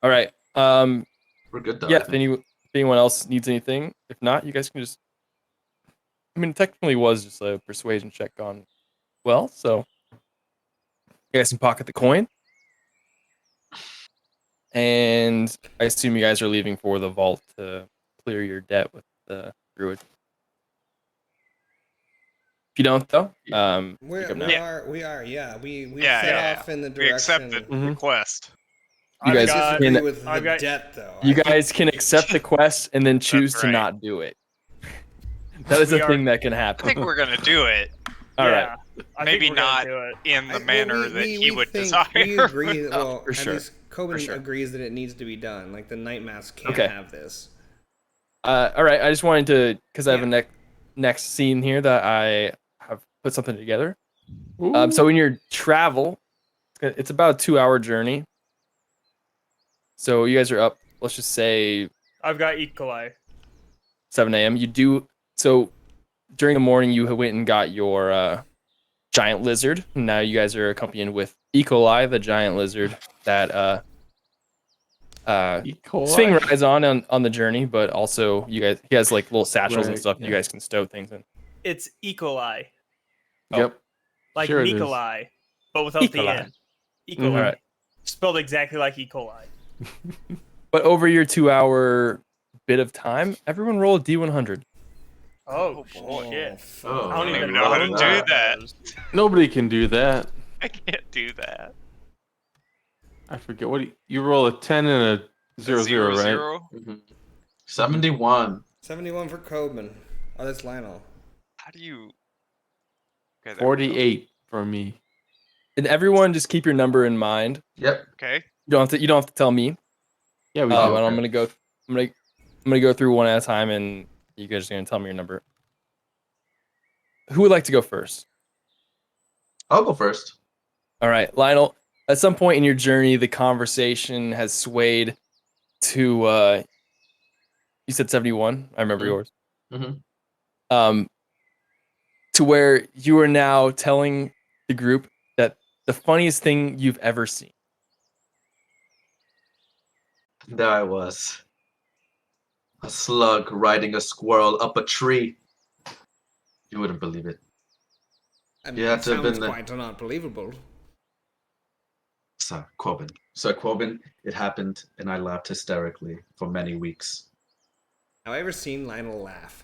Speaker 1: All right.
Speaker 5: We're good though.
Speaker 1: Yeah.
Speaker 5: I think.
Speaker 1: If anyone else needs anything, if not, you guys can just. I mean, it technically was just a persuasion check gone well, so you guys can pocket the coin, and I assume you guys are leaving for the vault to clear your debt with the druid. If you don't, though,
Speaker 2: We
Speaker 1: pick up now.
Speaker 2: are, yeah. We
Speaker 6: Yeah,
Speaker 2: set
Speaker 6: yeah,
Speaker 2: off in the
Speaker 6: We accept
Speaker 2: direction.
Speaker 6: the request.
Speaker 1: You
Speaker 4: I've
Speaker 1: guys
Speaker 4: got-
Speaker 2: disagree
Speaker 1: can
Speaker 2: with
Speaker 4: I've
Speaker 2: the
Speaker 4: got-
Speaker 2: debt, though.
Speaker 1: you
Speaker 2: I think-
Speaker 1: guys can accept the quest and then choose
Speaker 6: That's
Speaker 1: to
Speaker 6: right.
Speaker 1: not do it. That is
Speaker 4: We
Speaker 1: a
Speaker 4: are-
Speaker 1: thing that can
Speaker 6: I
Speaker 1: happen.
Speaker 6: think we're gonna do it
Speaker 1: All right.
Speaker 4: Yeah, I
Speaker 6: Maybe
Speaker 4: think we're gonna
Speaker 6: not
Speaker 4: do it.
Speaker 6: in the
Speaker 2: well,
Speaker 6: manner that he would
Speaker 2: think,
Speaker 6: desire.
Speaker 2: We agree. Well,
Speaker 1: for
Speaker 2: at
Speaker 1: sure.
Speaker 2: least Coben
Speaker 1: sure.
Speaker 2: agrees that it needs to be done. Like the Night Mask can't
Speaker 1: Okay.
Speaker 2: have this.
Speaker 1: All right. I just wanted to, because I have
Speaker 2: Yeah.
Speaker 1: a next scene here that I have put something together.
Speaker 3: Ooh.
Speaker 1: So in your travel, it's about a 2-hour journey. So you guys are up. Let's just say
Speaker 4: I've got E. coli.
Speaker 1: 7 a.m. You do so during the morning. You went and got your giant lizard. Now you guys are accompanied with E. coli, the giant lizard that
Speaker 3: E. coli.
Speaker 1: Sphinx rides on the journey, but also he has like little satchels and
Speaker 3: Right,
Speaker 1: stuff
Speaker 3: yeah.
Speaker 1: you guys can stow things in.
Speaker 4: It's E. coli,
Speaker 3: Yep.
Speaker 4: like
Speaker 3: Sure it is.
Speaker 4: Nikolai, but without
Speaker 1: E.
Speaker 4: the
Speaker 1: coli.
Speaker 4: N. E.
Speaker 3: Mhm.
Speaker 4: coli,
Speaker 1: Alright.
Speaker 4: spelled exactly like E. coli.
Speaker 1: But over your 2-hour bit of time, everyone roll a D100.
Speaker 4: Oh,
Speaker 6: boy.
Speaker 4: shit!
Speaker 5: Oh,
Speaker 4: I don't even
Speaker 6: know how to
Speaker 4: know
Speaker 6: do that.
Speaker 3: Nobody can do that.
Speaker 6: I can't do that.
Speaker 3: I forget what you roll a 10 and a 0, 0, right?
Speaker 6: 0.
Speaker 3: Mhm.
Speaker 5: 71.
Speaker 2: 71 for Coben. Oh, that's Lionel.
Speaker 6: How do you? Okay, there we go.
Speaker 3: 48 for me.
Speaker 1: And everyone just keep your number in mind.
Speaker 5: Yep.
Speaker 6: Okay.
Speaker 1: You don't have to tell me.
Speaker 3: Yeah, we
Speaker 5: Oh,
Speaker 3: do.
Speaker 1: And
Speaker 5: okay.
Speaker 1: I'm gonna go through one at a time, and you guys are gonna tell me your number. Who would like to go first?
Speaker 5: I'll go first.
Speaker 1: All right, Lionel. At some point in your journey, the conversation has swayed to. You said 71. I remember
Speaker 5: Mhm.
Speaker 1: yours.
Speaker 5: Mhm.
Speaker 1: To where you are now telling the group that the funniest thing you've ever seen.
Speaker 5: There I was. A slug riding a squirrel up a tree. You wouldn't believe it.
Speaker 2: I mean,
Speaker 5: Yeah,
Speaker 2: it
Speaker 5: to have been
Speaker 2: sounds
Speaker 5: the-
Speaker 2: quite unbelievable.
Speaker 5: Sir Quoben, it happened, and I laughed hysterically for many weeks.
Speaker 2: Have I ever seen Lionel laugh?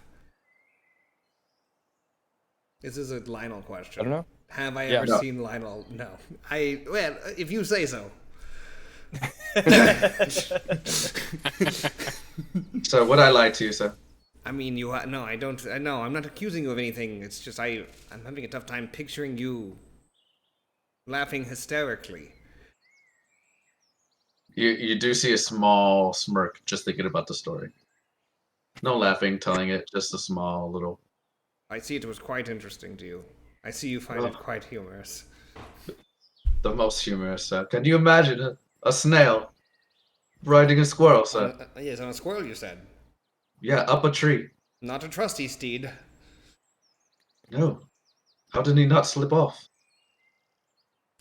Speaker 2: This is a Lionel question.
Speaker 1: I don't know.
Speaker 2: Have I
Speaker 1: Yeah.
Speaker 2: ever
Speaker 5: No.
Speaker 2: seen Lionel? No. Well, if you say so.
Speaker 5: So would I lie to you, sir?
Speaker 2: I mean, no, I don't. No, I'm not accusing you of anything. It's just I'm having a tough time picturing you laughing hysterically.
Speaker 5: You do see a small smirk just thinking about the story. No laughing, telling it, just a small little.
Speaker 2: I see it was quite interesting to you. I see you find it quite humorous.
Speaker 5: The most humorous, sir. Can you imagine a snail riding a squirrel, sir?
Speaker 2: Yes, on a squirrel, you said.
Speaker 5: Yeah, up a tree.
Speaker 2: Not a trusty steed.
Speaker 5: No. How did he not slip off?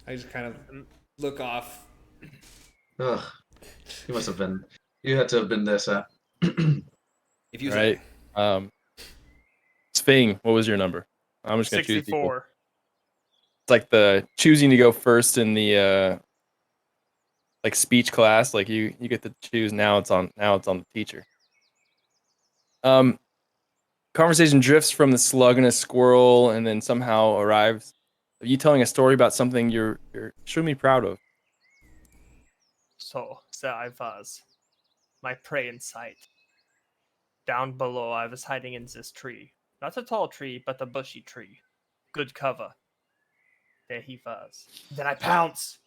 Speaker 2: I just kind of look off.
Speaker 5: Ugh. You must have been. You had to have been there, sir.
Speaker 2: If you
Speaker 1: Right.
Speaker 2: say.
Speaker 1: Sphinx, what was your number? I'm just gonna choose people.
Speaker 4: 64.
Speaker 1: It's like the choosing to go first in the like speech class. Like you get to choose. Now it's on the teacher. Conversation drifts from the slug and a squirrel, and then somehow arrives of you telling a story about something you're extremely proud of.
Speaker 4: So there I was, my prey in sight. Down below, I was hiding in this tree. Not a tall tree, but a bushy tree. Good cover. There he was. Then I pounce.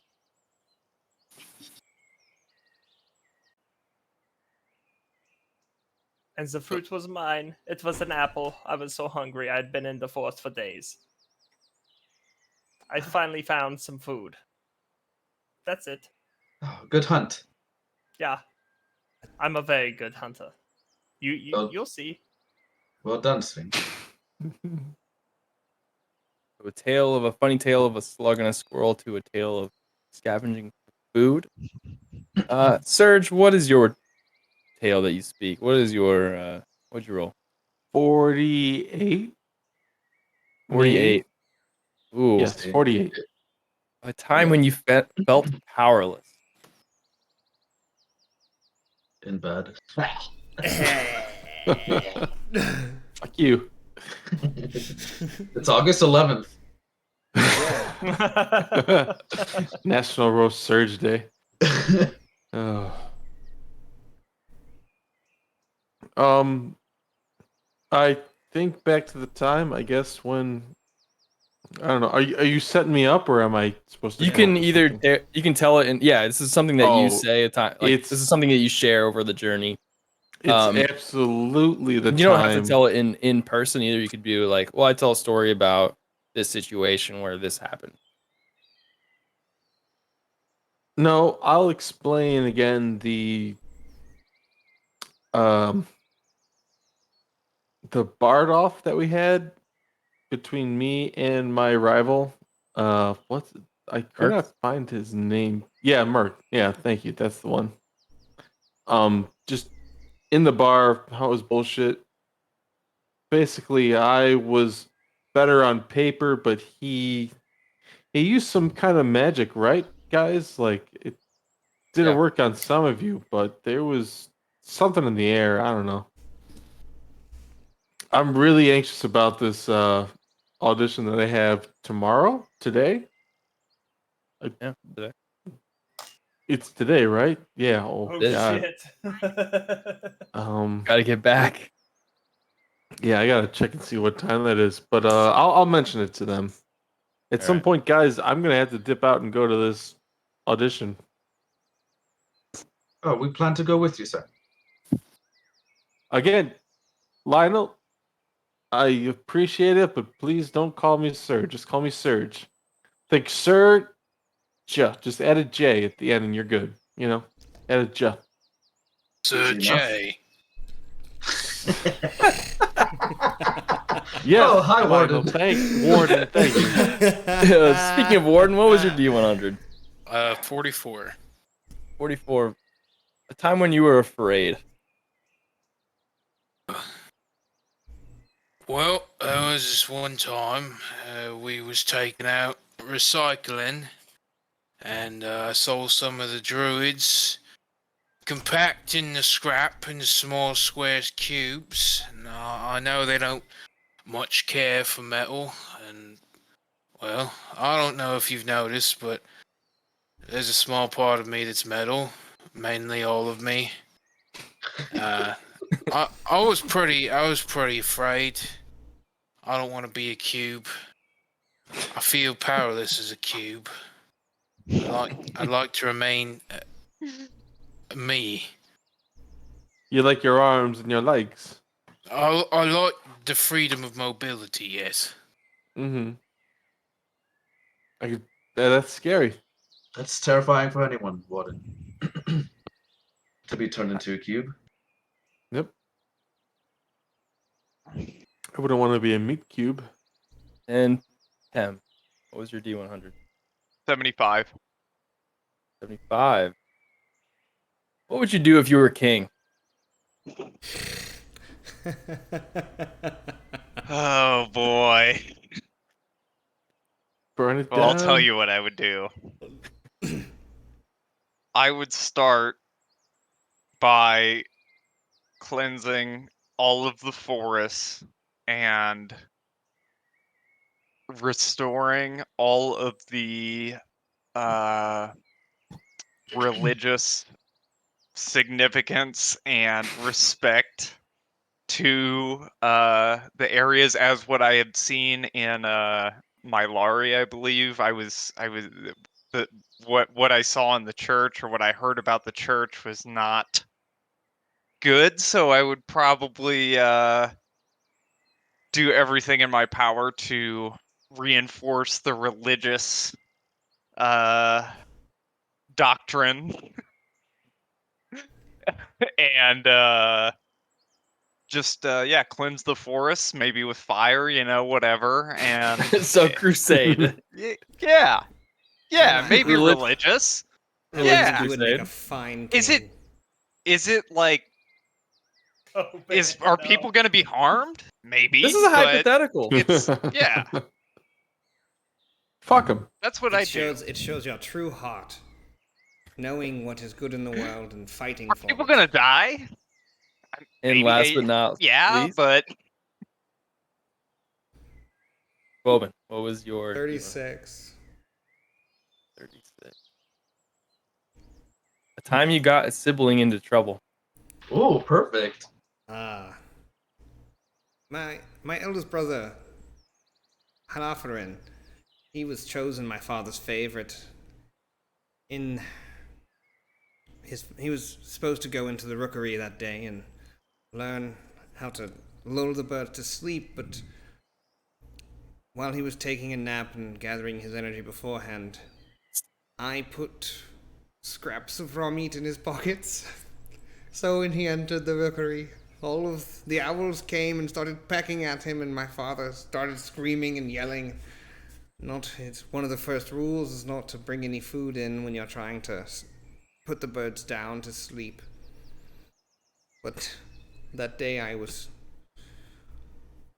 Speaker 4: And the fruit was mine. It was an apple. I was so hungry, I had been in the forest for days. I finally found some food. That's it.
Speaker 5: Oh, good hunt.
Speaker 4: Yeah. I'm a very good hunter.
Speaker 5: Oh.
Speaker 4: You'll see.
Speaker 5: Well done, Sphinx.
Speaker 1: A funny tale of a slug and a squirrel to a tale of scavenging for food. Serge, what is your tale that you speak? What is your what'd you roll?
Speaker 3: 48.
Speaker 1: 48. Ooh.
Speaker 3: Yes, 48.
Speaker 1: A time when you felt powerless.
Speaker 5: In bed.
Speaker 3: Fuck you.
Speaker 5: It's August 11th.
Speaker 3: National Roast Surge Day. Uh, um, I think back to the time, I guess, when I don't know. Are you setting me up, or am I supposed to?
Speaker 1: You
Speaker 3: come up
Speaker 1: can
Speaker 3: with
Speaker 1: either
Speaker 3: something?
Speaker 1: you can tell it, and yeah, this is something that you
Speaker 3: Oh,
Speaker 1: say a time. Like this is
Speaker 3: it's
Speaker 1: something that you share over the journey.
Speaker 3: it's absolutely the
Speaker 1: You don't have to
Speaker 3: time.
Speaker 1: tell it in person either. You could be like, well, I tell a story about this situation where this happened.
Speaker 3: No, I'll explain again um the bard off that we had between me and my rival. What's I could
Speaker 1: Merc?
Speaker 3: not find his name. Yeah, Merc. Yeah, thank you. That's the one. Just in the bar, how it was bullshit. Basically, I was better on paper, but he used some kind of magic, right, guys? Like it didn't
Speaker 1: Yeah.
Speaker 3: work on some of you, but there was something in the air. I don't know. I'm really anxious about this audition that I have tomorrow. Today?
Speaker 1: Yeah. Today.
Speaker 3: It's today, right? Yeah. Oh
Speaker 4: Oh
Speaker 1: This.
Speaker 3: God.
Speaker 4: shit.
Speaker 3: Um.
Speaker 1: Got to get back.
Speaker 3: Yeah, I gotta check and see what time that is. But I'll mention it to them at
Speaker 1: All
Speaker 3: some
Speaker 1: right.
Speaker 3: point, guys. I'm gonna have to dip out and go to this audition.
Speaker 5: Oh, we plan to go with you, sir.
Speaker 3: Again, Lionel, I appreciate it, but please don't call me sir. Just call me Serge. Think Sir J. Just add a J at the end and you're good. You know? Add a J.
Speaker 7: Sir
Speaker 5: Easy enough.
Speaker 7: J.
Speaker 3: Yes.
Speaker 5: Oh, hi,
Speaker 3: Lionel,
Speaker 5: Warden.
Speaker 3: Warden, thank you.
Speaker 1: Speaking of Warden, what was your D100?
Speaker 7: 44.
Speaker 1: 44. A time when you were afraid.
Speaker 7: Well, there was this one time we was taking out recycling, and I saw some of the druids compacting the scrap into small square cubes. And I know they don't much care for metal, and well, I don't know if you've noticed, but there's a small part of me that's metal, mainly all of me. I was pretty afraid. I don't want to be a cube. I feel powerless as a cube. I'd like to remain me.
Speaker 3: You like your arms and your legs.
Speaker 7: I like the freedom of mobility. Yes.
Speaker 3: Mm-hmm. That's scary.
Speaker 5: That's terrifying for anyone, Warden. To be turned into a cube.
Speaker 3: Yep. I wouldn't want to be a meat cube.
Speaker 1: And Tem, what was your D100?
Speaker 6: 75.
Speaker 1: 75. What would you do if you were king?
Speaker 6: Oh boy.
Speaker 3: Burn it
Speaker 6: Well, I'll
Speaker 3: down.
Speaker 6: tell you what I would do. I would start by cleansing all of the forests and restoring all of the uh, religious significance and respect to the areas as what I had seen in Mylari, I believe. I was the what I saw in the church or what I heard about the church was not good, so I would probably do everything in my power to reinforce the religious doctrine and just yeah, cleanse the forests, maybe with fire, whatever, and
Speaker 1: So crusade.
Speaker 6: yeah, maybe
Speaker 1: Relig-
Speaker 6: religious.
Speaker 1: Religious
Speaker 6: Yeah.
Speaker 2: You would make a
Speaker 1: crusade.
Speaker 2: fine
Speaker 6: Is
Speaker 2: king.
Speaker 6: it like
Speaker 4: Oh,
Speaker 6: are people gonna be harmed? Maybe.
Speaker 1: This is a
Speaker 6: but
Speaker 1: hypothetical.
Speaker 6: It's yeah.
Speaker 3: Fuck him.
Speaker 6: That's what I do.
Speaker 2: It shows your true heart, knowing what is good in the world and fighting
Speaker 6: Are
Speaker 2: for
Speaker 6: people
Speaker 2: it.
Speaker 6: gonna die?
Speaker 1: And
Speaker 6: Maybe
Speaker 1: last but not
Speaker 6: yeah,
Speaker 1: least,
Speaker 6: but
Speaker 1: Bobin, what was your
Speaker 2: 36.
Speaker 1: 36? A time you got a sibling into trouble.
Speaker 5: Ooh, perfect.
Speaker 2: Ah. My eldest brother, Halafarin, he was chosen my father's favorite. He was supposed to go into the rookery that day and learn how to lull the bird to sleep, but while he was taking a nap and gathering his energy beforehand, I put scraps of raw meat in his pockets. So when he entered the rookery, all of the owls came and started pecking at him, and my father started screaming and yelling. It's one of the first rules is not to bring any food in when you're trying to put the birds down to sleep. But that day I was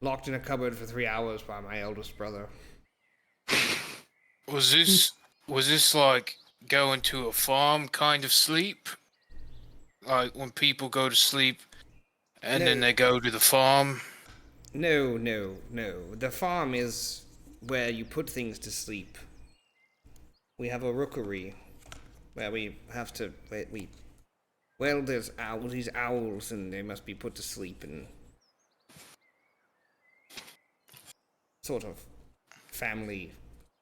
Speaker 2: locked in a cupboard for 3 hours by my eldest brother.
Speaker 7: Was this like going to a farm kind of sleep? Like when people go to sleep and then
Speaker 2: No.
Speaker 7: they go to the farm?
Speaker 2: No. The farm is where you put things to sleep. We have a rookery where we have to. Well, there's these owls, and they must be put to sleep and sort of family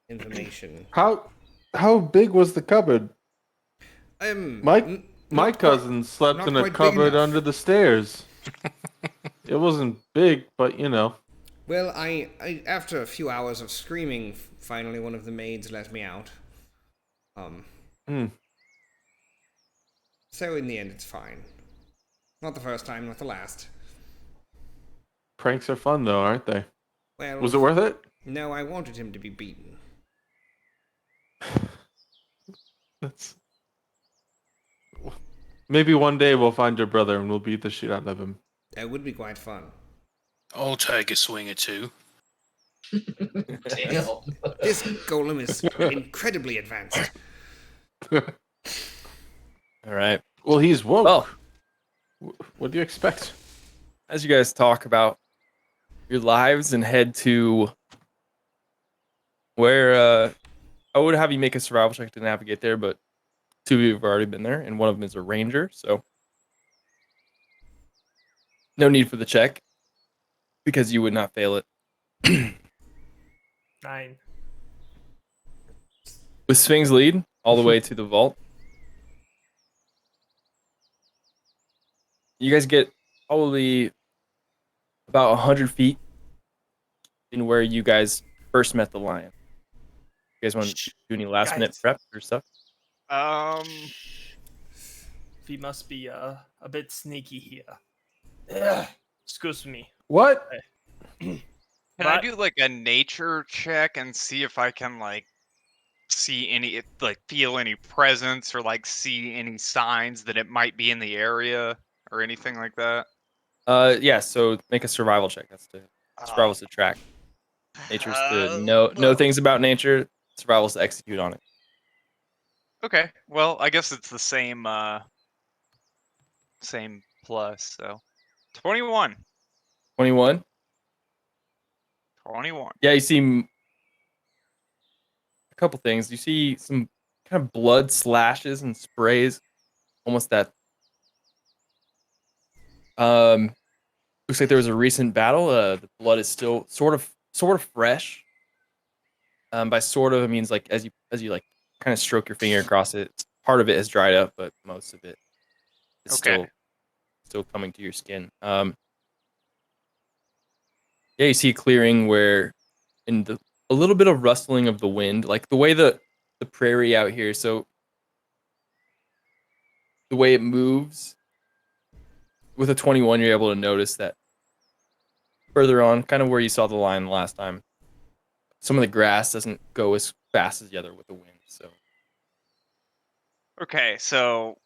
Speaker 2: information.
Speaker 3: How big was the cupboard? My
Speaker 2: Not
Speaker 3: cousin slept
Speaker 2: not
Speaker 3: in a
Speaker 2: quite big
Speaker 3: cupboard
Speaker 2: enough.
Speaker 3: under the stairs. It wasn't big, but you know.
Speaker 2: Well, I after a few hours of screaming, finally one of the maids let me out. So in the end, it's fine. Not the first time, not the last.
Speaker 3: Pranks are fun though, aren't they?
Speaker 2: Well,
Speaker 3: Was it worth it?
Speaker 2: no, I wanted him to be beaten.
Speaker 3: That's... Maybe one day we'll find your brother and we'll beat the shit out of him.
Speaker 2: That would be quite fun.
Speaker 7: I'll take a swing or two.
Speaker 5: Damn.
Speaker 2: This golem is incredibly advanced.
Speaker 1: All right.
Speaker 3: Well, he's woke.
Speaker 1: Well,
Speaker 3: What do you expect?
Speaker 1: as you guys talk about your lives and head to where I would have you make a survival check to navigate there, but two of you have already been there, and one of them is a ranger, so no need for the check because you would not fail it.
Speaker 4: 9.
Speaker 1: With Sphinx lead all the way to the vault, you guys get probably about 100 feet in where you guys first met the lion. You guys want to do any last minute
Speaker 4: Guys.
Speaker 1: prep or stuff?
Speaker 4: We must be a bit sneaky here. Ugh, excuse me.
Speaker 3: What?
Speaker 6: Can I
Speaker 4: But-
Speaker 6: do like a nature check and see if I can like see any like feel any presence or like see any signs that it might be in the area or anything like that?
Speaker 1: Yeah, so make a survival check. That's to survival's to track. Nature's to know
Speaker 6: well,
Speaker 1: things about nature. Survival's to execute on it.
Speaker 6: Okay, well, I guess it's the same same plus, so 21.
Speaker 1: 21.
Speaker 6: 21.
Speaker 1: Yeah, you see a couple things. You see some kind of blood slashes and sprays, almost that. Looks like there was a recent battle. The blood is still sort of fresh. By sort of, it means like as you like kind of stroke your finger across it, part of it has dried up, but most of it is
Speaker 6: Okay.
Speaker 1: still coming to your skin. Yeah, you see a clearing where a little bit of rustling of the wind, like the way the prairie out here. So the way it moves with a 21, you're able to notice that further on, kind of where you saw the line last time, some of the grass doesn't go as fast as the other with the wind. So
Speaker 6: Okay, so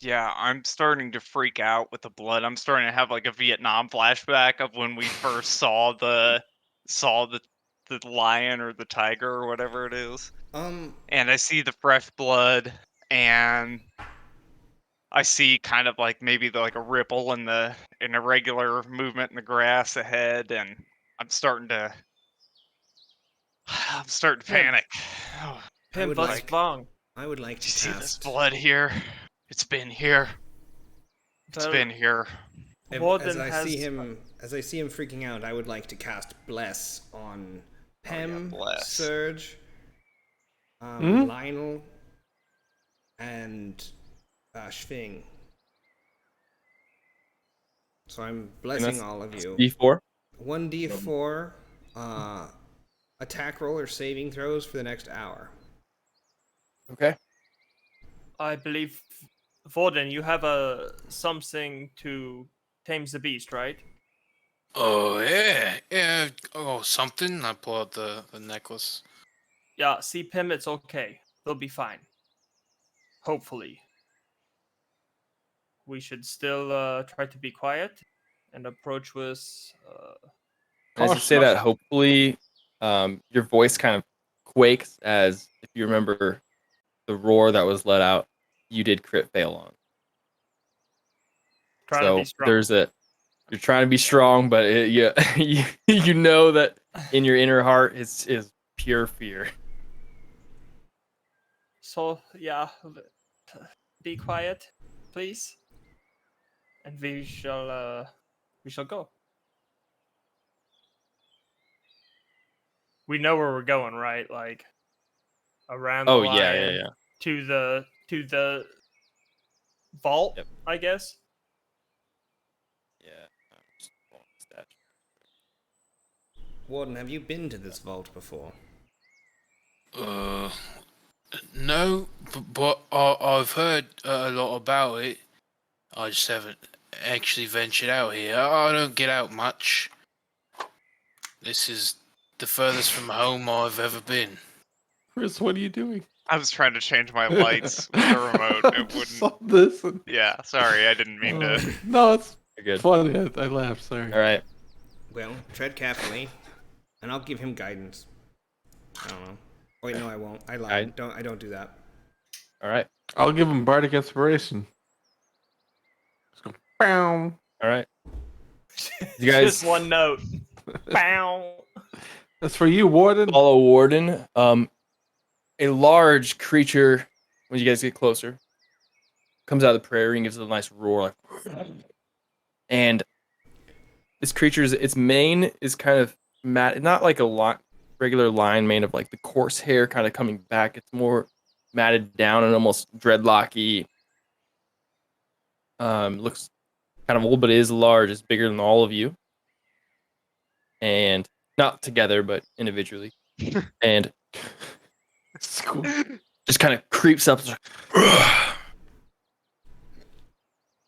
Speaker 6: yeah, I'm starting to freak out with the blood. I'm starting to have like a Vietnam flashback of when we first saw the lion or the tiger or whatever it is. And I see the fresh blood and I see kind of like maybe like a ripple in the irregular movement in the grass ahead, and I'm starting to I'm starting to panic. Oh,
Speaker 2: I would
Speaker 4: what's
Speaker 2: like-
Speaker 4: wrong?
Speaker 2: I would like
Speaker 6: do
Speaker 2: to
Speaker 6: you see this
Speaker 2: cast.
Speaker 6: blood here? It's been here. It's
Speaker 4: Well,
Speaker 6: been here.
Speaker 4: Warden
Speaker 2: As I see
Speaker 4: has-
Speaker 2: him, freaking out, I would like to cast Bless on Pem,
Speaker 6: Bless.
Speaker 2: Surge, Lionel, and Schwing. So I'm blessing
Speaker 1: that's
Speaker 2: all of you.
Speaker 1: D4.
Speaker 2: 1d4 attack roll or saving throws for the next hour.
Speaker 1: Okay.
Speaker 4: I believe, Warden, you have something to tame the beast, right?
Speaker 7: Oh yeah. Oh, something. I pull out the necklace.
Speaker 4: Yeah, see, Pim, it's okay. They'll be fine. Hopefully. We should still try to be quiet and approach with...
Speaker 1: As you say that, hopefully, your voice kind of quakes as if you remember the roar that was let out, you did crit fail on.
Speaker 4: trying to
Speaker 1: So
Speaker 4: be strong.
Speaker 1: you're trying to be strong, but you know that in your inner heart is pure fear.
Speaker 4: So, yeah, be quiet, please. And we shall go. We know where we're going, right? Like around the
Speaker 1: Oh
Speaker 4: lion
Speaker 1: yeah.
Speaker 4: to the vault,
Speaker 1: Yep.
Speaker 4: I guess.
Speaker 1: Yeah. Just pulling the stats.
Speaker 2: Warden, have you been to this vault before?
Speaker 7: No, but I've heard a lot about it. I just haven't actually ventured out here. I don't get out much. This is the furthest from home I've ever been.
Speaker 3: Chris, what are you doing?
Speaker 6: I was trying to change my lights with the remote. It wouldn't.
Speaker 3: Saw this. And...
Speaker 6: Yeah, sorry, I didn't mean to.
Speaker 3: No, it's
Speaker 1: You're good.
Speaker 3: funny. I laughed. Sorry.
Speaker 1: All right.
Speaker 2: Well, tread carefully, and I'll give him guidance. I don't know. Wait, no, I won't. I lied. I don't do that.
Speaker 1: All right.
Speaker 3: I'll give him bardic inspiration. Let's go. Bow.
Speaker 1: All right. You guys
Speaker 4: Just one note. Bow.
Speaker 3: That's for you, Warden.
Speaker 1: follow Warden. A large creature, when you guys get closer, comes out of the prairie and gives it a nice roar, like, and this creature's its mane is kind of mat, not like a regular lion mane of like the coarse hair kind of coming back. It's more matted down and almost dreadlocky. Looks kind of old, but it is large. It's bigger than all of you, and not together, but individually, and just kind of creeps up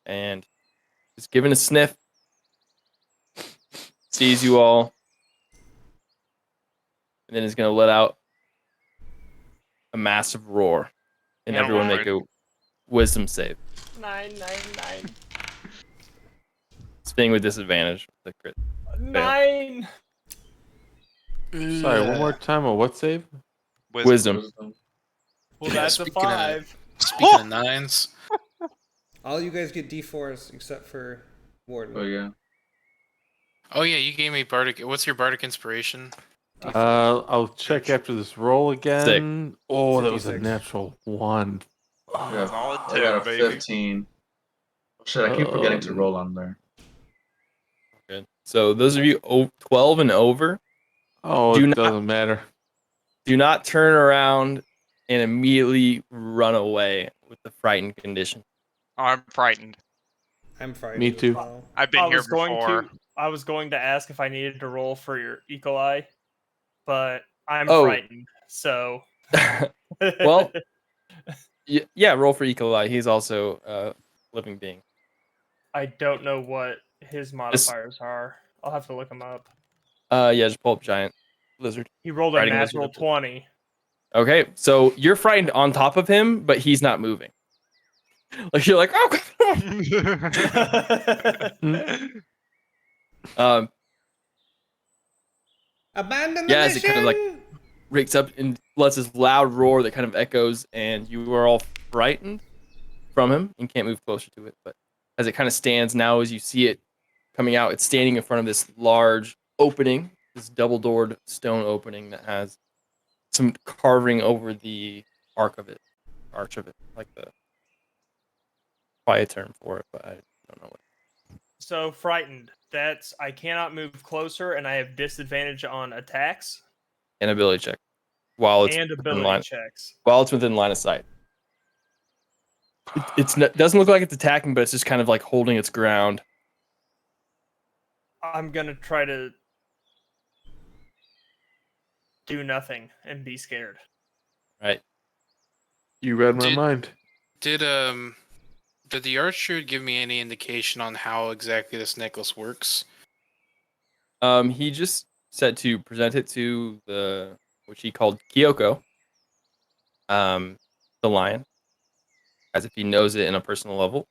Speaker 1: and just giving a sniff, sees you all, and then is going to let out a massive roar, and
Speaker 6: Yeah,
Speaker 1: everyone
Speaker 6: we're
Speaker 1: make a wisdom save.
Speaker 4: 999.
Speaker 1: It's being with disadvantage. The crit.
Speaker 4: 9.
Speaker 3: Sorry, one more time. A what save?
Speaker 1: Wisdom.
Speaker 4: Well,
Speaker 7: Yeah,
Speaker 4: that's a
Speaker 7: speaking of-
Speaker 4: 5.
Speaker 7: Speaking of nines,
Speaker 2: All you guys get D4s except for Warden.
Speaker 5: Oh yeah.
Speaker 7: oh yeah, you gave me bardic. What's your bardic inspiration?
Speaker 3: I'll check after this roll again. Oh, that was a
Speaker 2: 56.
Speaker 3: natural 1.
Speaker 5: I
Speaker 6: Solid
Speaker 5: got a
Speaker 6: 10, baby.
Speaker 5: 15. Oh, shit, I keep forgetting to roll on there.
Speaker 1: Good. So those of you 12 and over,
Speaker 3: Oh,
Speaker 1: Do
Speaker 3: it
Speaker 1: not-
Speaker 3: doesn't matter.
Speaker 1: do not turn around and immediately run away with the frightened condition.
Speaker 6: Oh, I'm frightened.
Speaker 2: I'm frightened.
Speaker 3: Me too.
Speaker 2: As well.
Speaker 6: I've been here before.
Speaker 4: I was going to ask if I needed to roll for your eagle eye, but I'm
Speaker 1: Oh.
Speaker 4: frightened. So
Speaker 1: Well, yeah, roll for Ecolai. He's also a living being.
Speaker 4: I don't know what his modifiers are. I'll have to look them up.
Speaker 1: Yeah, just pull up giant lizard.
Speaker 4: He rolled a
Speaker 1: Riding lizard.
Speaker 4: natural 20.
Speaker 1: Okay, so you're frightened on top of him, but he's not moving. Like you're like, oh.
Speaker 2: Abandon the
Speaker 1: Yeah, as
Speaker 2: mission!
Speaker 1: it kind of like rakes up and lets this loud roar that kind of echoes, and you are all frightened from him and can't move closer to it. But as it kind of stands now, as you see it coming out, it's standing in front of this large opening, this double-doored stone opening that has some carving over the arch of it, like the quiet term for it, but I don't know what.
Speaker 4: So frightened. That's I cannot move closer, and I have disadvantage on attacks
Speaker 1: An ability check while it's
Speaker 4: and
Speaker 1: within
Speaker 4: ability
Speaker 1: line,
Speaker 4: checks.
Speaker 1: while it's within line of sight. Doesn't look like it's attacking, but it's just kind of like holding its ground.
Speaker 4: I'm gonna try to do nothing and be scared.
Speaker 1: Right.
Speaker 3: You read my
Speaker 7: Did-
Speaker 3: mind.
Speaker 7: Did the archer give me any indication on how exactly this necklace works?
Speaker 1: He just said to present it to the which he called Kyoko, the lion, as if he knows it in a personal level,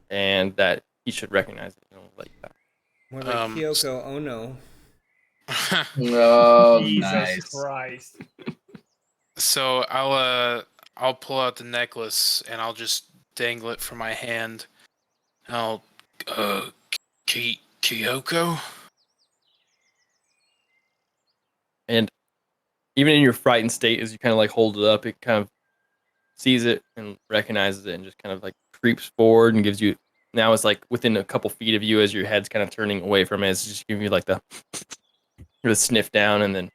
Speaker 1: and that he should recognize it and let you back.
Speaker 2: More like Kyoko, oh no.
Speaker 5: Oh,
Speaker 4: Jesus
Speaker 5: nice.
Speaker 4: Christ.
Speaker 7: So I'll pull out the necklace and I'll just dangle it from my hand. I'll Kyoko?
Speaker 1: And even in your frightened state, as you kind of like hold it up, it kind of sees it and recognizes it and just kind of like creeps forward and gives you. Now it's like within a couple feet of you as your head's kind of turning away from it. It's just giving you like the sniff down and then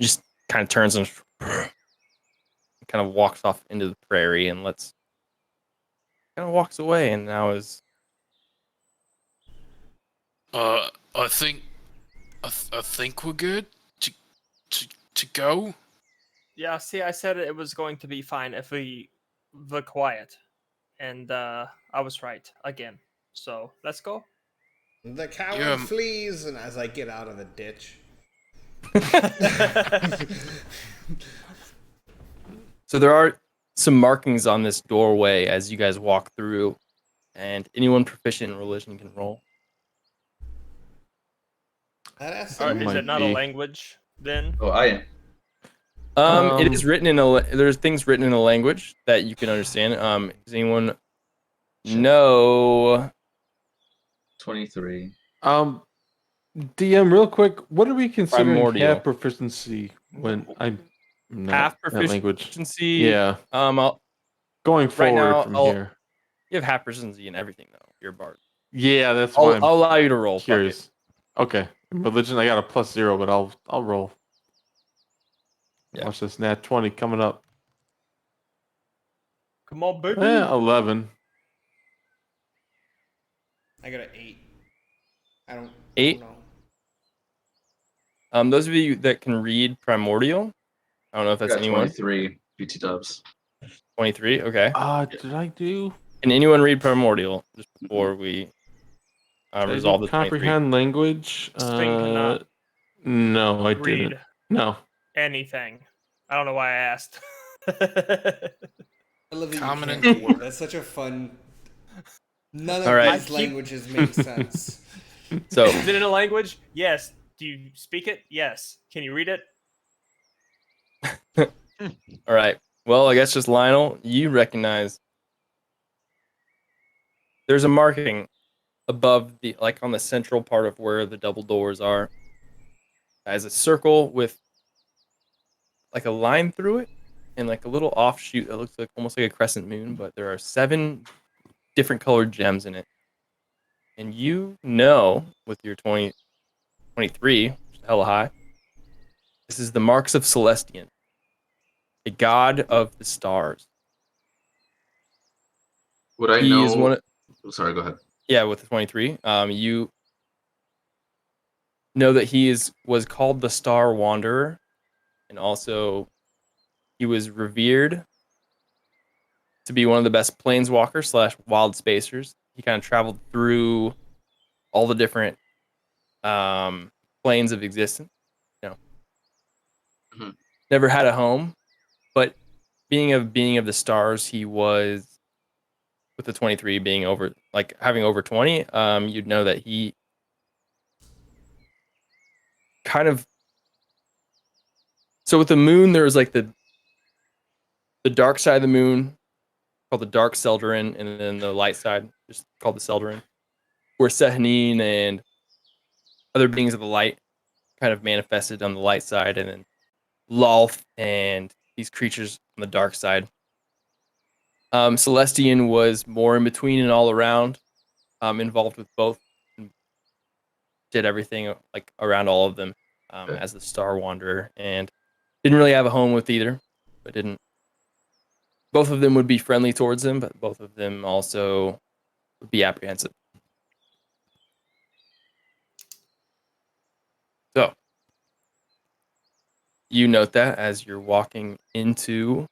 Speaker 1: just kind of turns and kind of walks off into the prairie and kind of walks away and now is.
Speaker 7: I think we're good to go.
Speaker 4: Yeah, see, I said it was going to be fine if we were quiet. And I was right again. So let's go.
Speaker 2: The coward
Speaker 7: Yeah.
Speaker 2: flees, and as I get out of the ditch.
Speaker 1: So there are some markings on this doorway as you guys walk through, and anyone proficient in religion can roll.
Speaker 2: That's
Speaker 4: Or
Speaker 3: It
Speaker 4: is
Speaker 3: might
Speaker 4: it not
Speaker 3: be.
Speaker 4: a language then?
Speaker 5: Oh, I am.
Speaker 1: It is written in there's things written in a language that you can understand. Does anyone know?
Speaker 5: 23.
Speaker 3: DM, real quick, what are we considering
Speaker 1: Primordial.
Speaker 3: half proficiency when I'm not
Speaker 1: Half
Speaker 3: that language?
Speaker 1: proficiency.
Speaker 3: Yeah,
Speaker 1: I'll,
Speaker 3: going forward
Speaker 1: now,
Speaker 3: from
Speaker 1: I'll-
Speaker 3: here.
Speaker 1: you have half proficiency in everything though. You're a bard.
Speaker 3: Yeah, that's why I'm
Speaker 1: I'll allow you to roll. Fuck it.
Speaker 3: curious. Okay, religion, I got a +0, but I'll roll.
Speaker 1: Yeah.
Speaker 3: Watch this nat 20 coming up.
Speaker 4: Come on, baby.
Speaker 3: 11.
Speaker 2: I got an 8. I don't
Speaker 1: 8?
Speaker 2: know.
Speaker 1: Those of you that can read primordial, I don't know if
Speaker 5: I
Speaker 1: that's
Speaker 5: got
Speaker 1: anyone.
Speaker 5: 23 BT dubs.
Speaker 1: 23. Okay.
Speaker 3: Did I do?
Speaker 1: Can anyone read primordial just before we
Speaker 3: Did I do
Speaker 1: resolve the 23?
Speaker 3: comprehend language?
Speaker 4: Sting cannot
Speaker 3: No, I
Speaker 4: read
Speaker 3: didn't. No.
Speaker 4: anything. I don't know why I asked.
Speaker 2: I love that
Speaker 7: Common
Speaker 2: you
Speaker 7: and
Speaker 2: can't read.
Speaker 7: dwarf.
Speaker 2: That's such a fun. None of
Speaker 1: All right.
Speaker 2: these languages make sense.
Speaker 1: So
Speaker 4: Is it in a language? Yes. Do you speak it? Yes. Can you read it?
Speaker 1: all right. Well, I guess just Lionel, you recognize there's a marking above the like on the central part of where the double doors are. As a circle with like a line through it and like a little offshoot that looks like almost like a crescent moon, but there are 7 different colored gems in it. And you know with your 23, which is hella high, this is the marks of Celestian, a god of the stars.
Speaker 5: Would I
Speaker 1: He
Speaker 5: know?
Speaker 1: is one of,
Speaker 5: Sorry, go ahead.
Speaker 1: yeah, with the 23. You know that was called the Star Wanderer, and also he was revered to be one of the best planeswalkers / wild spacers. He kind of traveled through all the different planes of existence. You know, never had a home, but being of the stars, he was with the 23 being over, like having over 20. You'd know that he kind of. So with the moon, there was like the dark side of the moon called the Dark Seldarin, and then the light side just called the Seldarin, where Sehanine and other beings of the light kind of manifested on the light side, and then Lolth and these creatures on the dark side. Celestian was more in between and all around, involved with both, and did everything like around all of them as the Star Wanderer, and didn't really have a home with either, but didn't. Both of them would be friendly towards him, but both of them also would be apprehensive. So, you note that as you're walking into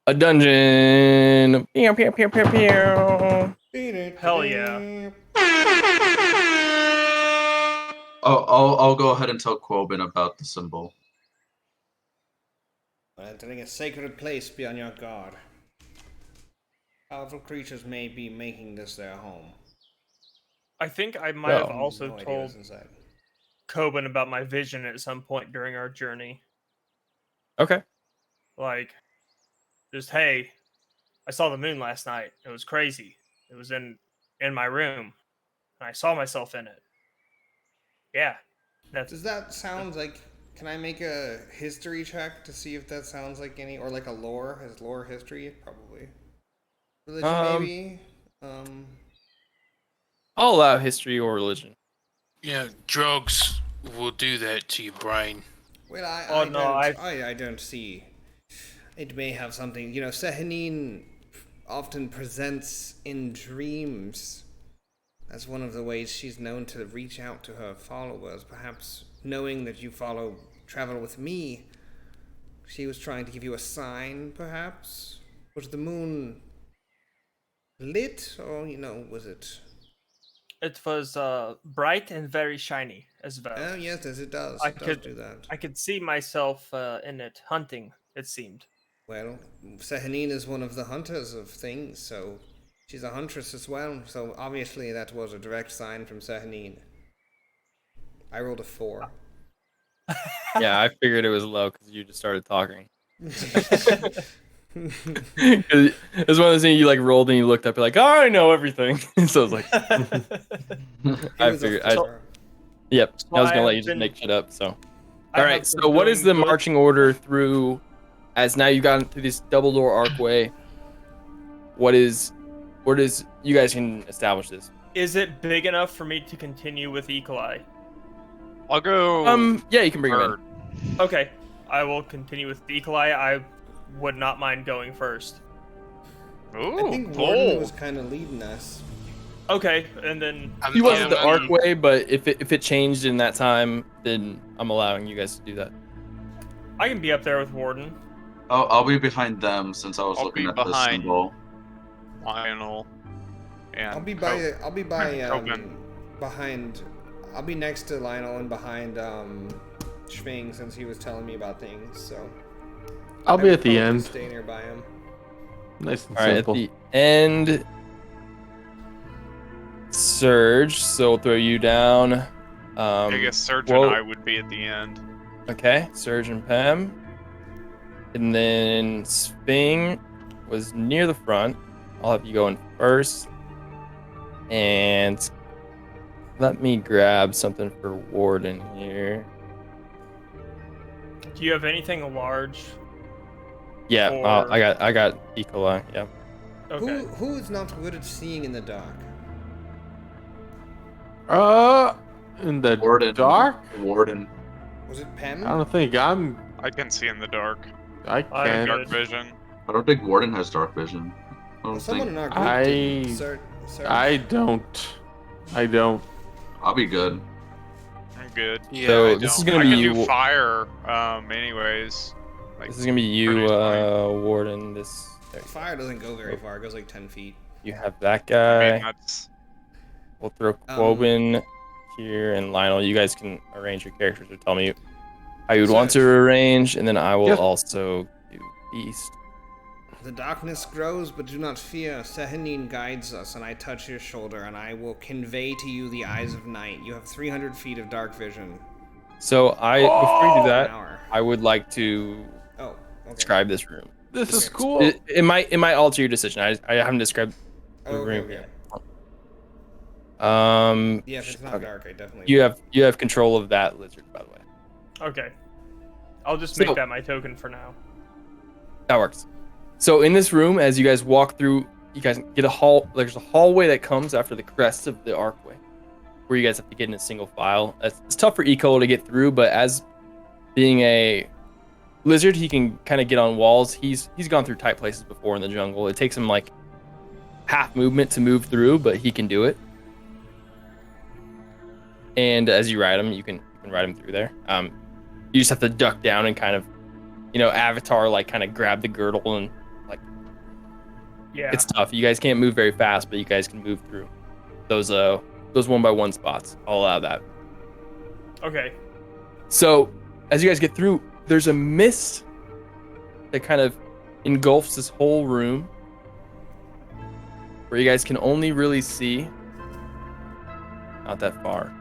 Speaker 1: a dungeon. Pew, pew, pew, pew, pew.
Speaker 4: Hell yeah.
Speaker 5: I'll go ahead and tell Quoben about the symbol.
Speaker 2: When entering a sacred place, be on your guard. Powerful creatures may be making this their home.
Speaker 4: I think I might have
Speaker 1: Well,
Speaker 4: also
Speaker 2: No idea
Speaker 4: told
Speaker 2: what's inside.
Speaker 4: Coben about my vision at some point during our journey.
Speaker 1: Okay.
Speaker 4: Like, just, hey, I saw the moon last night. It was crazy. It was in my room, and I saw myself in it. Yeah, that's
Speaker 2: Does that sound like? Can I make a history check to see if that sounds like any, or like a lore? Has lore history? Probably. Religion, maybe.
Speaker 1: I'll allow history or religion.
Speaker 7: Yeah, drugs will do that to your brain.
Speaker 2: Well, I don't see. It may have something. You know, Sehanine often presents in dreams. That's one of the ways she's known to reach out to her followers. Perhaps knowing that you travel with me, she was trying to give you a sign, perhaps? Was the moon lit, or, was it?
Speaker 4: it was bright and very shiny as well.
Speaker 2: Oh, yes, it does.
Speaker 4: I
Speaker 2: It does
Speaker 4: could-
Speaker 2: do that.
Speaker 4: I could see myself in it hunting. It seemed.
Speaker 2: Well, Sehanine is one of the hunters of things, so she's a huntress as well. So obviously that was a direct sign from Sehanine. I rolled a 4.
Speaker 1: Yeah, I figured it was low because you just started talking. It was one of those things you like rolled and you looked up, you're like, oh, I know everything. So I was like, I figured. Yep,
Speaker 4: So
Speaker 1: I was
Speaker 4: I
Speaker 1: gonna let
Speaker 4: have
Speaker 1: you just
Speaker 4: been-
Speaker 1: make shit up. So,
Speaker 4: I
Speaker 1: all
Speaker 4: have
Speaker 1: right.
Speaker 4: been
Speaker 1: So, what is the
Speaker 4: doing good.
Speaker 1: marching order through? As now you've gotten through this double door archway. Where does you guys can establish this?
Speaker 4: Is it big enough for me to continue with Eagle-Eye?
Speaker 6: I'll go.
Speaker 1: Yeah, you can bring him in.
Speaker 6: third.
Speaker 4: Okay, I will continue with Eagle-Eye. I would not mind going first.
Speaker 6: Ooh,
Speaker 2: I think Warden
Speaker 6: bold.
Speaker 2: was kind of leading us.
Speaker 4: Okay, and then
Speaker 1: He wasn't the
Speaker 7: Yeah,
Speaker 1: archway, but if it changed in that time, then I'm allowing you guys to do that.
Speaker 4: I can be up there with Warden.
Speaker 5: I'll be behind them since I was
Speaker 6: I'll
Speaker 5: looking
Speaker 6: be
Speaker 5: at the
Speaker 6: behind.
Speaker 5: symbol.
Speaker 6: Lionel. And
Speaker 2: I'll be by
Speaker 6: Coben.
Speaker 2: behind. I'll be next to Lionel and behind Schwing, since he was telling me about things. So
Speaker 3: I'll
Speaker 2: I
Speaker 3: be
Speaker 2: would
Speaker 3: at the
Speaker 2: probably
Speaker 3: end.
Speaker 2: Stay nearby him.
Speaker 3: Nice and
Speaker 1: All right,
Speaker 3: simple.
Speaker 1: at the end, Surge. So we'll throw you down.
Speaker 6: I guess Serge
Speaker 1: well-
Speaker 6: and I would be at the end.
Speaker 1: Okay, Surge and Pam. And then Sping was near the front. I'll have you go in first. And let me grab something for Warden here.
Speaker 4: Do you have anything large?
Speaker 1: Yeah,
Speaker 4: Or-
Speaker 1: I got E. coli. Yeah.
Speaker 4: Okay.
Speaker 2: Who is not good at seeing in the dark?
Speaker 3: In the
Speaker 5: Warden.
Speaker 3: dark?
Speaker 5: Warden.
Speaker 2: Was it Pam?
Speaker 3: I don't think I'm.
Speaker 6: I can see in the dark.
Speaker 3: I
Speaker 4: I'm
Speaker 3: can't.
Speaker 6: Dark
Speaker 4: good.
Speaker 6: vision.
Speaker 5: I don't think Warden has dark vision. I
Speaker 2: Well,
Speaker 5: don't
Speaker 2: someone
Speaker 5: think.
Speaker 2: in our group did. Sir,
Speaker 3: I don't. I don't.
Speaker 5: I'll be good.
Speaker 6: I'm good.
Speaker 7: Yeah,
Speaker 1: So
Speaker 7: I
Speaker 1: this is
Speaker 7: don't.
Speaker 1: gonna
Speaker 6: I
Speaker 1: be
Speaker 6: can
Speaker 1: you.
Speaker 6: do fire. Anyways. Like,
Speaker 1: This is gonna be you,
Speaker 6: Pretty fine.
Speaker 1: Warden. This there,
Speaker 2: Fire doesn't go very far. It goes like 10 feet.
Speaker 1: you have that
Speaker 6: I
Speaker 1: guy.
Speaker 6: mean, that's
Speaker 1: We'll throw Quoben here and Lionel. You guys can arrange your characters or tell me how you would want to
Speaker 2: Surge.
Speaker 1: arrange, and then I will
Speaker 3: Yes.
Speaker 1: also do Beast.
Speaker 2: The darkness grows, but do not fear. Sehanine guides us, and I touch your shoulder, and I will convey to you the eyes of night. You have 300 feet of dark vision.
Speaker 1: So before you do
Speaker 2: An
Speaker 1: that,
Speaker 2: hour.
Speaker 1: I would like to
Speaker 2: Oh, okay.
Speaker 1: describe this room.
Speaker 3: This is cool.
Speaker 1: It might alter your decision. I haven't described the
Speaker 2: Okay,
Speaker 1: room
Speaker 2: okay.
Speaker 1: yet.
Speaker 2: Yeah, if it's not
Speaker 1: okay.
Speaker 2: dark, I definitely.
Speaker 1: You have control of that lizard, by the way.
Speaker 4: Okay. I'll just
Speaker 1: So-
Speaker 4: make that my token for now.
Speaker 1: That works. So in this room, as you guys walk through, you guys get a hall. There's a hallway that comes after the crest of the archway, where you guys have to get in a single file. It's tough for Eco to get through, but as being a lizard, he can kind of get on walls. He's gone through tight places before in the jungle. It takes him like half movement to move through, but he can do it. And as you ride him, you can ride him through there. You just have to duck down and kind of, Avatar like kind of grab the girdle and like.
Speaker 4: Yeah.
Speaker 1: It's tough. You guys can't move very fast, but you guys can move through those 1-by-1 spots. I'll allow that.
Speaker 4: Okay.
Speaker 1: So as you guys get through, there's a mist that kind of engulfs this whole room, where you guys can only really see not that far.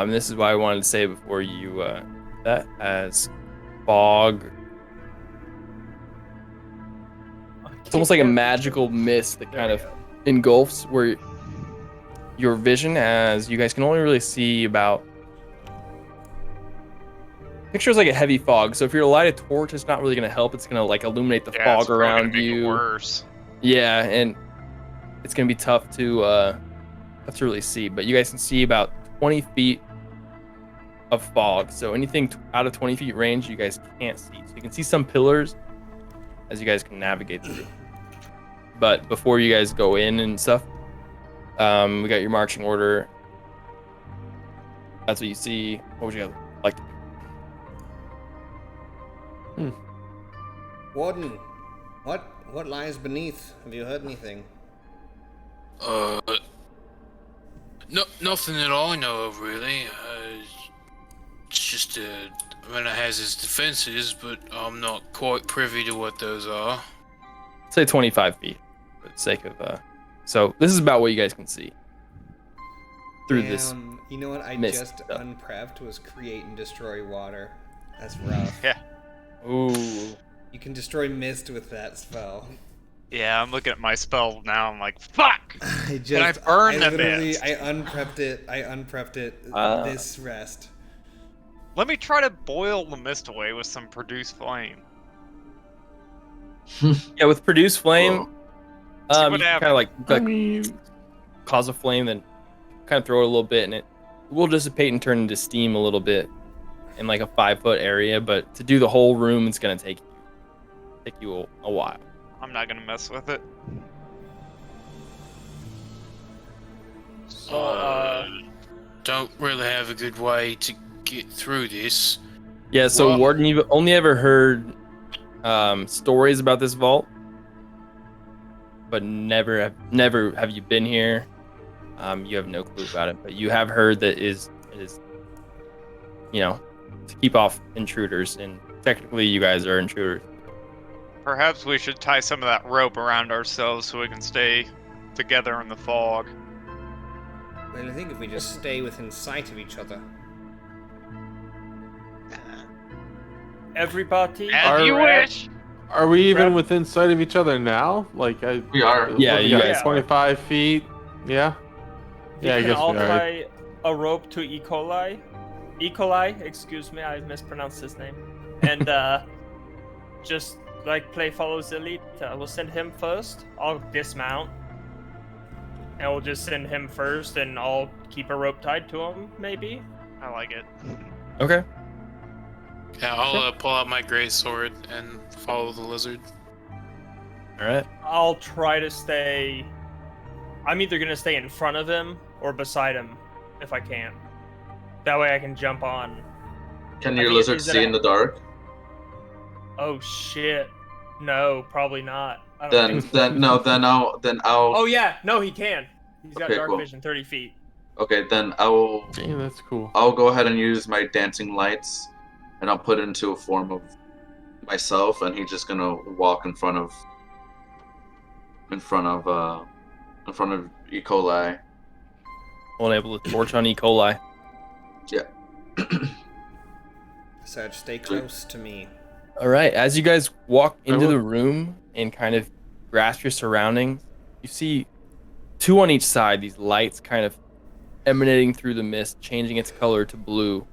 Speaker 1: This is why I wanted to say before you that as fog. It's almost like a magical mist that kind of engulfs where your vision, as you guys can only really see about. Picture's like a heavy fog, so if you're to light a torch, it's not really going to help. It's going to like illuminate the
Speaker 6: Yeah, it's
Speaker 1: fog
Speaker 6: probably gonna
Speaker 1: around
Speaker 6: make it
Speaker 1: you.
Speaker 6: worse.
Speaker 1: Yeah, and it's going to be tough to really see. But you guys can see about 20 feet of fog. So anything out of 20 feet range, you guys can't see. So you can see some pillars as you guys can navigate through. But before you guys go in and stuff, we got your marching order. That's what you see. What would you guys like to do?
Speaker 2: Warden, what lies beneath? Have you heard anything?
Speaker 7: No, nothing at all I know of really. It's just Rena has his defenses, but I'm not quite privy to what those are.
Speaker 1: Say 25 feet for the sake of so this is about what you guys can see through this.
Speaker 2: You know what I
Speaker 1: mist
Speaker 2: just
Speaker 1: stuff.
Speaker 2: unprepped was create and destroy water. That's rough.
Speaker 6: Yeah.
Speaker 1: Ooh.
Speaker 2: You can destroy mist with that spell.
Speaker 6: Yeah, I'm looking at my spell now. I'm like, fuck!
Speaker 2: I
Speaker 6: I burn the
Speaker 2: literally,
Speaker 6: mist?
Speaker 2: I unprepped it this rest.
Speaker 6: Let me try to boil the mist away with some produce flame.
Speaker 1: Yeah, with produce flame,
Speaker 6: See
Speaker 1: you
Speaker 6: what
Speaker 1: kind of like cause a flame, then kind of throw it a little bit, and it will dissipate and turn into steam a little bit in like a 5-foot area. But to do the whole room, it's gonna take you a while.
Speaker 6: I'm not gonna mess with it.
Speaker 4: So,
Speaker 7: Don't really have a good way to get through this.
Speaker 1: Yeah. So
Speaker 7: Well-
Speaker 1: Warden, you've only ever heard stories about this vault, but never have you been here. You have no clue about it, but you have heard that it is to keep off intruders, and technically you guys are intruders.
Speaker 6: Perhaps we should tie some of that rope around ourselves so we can stay together in the fog.
Speaker 2: Well, I think if we just stay within sight of each other.
Speaker 4: everybody.
Speaker 6: As you
Speaker 4: grab-
Speaker 6: wish!
Speaker 3: Are we even
Speaker 4: Grab-
Speaker 3: within sight of each other now? Like
Speaker 5: We are.
Speaker 1: Yeah,
Speaker 3: what,
Speaker 1: you
Speaker 3: got
Speaker 1: guys are.
Speaker 3: 25 feet. Yeah.
Speaker 4: You
Speaker 3: Yeah, I
Speaker 4: can
Speaker 3: guess
Speaker 4: all
Speaker 3: we are.
Speaker 4: tie a rope to E. coli. E. coli, excuse me, I mispronounced his name. And just like play follows the lead. We'll send him first. I'll dismount. And we'll just send him first, and I'll keep a rope tied to him, maybe.
Speaker 6: I like it.
Speaker 1: Okay.
Speaker 7: Yeah, I'll pull out my great sword and follow the lizard.
Speaker 1: All right.
Speaker 4: I'll try to stay. I'm either gonna stay in front of him or beside him, if I can. That way I can jump on.
Speaker 5: Can
Speaker 4: I
Speaker 5: your
Speaker 4: mean,
Speaker 5: lizard
Speaker 4: is it
Speaker 5: see
Speaker 4: a-
Speaker 5: in the dark?
Speaker 4: Oh shit! No, probably not. I don't
Speaker 5: Then
Speaker 4: think so.
Speaker 5: then I'll
Speaker 4: Oh yeah, no, he can. He's got
Speaker 5: Okay,
Speaker 4: dark
Speaker 5: cool.
Speaker 4: vision, 30 feet.
Speaker 5: okay, then I'll
Speaker 3: Dang, that's cool.
Speaker 5: go ahead and use my dancing lights, and I'll put it into a form of myself, and he's just gonna walk in front of E. coli.
Speaker 1: Won't able to torch on E. coli.
Speaker 2: Sarge, stay close to me.
Speaker 1: All right. As you guys walk into
Speaker 3: will.
Speaker 1: the room and kind of grasp your surroundings, you see two on each side. These lights kind of emanating through the mist, changing its color to blue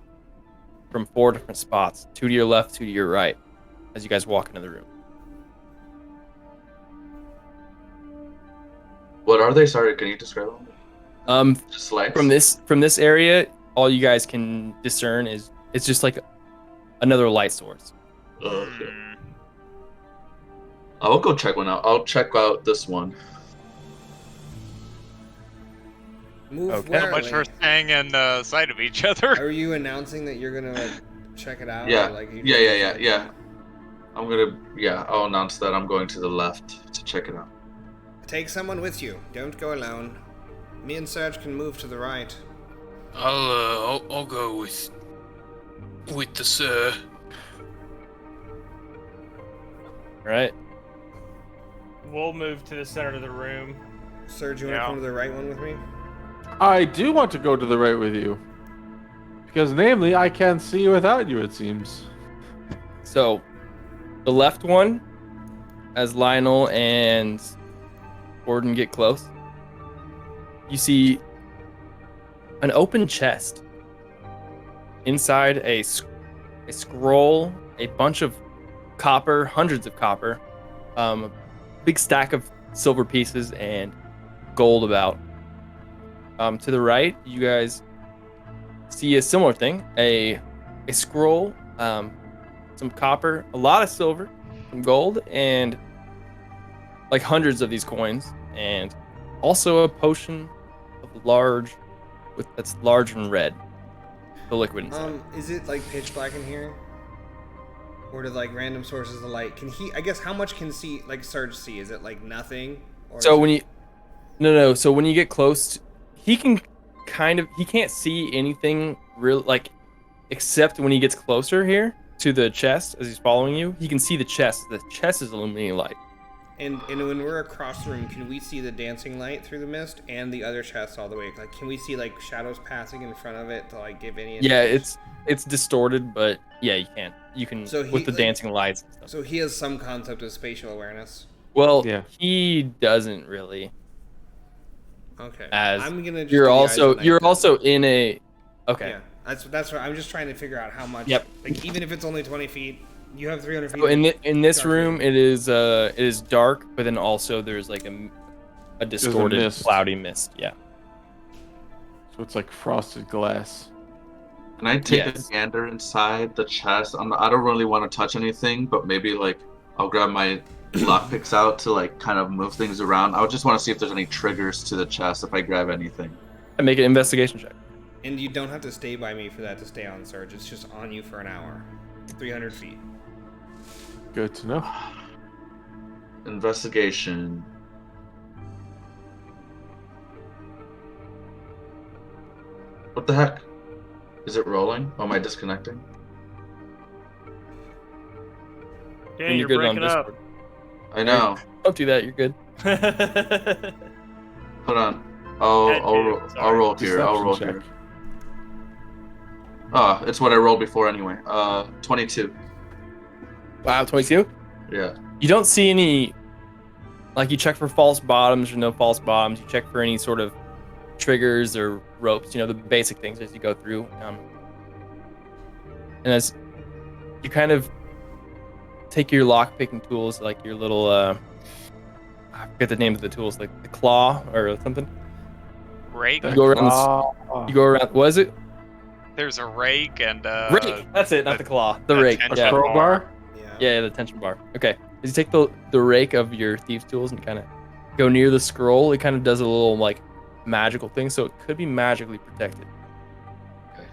Speaker 1: from 4 different spots, 2 to your left, 2 to your right, as you guys walk into the room.
Speaker 5: What are they? Sorry, can you describe them? Just lights?
Speaker 1: From this area, all you guys can discern is it's just like another light source.
Speaker 5: Okay. I'll go check one out. I'll check out this one.
Speaker 2: Move
Speaker 1: Okay.
Speaker 6: So much for staying in sight of each other.
Speaker 2: Are you announcing that you're gonna like check it out?
Speaker 5: Yeah.
Speaker 2: Or, like,
Speaker 5: Yeah. I'll announce that I'm going to the left to check it out.
Speaker 2: Take someone with you. Don't go alone. Me and Serge can move to the right.
Speaker 7: I'll go with the sir.
Speaker 1: Right?
Speaker 4: We'll move to the center of the room.
Speaker 2: Serge, you want to come to the right one with me?
Speaker 3: I do want to go to the right with you. Because, namely, I can't see without you, it seems.
Speaker 1: So, the left one, as Lionel and Gordon get close, you see an open chest. Inside a scroll, a bunch of copper, hundreds of copper, big stack of silver pieces, and gold about. To the right, you guys see a similar thing, a scroll, some copper, a lot of silver, some gold, and like hundreds of these coins, and also a potion of that's large and red, the liquid inside.
Speaker 2: Is it like pitch black in here? Or do like random sources of light? Can he? I guess how much can Serge see? Is it like nothing? Or
Speaker 1: So when you, no. So when you get close, he can't see anything real, like, except when he gets closer here to the chest as he's following you. He can see the chest. The chest is illuminating light.
Speaker 2: And when we're across the room, can we see the dancing light through the mist and the other chest all the way? Like, can we see like shadows passing in front of it to like give any?
Speaker 1: Yeah, it's distorted, but yeah, you can. You can
Speaker 2: So
Speaker 1: with the dancing lights and stuff.
Speaker 2: So he has some concept of spatial awareness.
Speaker 1: Well,
Speaker 3: Yeah.
Speaker 1: he doesn't really.
Speaker 2: Okay.
Speaker 1: As
Speaker 2: I'm gonna. Just
Speaker 1: you're
Speaker 2: do the eyes
Speaker 1: also
Speaker 2: of night
Speaker 1: you're
Speaker 2: then.
Speaker 1: also in a. Okay.
Speaker 2: Yeah, that's what I'm just trying to figure out how much.
Speaker 1: Yep.
Speaker 2: Like even if it's only 20 feet, you have 300 feet.
Speaker 1: So in this
Speaker 2: dark
Speaker 1: room,
Speaker 2: vision.
Speaker 1: it is dark, but then also there's like a distorted,
Speaker 3: mist.
Speaker 1: cloudy mist. Yeah.
Speaker 3: So it's like frosted glass.
Speaker 5: Can I take
Speaker 1: Yes.
Speaker 5: a gander inside the chest? I don't really want to touch anything, but maybe like I'll grab my lockpicks out to like kind of move things around. I would just want to see if there's any triggers to the chest if I grab anything.
Speaker 1: And make an investigation check.
Speaker 2: And you don't have to stay by me for that to stay on Surge. It's just on you for an hour. 300 feet.
Speaker 3: Good to know.
Speaker 5: Investigation. What the heck? Is it rolling? Or am I disconnecting?
Speaker 4: Yeah,
Speaker 1: When
Speaker 4: you're
Speaker 1: good on
Speaker 4: breaking up.
Speaker 1: Discord.
Speaker 5: I know.
Speaker 1: Don't do that. You're good.
Speaker 5: Hold on. I'll roll here. I'll roll
Speaker 3: Deception
Speaker 5: here. Oh, it's what I rolled before anyway. 22.
Speaker 1: Wow, 22.
Speaker 5: Yeah.
Speaker 1: You don't see any. Like, you check for false bottoms or no false bottoms. You check for any sort of triggers or ropes. You know, the basic things as you go through. And as you kind of take your lock picking tools, like your little I forget the name of the tools, like the claw or something.
Speaker 6: Rake.
Speaker 1: You go around. You go around. Was it
Speaker 6: There's a rake and
Speaker 1: rake? That's it, not the claw. The
Speaker 6: a
Speaker 1: rake.
Speaker 6: tension
Speaker 1: Yeah.
Speaker 3: Crowbar?
Speaker 1: Yeah, the tension bar. Okay. As you take the rake of your thieves' tools and kind of go near the scroll, it kind of does a little like magical thing, so it could be magically protected.
Speaker 5: Okay.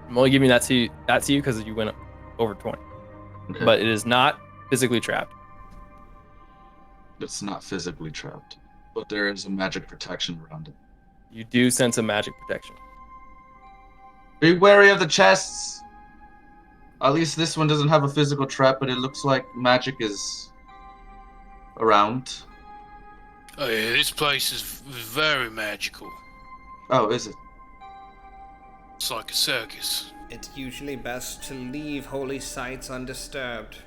Speaker 1: I'm only giving that to you because you went over 20,
Speaker 5: Okay.
Speaker 1: but it is not physically trapped.
Speaker 5: It's not physically trapped, but there is a magic protection around it.
Speaker 1: You do sense a magic protection.
Speaker 5: Be wary of the chests. At least this one doesn't have a physical trap, but it looks like magic is around.
Speaker 7: Oh yeah, this place is very magical.
Speaker 5: Oh, is it?
Speaker 7: It's like a circus.
Speaker 2: It's usually best to leave holy sites undisturbed.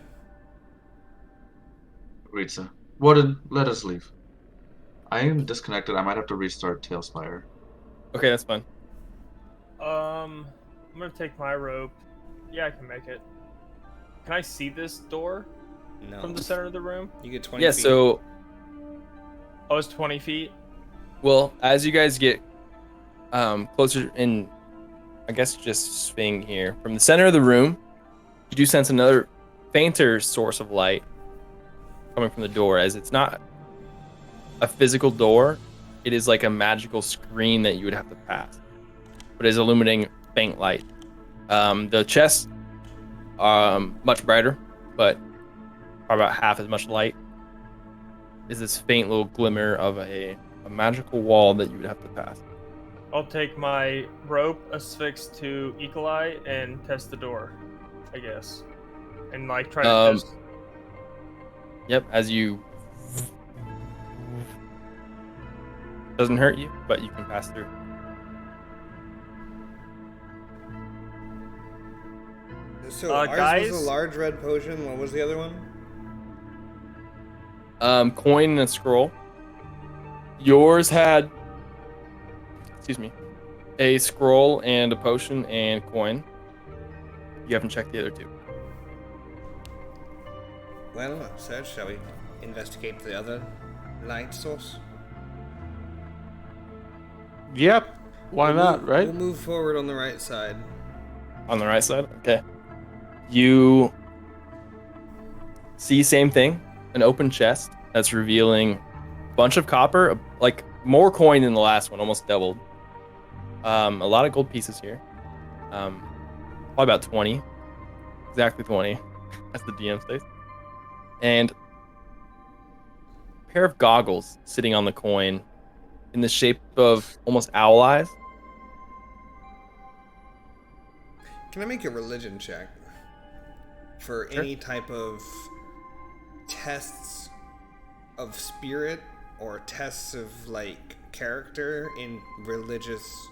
Speaker 5: Ritza. Warden, let us leave. I am disconnected. I might have to restart TaleSpire.
Speaker 1: Okay, that's fine.
Speaker 4: I'm gonna take my rope. Yeah, I can make it. Can I see this door
Speaker 2: No.
Speaker 4: from the center of the room?
Speaker 2: You get 20
Speaker 1: Yeah,
Speaker 2: feet.
Speaker 1: so,
Speaker 4: Oh, it's 20 feet.
Speaker 1: well, as you guys get closer in, I guess just swing here, from the center of the room, you do sense another fainter source of light coming from the door, as it's not a physical door. It is like a magical screen that you would have to pass, but is illuminating faint light. The chest, much brighter, but probably about half as much light. Is this faint little glimmer of a magical wall that you would have to pass.
Speaker 4: I'll take my rope affixed to Eagle Eye and test the door, I guess. And like try to test.
Speaker 1: Yep, as you doesn't hurt you, but you can pass through.
Speaker 2: So ours
Speaker 4: guys?
Speaker 2: was a large red potion. What was the other one?
Speaker 1: Coin and a scroll. Yours had, excuse me, a scroll and a potion and coin. You haven't checked the other two.
Speaker 2: Well, Serge, shall we investigate the other light source?
Speaker 3: Yep. Why not, right?
Speaker 2: We'll move forward on the right side.
Speaker 1: On the right side? Okay. You see same thing, an open chest that's revealing a bunch of copper, like more coin than the last one, almost doubled. A lot of gold pieces here. Probably about 20. Exactly 20, as the DM states. And a pair of goggles sitting on the coin in the shape of almost owl eyes.
Speaker 2: Can I make a religion check for
Speaker 1: Sure.
Speaker 2: any type of tests of spirit or tests of like character in religious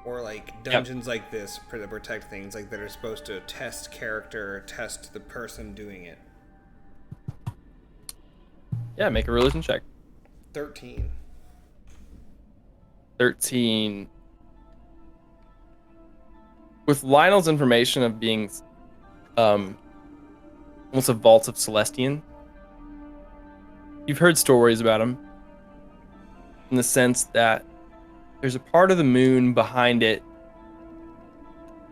Speaker 2: or like dungeons like this that protect things like that are supposed to test character or test the person doing it?
Speaker 1: Yeah, make a religion check.
Speaker 2: 13.
Speaker 1: 13. With Lionel's information of being almost a vault of Celestian, you've heard stories about him in the sense that there's a part of the moon behind it,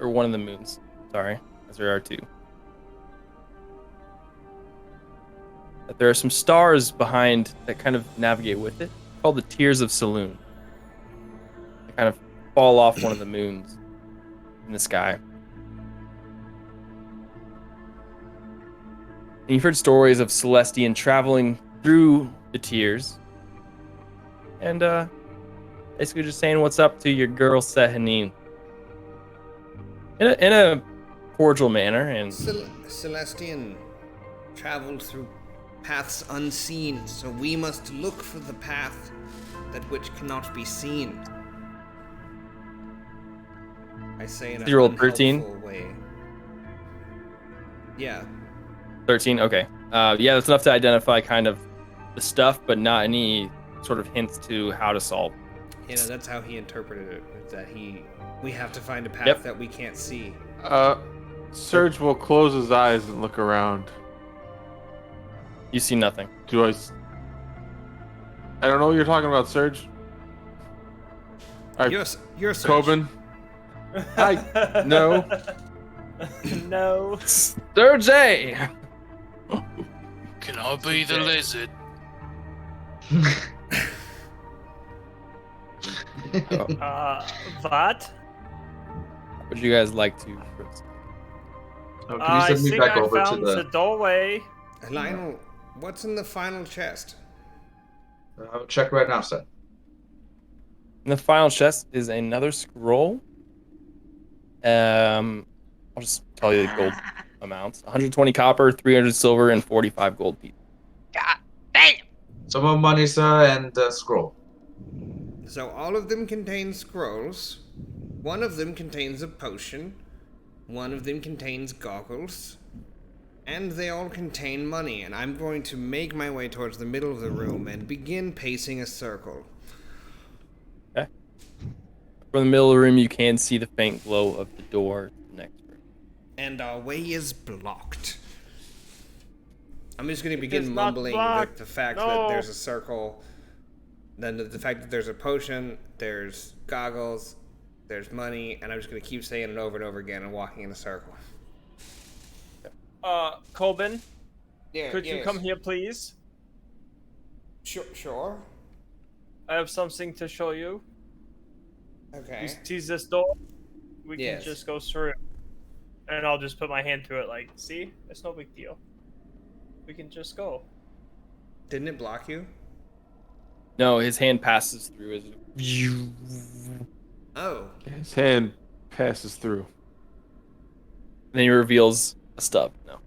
Speaker 1: or one of the moons, sorry, as there are two. That there are some stars behind that kind of navigate with it, called the Tears of Saloon. They kind of fall off one of the moons in the sky. And you've heard stories of Celestian traveling through the tears and basically just saying what's up to your girl Sehanine in a cordial manner. And
Speaker 2: Celestian traveled through paths unseen, so we must look for the path that which cannot be seen. I say in a
Speaker 1: You rolled 13?
Speaker 2: unhelpful way. Yeah.
Speaker 1: 13, okay. Yeah, that's enough to identify kind of the stuff, but not any sort of hints to how to solve.
Speaker 2: You know, that's how he interpreted it. That we have to find a path
Speaker 1: Yep.
Speaker 2: that we can't see.
Speaker 3: Serge will close his eyes and look around.
Speaker 1: You see nothing.
Speaker 3: I don't know what you're talking about, Serge. All right,
Speaker 2: You're Serge.
Speaker 3: Coben. No.
Speaker 4: No.
Speaker 1: Sergey!
Speaker 7: Can I be the lizard?
Speaker 4: What?
Speaker 1: Would you guys like to proceed?
Speaker 5: Oh, can
Speaker 4: I
Speaker 5: you send me
Speaker 4: think
Speaker 5: back
Speaker 4: I
Speaker 5: over to
Speaker 4: found the doorway.
Speaker 2: Lionel, what's in the final chest?
Speaker 5: check right now, sir?
Speaker 1: In the final chest is another scroll. I'll just tell you the gold amounts: 120 copper, 300 silver, and 45 gold pieces.
Speaker 6: God damn!
Speaker 5: Some more money, sir, and scroll.
Speaker 2: So all of them contain scrolls. One of them contains a potion. One of them contains goggles. And they all contain money, and I'm going to make my way towards the middle of the room and begin pacing a circle.
Speaker 1: Okay. From the middle of the room, you can see the faint glow of the door to the next room.
Speaker 2: And our way is blocked. I'm just going to
Speaker 4: It
Speaker 2: begin
Speaker 4: is not
Speaker 2: mumbling
Speaker 4: blocked.
Speaker 2: with the fact
Speaker 4: No.
Speaker 2: that there's a circle, then the fact that there's a potion, there's goggles, there's money, and I'm just going to keep saying it over and over again and walking in a circle.
Speaker 4: Colbin,
Speaker 2: Yeah,
Speaker 4: could you come here, please?
Speaker 2: Sure.
Speaker 4: I have something to show you.
Speaker 2: Okay.
Speaker 4: You see this door? We
Speaker 2: Yes.
Speaker 4: can just go through it. And I'll just put my hand to it like, see? It's no big deal. We can just go.
Speaker 2: Didn't it block you?
Speaker 1: No, his hand passes through as
Speaker 2: Oh.
Speaker 3: His hand passes through.
Speaker 1: then he reveals a stub. No.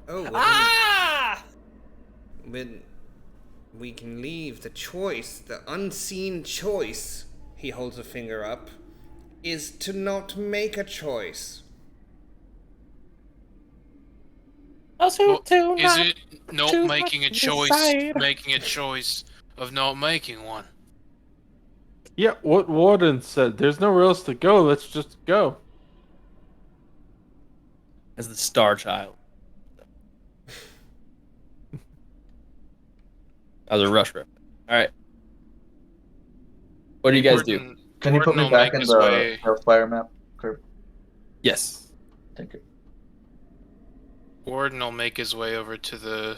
Speaker 2: Oh, well,
Speaker 4: Ah!
Speaker 2: when we can leave, the choice, the unseen choice, he holds a finger up, is to not make a choice.
Speaker 7: Well, is it not making a choice, making a choice of not making one?
Speaker 3: Yeah, what Warden said. There's nowhere else to go. Let's just go.
Speaker 1: As the star child. That was a rush rip. All right. What do you guys do?
Speaker 5: Can you put me
Speaker 7: Gordon will
Speaker 5: back
Speaker 7: make
Speaker 5: in
Speaker 7: his
Speaker 5: the
Speaker 7: way-
Speaker 5: TaleSpire map, Kirk?
Speaker 1: Yes.
Speaker 5: Thank you.
Speaker 7: Warden will make his way over to the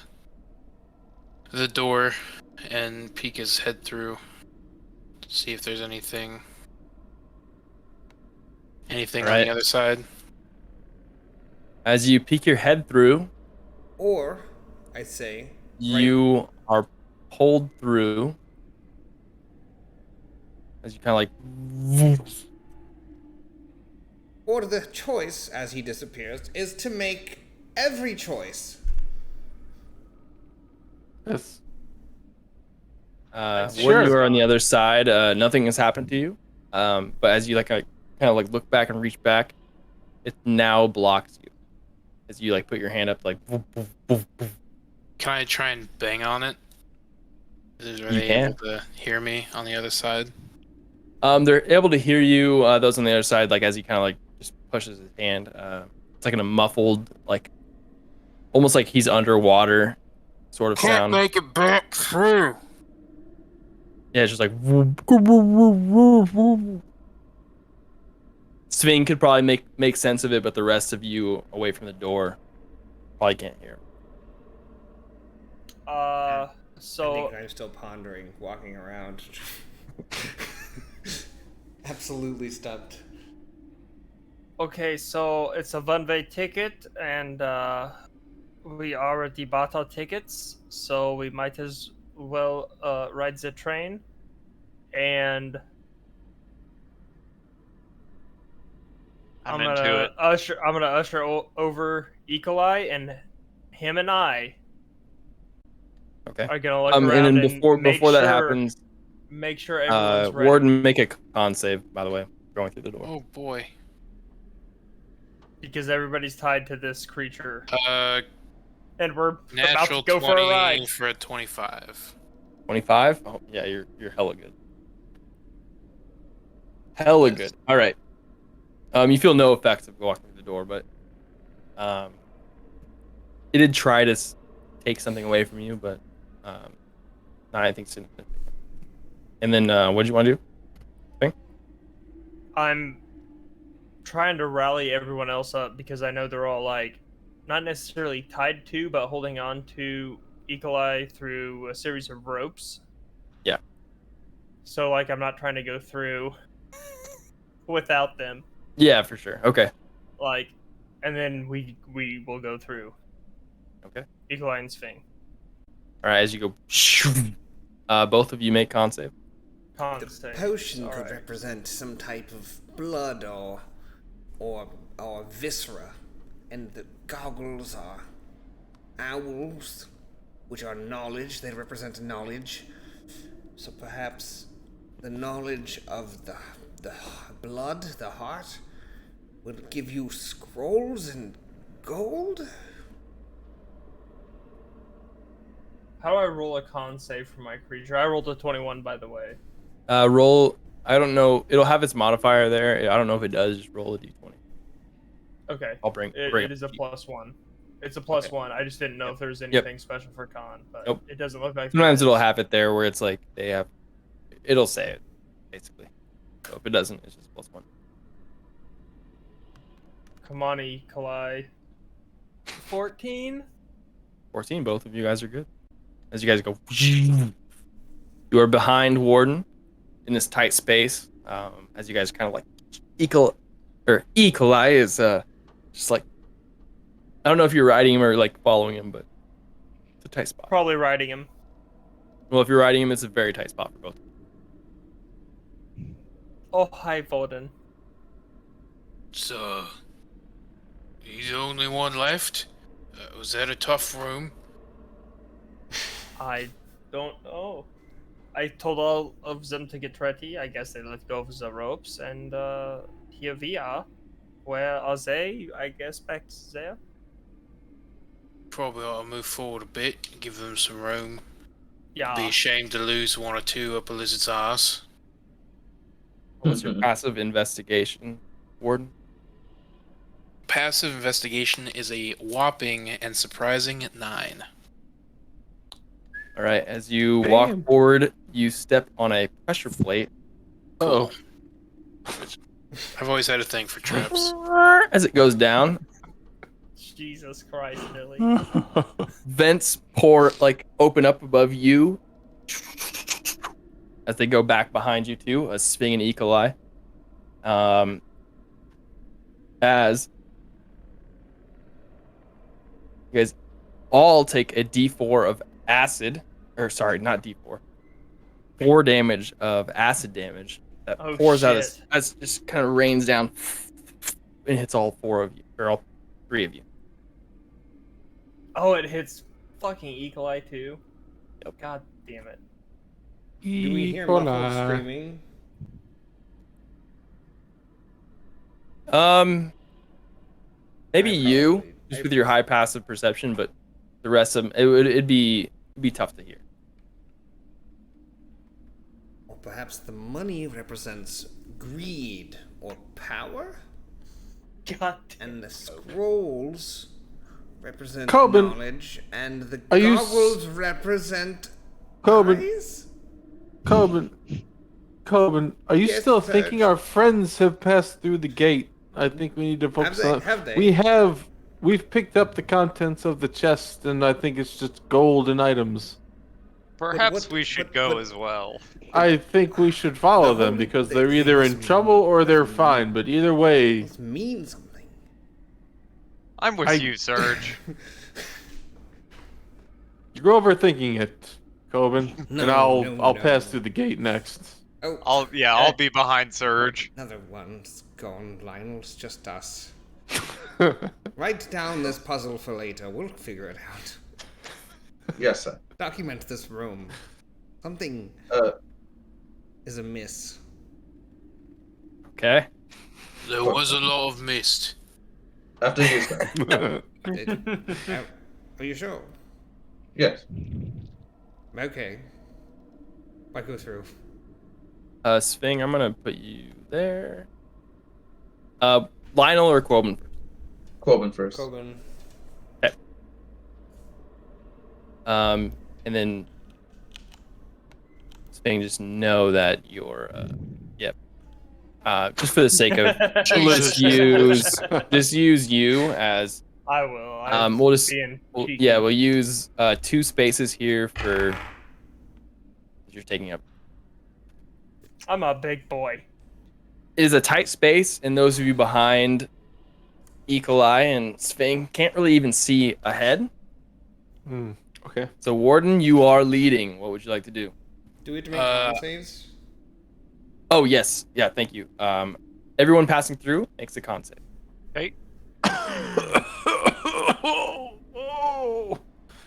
Speaker 7: door and peek his head through. See if there's anything on
Speaker 1: Right.
Speaker 7: the other side.
Speaker 1: As you peek your head through,
Speaker 2: Or, I say,
Speaker 1: you are pulled through. As you kind of like.
Speaker 2: or the choice, as he disappears, is to make every choice.
Speaker 3: Yes.
Speaker 1: When you are on the other side, nothing has happened to you. But as you kind of look back and reach back, it now blocks you. As you put your hand up, woof, woof, woof, woof.
Speaker 7: Can I try and bang on it? Are
Speaker 1: You
Speaker 7: they
Speaker 1: can.
Speaker 7: able to hear me on the other side?
Speaker 1: They're able to hear you. Those on the other side, as he kind of just pushes his hand. It's in a muffled, almost like he's underwater, sort of sound.
Speaker 7: make it back through.
Speaker 1: Yeah, it's just like. Whoop, whoop, whoop, whoop, whoop. Sving could probably make sense of it, but the rest of you away from the door probably can't hear.
Speaker 2: I
Speaker 4: So
Speaker 2: think I'm still pondering, walking around. Absolutely stumped.
Speaker 4: okay, so it's a one-way ticket, and we already bought our tickets, so we might as well ride the train. And
Speaker 6: I'm
Speaker 4: gonna
Speaker 6: into it.
Speaker 4: usher over Eagle-Eye, and him and I
Speaker 1: Okay.
Speaker 4: are gonna look
Speaker 1: And
Speaker 4: around
Speaker 1: then
Speaker 4: and make
Speaker 1: before that
Speaker 4: sure,
Speaker 1: happens,
Speaker 4: make sure everyone's ready.
Speaker 1: Warden, make a con save. By the way, going through the door.
Speaker 7: Oh boy.
Speaker 4: Because everybody's tied to this creature,
Speaker 7: Uh,
Speaker 4: and we're about
Speaker 7: natural
Speaker 4: to go
Speaker 7: 20
Speaker 4: for a ride.
Speaker 7: for a 25.
Speaker 1: 25. Oh yeah, you're hella good. Hella
Speaker 7: Yes.
Speaker 1: good. All right. You feel no effects of walking through the door, but it did try to take something away from you, but not anything significant. And then what do you want to do?
Speaker 4: I'm trying to rally everyone else up because I know they're all not necessarily tied to, but holding on to Eagle-Eye through a series of ropes.
Speaker 1: Yeah.
Speaker 4: So I'm not trying to go through without them.
Speaker 1: Yeah, for sure. Okay.
Speaker 4: And then we will go through.
Speaker 1: Okay.
Speaker 4: Eagle-Eye and Sphinx.
Speaker 1: All right. As you go, both of you make con save.
Speaker 2: The potion could represent some type of blood or viscera, and the goggles are owls, which are knowledge. They represent knowledge. So perhaps the knowledge of the blood, the heart, would give you scrolls and gold.
Speaker 4: How do I roll a con save for my creature? I rolled a 21, by the way.
Speaker 1: Roll. I don't know. It'll have its modifier there. I don't know if it does. Just roll a d20.
Speaker 4: Okay.
Speaker 1: I'll bring
Speaker 4: It is a +1. It's a +1. I just didn't know if there's anything special for con, but
Speaker 1: Nope.
Speaker 4: it doesn't look like.
Speaker 1: Sometimes it'll have it there where it's like they have. It'll say it, basically. So if it doesn't, it's just +1.
Speaker 4: Come on, Kalai. 14.
Speaker 1: 14. Both of you guys are good. As you guys go, you are behind Warden in this tight space. As you guys kind of like Kalai is just like, I don't know if you're riding him or like following him, but it's a tight spot.
Speaker 4: Probably riding him.
Speaker 1: Well, if you're riding him, it's a very tight spot for both.
Speaker 4: Oh, hi, Voden.
Speaker 7: So, he's the only one left? Was that a tough room?
Speaker 4: I don't know. I told all of them to get ready. I guess they let go of the ropes, and here we are. Where are they? I guess back there.
Speaker 7: Probably ought to move forward a bit, give them some room.
Speaker 4: Yeah.
Speaker 7: Be ashamed to lose one or two up a lizard's ass.
Speaker 1: What's your passive investigation, Warden?
Speaker 7: Passive investigation is a whopping and surprising 9.
Speaker 1: All right. As you walk forward, you step on a pressure plate.
Speaker 7: Oh. I've always had a thing for traps.
Speaker 1: As it goes down,
Speaker 4: Jesus Christ, Billy.
Speaker 1: vents open up above you as they go back behind you too, a Sphinx and E. coli. As you guys all take a d4 of acid, or sorry, not d4, 4 damage of acid damage that pours out as just kind of rains down and hits all 4 of you, or all 3 of you.
Speaker 4: Oh, it hits fucking E. coli too.
Speaker 1: Yep.
Speaker 4: God damn it.
Speaker 2: Do we hear muffled screaming?
Speaker 1: Maybe you, just with your high passive perception, but the rest of them, it'd be tough to hear.
Speaker 2: Or perhaps the money represents greed or power?
Speaker 4: God.
Speaker 2: And the scrolls represent
Speaker 3: Coben,
Speaker 2: knowledge, and the
Speaker 3: are you
Speaker 2: goggles represent
Speaker 3: Coben,
Speaker 2: eyes?
Speaker 3: Coben, are you
Speaker 2: Yes,
Speaker 3: still
Speaker 2: Serge.
Speaker 3: thinking our friends have passed through the gate? I think we need to focus on.
Speaker 2: Have they?
Speaker 3: We've picked up the contents of the chest, and I think it's just gold and items.
Speaker 6: Perhaps we should go as well.
Speaker 3: I think we should follow them because they're either in trouble or they're fine. But either way,
Speaker 2: This means something.
Speaker 6: I'm with you, Serge.
Speaker 3: you're overthinking it, Coben,
Speaker 2: No,
Speaker 3: and I'll
Speaker 2: no.
Speaker 3: pass through the gate next.
Speaker 2: Oh,
Speaker 6: I'll be behind Serge.
Speaker 2: another one's gone, Lionel. It's just us. Write down this puzzle for later. We'll figure it out.
Speaker 5: Yes, sir.
Speaker 2: Document this room. Something is amiss.
Speaker 1: Okay.
Speaker 7: There was a lot of mist.
Speaker 5: After you, sir.
Speaker 2: Are you sure?
Speaker 5: Yes.
Speaker 2: Okay. I go through.
Speaker 1: Sphinx, I'm gonna put you there. Lionel or Quoben first?
Speaker 5: Quoben first.
Speaker 2: Kogan.
Speaker 1: Okay. And then Sphinx, just know that you're yep. Just for the sake of just use you as
Speaker 4: I will.
Speaker 1: we'll use 2 spaces here for you're taking up.
Speaker 4: I'm a big boy.
Speaker 1: It is a tight space, and those of you behind E. coli and Sphinx can't really even see ahead.
Speaker 3: Okay.
Speaker 1: So Warden, you are leading. What would you like to do?
Speaker 2: Do we have to make con saves?
Speaker 1: Oh yes, yeah, thank you. Everyone passing through makes a con save.
Speaker 6: Hey.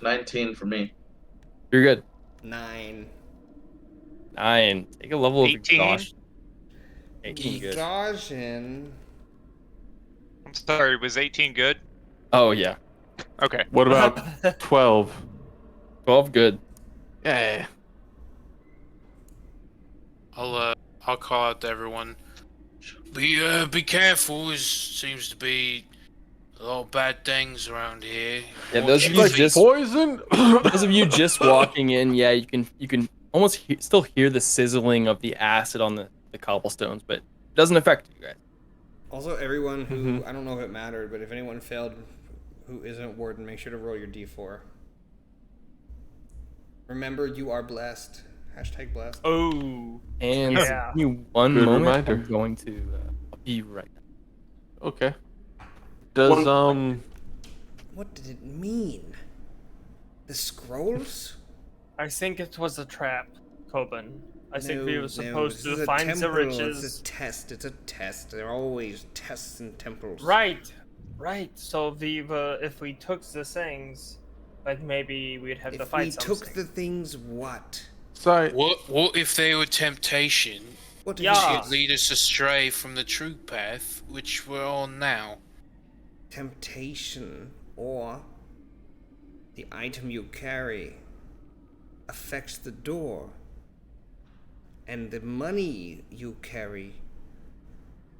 Speaker 5: 19 for me.
Speaker 1: You're good.
Speaker 2: 9.
Speaker 1: 9. Take a level
Speaker 6: 18.
Speaker 1: of exhaustion. 18 good.
Speaker 2: Exhaustion.
Speaker 6: I'm sorry, was 18 good?
Speaker 1: Oh yeah.
Speaker 6: Okay.
Speaker 3: What about 12?
Speaker 1: 12 good.
Speaker 3: Yeah.
Speaker 7: I'll call out to everyone. Be careful. There seems to be a lot of bad things around here.
Speaker 1: Yeah,
Speaker 7: Watch
Speaker 1: those of
Speaker 7: your
Speaker 1: you
Speaker 7: feet.
Speaker 1: just
Speaker 3: Poison.
Speaker 1: those of you just walking in, yeah, you can almost still hear the sizzling of the acid on the cobblestones, but it doesn't affect you guys.
Speaker 2: Also, everyone who I don't know if it mattered, but if anyone failed who isn't warden, make sure to roll your d4. Remember, you are blessed. Hashtag blessed.
Speaker 4: Oh.
Speaker 1: And
Speaker 4: Yeah.
Speaker 1: give me one
Speaker 3: Good
Speaker 1: moment.
Speaker 3: reminder.
Speaker 1: I'm going to I'll be right back.
Speaker 3: Okay. Does
Speaker 2: What did it mean? The scrolls?
Speaker 4: I think it was a trap, Coben. I think we were supposed
Speaker 2: this
Speaker 4: to
Speaker 2: is a
Speaker 4: find the
Speaker 2: temple,
Speaker 4: riches.
Speaker 2: It's a test. It's a test. There are always tests in temples.
Speaker 4: Right. So if we took the things, like maybe we'd have to
Speaker 2: If
Speaker 4: fight
Speaker 2: we
Speaker 4: something.
Speaker 2: took the things, what?
Speaker 3: sorry?
Speaker 7: What if they were temptation
Speaker 2: What did
Speaker 4: Yeah.
Speaker 7: to lead us astray from the true path, which we're on now?
Speaker 2: temptation or the item you carry affects the door, and the money you carry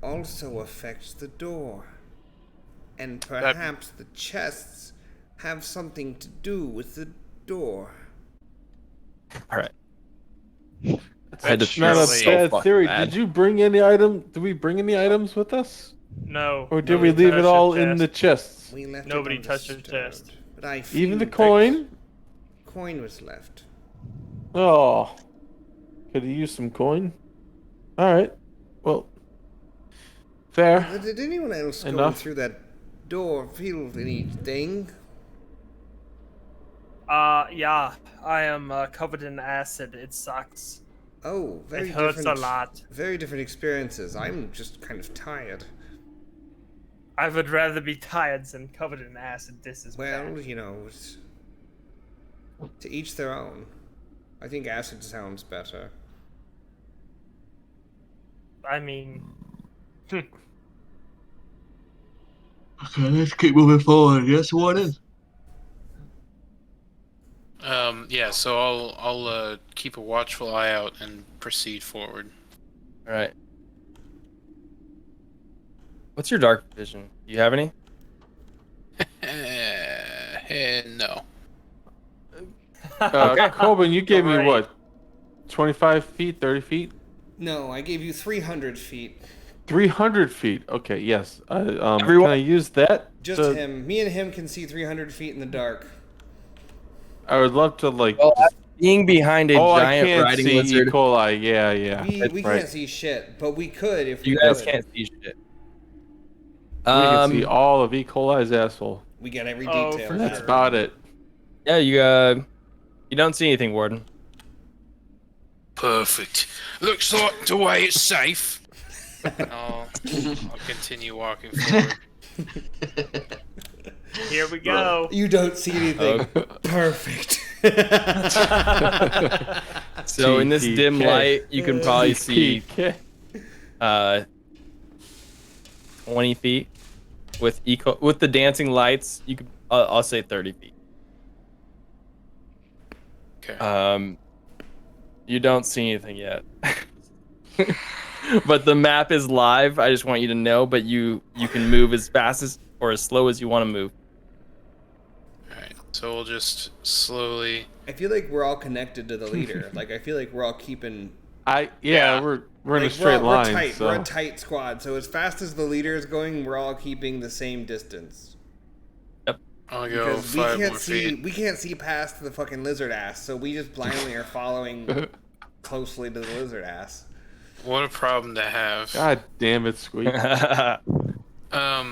Speaker 2: also affects the door, and perhaps the chests have something to do with the door.
Speaker 1: All right.
Speaker 7: That's
Speaker 1: I had to
Speaker 3: It's not a
Speaker 7: surely-
Speaker 1: so
Speaker 3: bad
Speaker 1: fucking
Speaker 3: theory.
Speaker 1: bad.
Speaker 3: Did you bring any item? Did we bring any items with us,
Speaker 4: No.
Speaker 3: or did
Speaker 4: nobody
Speaker 3: we leave it
Speaker 4: touched
Speaker 3: all
Speaker 4: the
Speaker 3: in the
Speaker 4: chest.
Speaker 3: chests?
Speaker 2: We left
Speaker 4: Nobody
Speaker 2: it
Speaker 4: touched the
Speaker 2: undisturbed,
Speaker 4: chest.
Speaker 2: but I
Speaker 3: Even the
Speaker 2: feel
Speaker 3: coin?
Speaker 2: coin was left.
Speaker 3: Oh, could have used some coin. All right. Well, fair.
Speaker 2: Did anyone else going
Speaker 3: Enough.
Speaker 2: through that door feel anything?
Speaker 4: Yeah. I am covered in acid. It sucks.
Speaker 2: Oh, very
Speaker 4: It hurts
Speaker 2: different.
Speaker 4: a lot.
Speaker 2: Very different experiences. I'm just kind of tired.
Speaker 4: I would rather be tired than covered in acid. This is
Speaker 2: Well,
Speaker 4: bad.
Speaker 2: you know, to each their own. I think acid sounds better.
Speaker 4: I mean,
Speaker 5: Okay, let's keep moving forward. Yes, Warden.
Speaker 7: Yeah. So I'll keep a watchful eye out and proceed forward.
Speaker 1: All right. What's your dark vision? Do you have any?
Speaker 7: No.
Speaker 1: Okay.
Speaker 3: Coben, you gave me
Speaker 4: Alright.
Speaker 3: what? 25 feet, 30 feet,
Speaker 2: No, I gave you 300 feet.
Speaker 3: 300 feet. Okay, yes.
Speaker 1: Everyone-
Speaker 3: Can I use that?
Speaker 2: Just
Speaker 3: to-
Speaker 2: him. Me and him can see 300 feet in the dark.
Speaker 3: I would love to like.
Speaker 1: Well, being behind a
Speaker 3: I
Speaker 1: giant
Speaker 3: can't
Speaker 1: riding
Speaker 3: see
Speaker 1: lizard,
Speaker 3: E. coli. Yeah.
Speaker 2: We
Speaker 3: that's right.
Speaker 2: can't see shit, but we could if
Speaker 1: you
Speaker 2: we
Speaker 1: guys
Speaker 2: could.
Speaker 1: can't see shit.
Speaker 3: We can see all of E. coli's asshole.
Speaker 2: We get every
Speaker 4: Oh,
Speaker 2: detail.
Speaker 4: for
Speaker 3: That's
Speaker 4: sure.
Speaker 3: about it.
Speaker 1: Yeah, you don't see anything, Warden.
Speaker 7: Perfect. Looks like the way it's safe. I'll continue walking forward.
Speaker 4: here we go.
Speaker 2: You don't see anything.
Speaker 1: Oh.
Speaker 2: Perfect.
Speaker 1: So in this dim
Speaker 3: TPK.
Speaker 1: light, you can probably see
Speaker 3: PK.
Speaker 1: 20 feet with with the dancing lights. You could I'll say 30 feet.
Speaker 7: Okay.
Speaker 1: You don't see anything yet. But the map is live. I just want you to know, but you can move as fast as or as slow as you want to move.
Speaker 7: Alright. So we'll just slowly.
Speaker 2: I feel like we're all connected to the leader. Like I feel like we're all keeping.
Speaker 7: Yeah.
Speaker 3: We're in a
Speaker 2: Like,
Speaker 3: straight
Speaker 2: we're
Speaker 3: line.
Speaker 2: tight.
Speaker 3: So.
Speaker 2: We're a tight squad. So as fast as the leader is going, we're all keeping the same distance.
Speaker 7: I'll go
Speaker 2: Because we
Speaker 7: 5
Speaker 2: can't
Speaker 7: more
Speaker 2: see.
Speaker 7: feet.
Speaker 2: We can't see past the fucking lizard ass. So we just blindly are following closely to the lizard ass.
Speaker 7: What a problem to have.
Speaker 3: God damn it, Squeak.
Speaker 1: I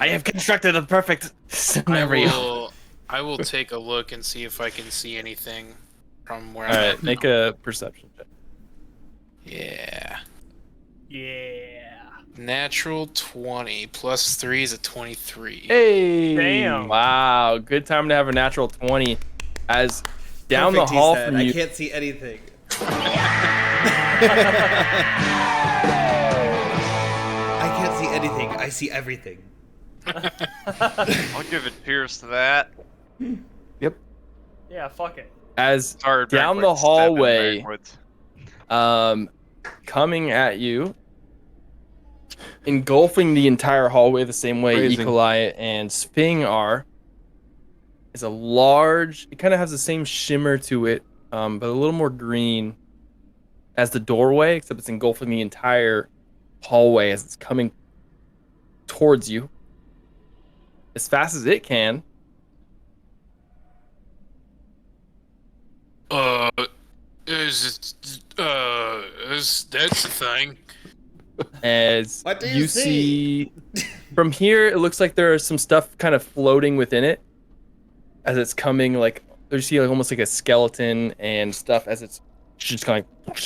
Speaker 1: have constructed a perfect scenario.
Speaker 7: I will take a look and see if I can see anything from where
Speaker 1: All
Speaker 7: I'm
Speaker 1: right,
Speaker 7: at.
Speaker 1: make a perception check.
Speaker 7: Yeah.
Speaker 4: Yeah.
Speaker 7: Natural 20 plus 3 is a 23.
Speaker 3: Hey.
Speaker 4: Damn.
Speaker 1: Wow, good time to have a natural 20. As down
Speaker 2: Perfect,
Speaker 1: the
Speaker 2: he
Speaker 1: hall
Speaker 2: said.
Speaker 1: from
Speaker 2: I
Speaker 1: you,
Speaker 2: can't see anything. I can't see anything. I see everything.
Speaker 6: I'll give it cheers to that.
Speaker 4: Yeah, fuck it.
Speaker 1: as
Speaker 6: Sorry,
Speaker 1: down the
Speaker 6: backwards, stepping
Speaker 1: hallway,
Speaker 6: backwards.
Speaker 1: coming at you, engulfing the entire hallway the same way
Speaker 3: Phrasing.
Speaker 1: Ecolai and Sping are, is a large, it kind of has the same shimmer to it, but a little more green as the doorway, except it's engulfing the entire hallway as it's coming towards you as fast as it can.
Speaker 7: That's the thing.
Speaker 1: As
Speaker 2: What do
Speaker 1: you
Speaker 2: you
Speaker 1: see from here, it looks like there is some stuff kind of floating within it as it's coming. Like you see, like almost like a skeleton and stuff as it's just kind of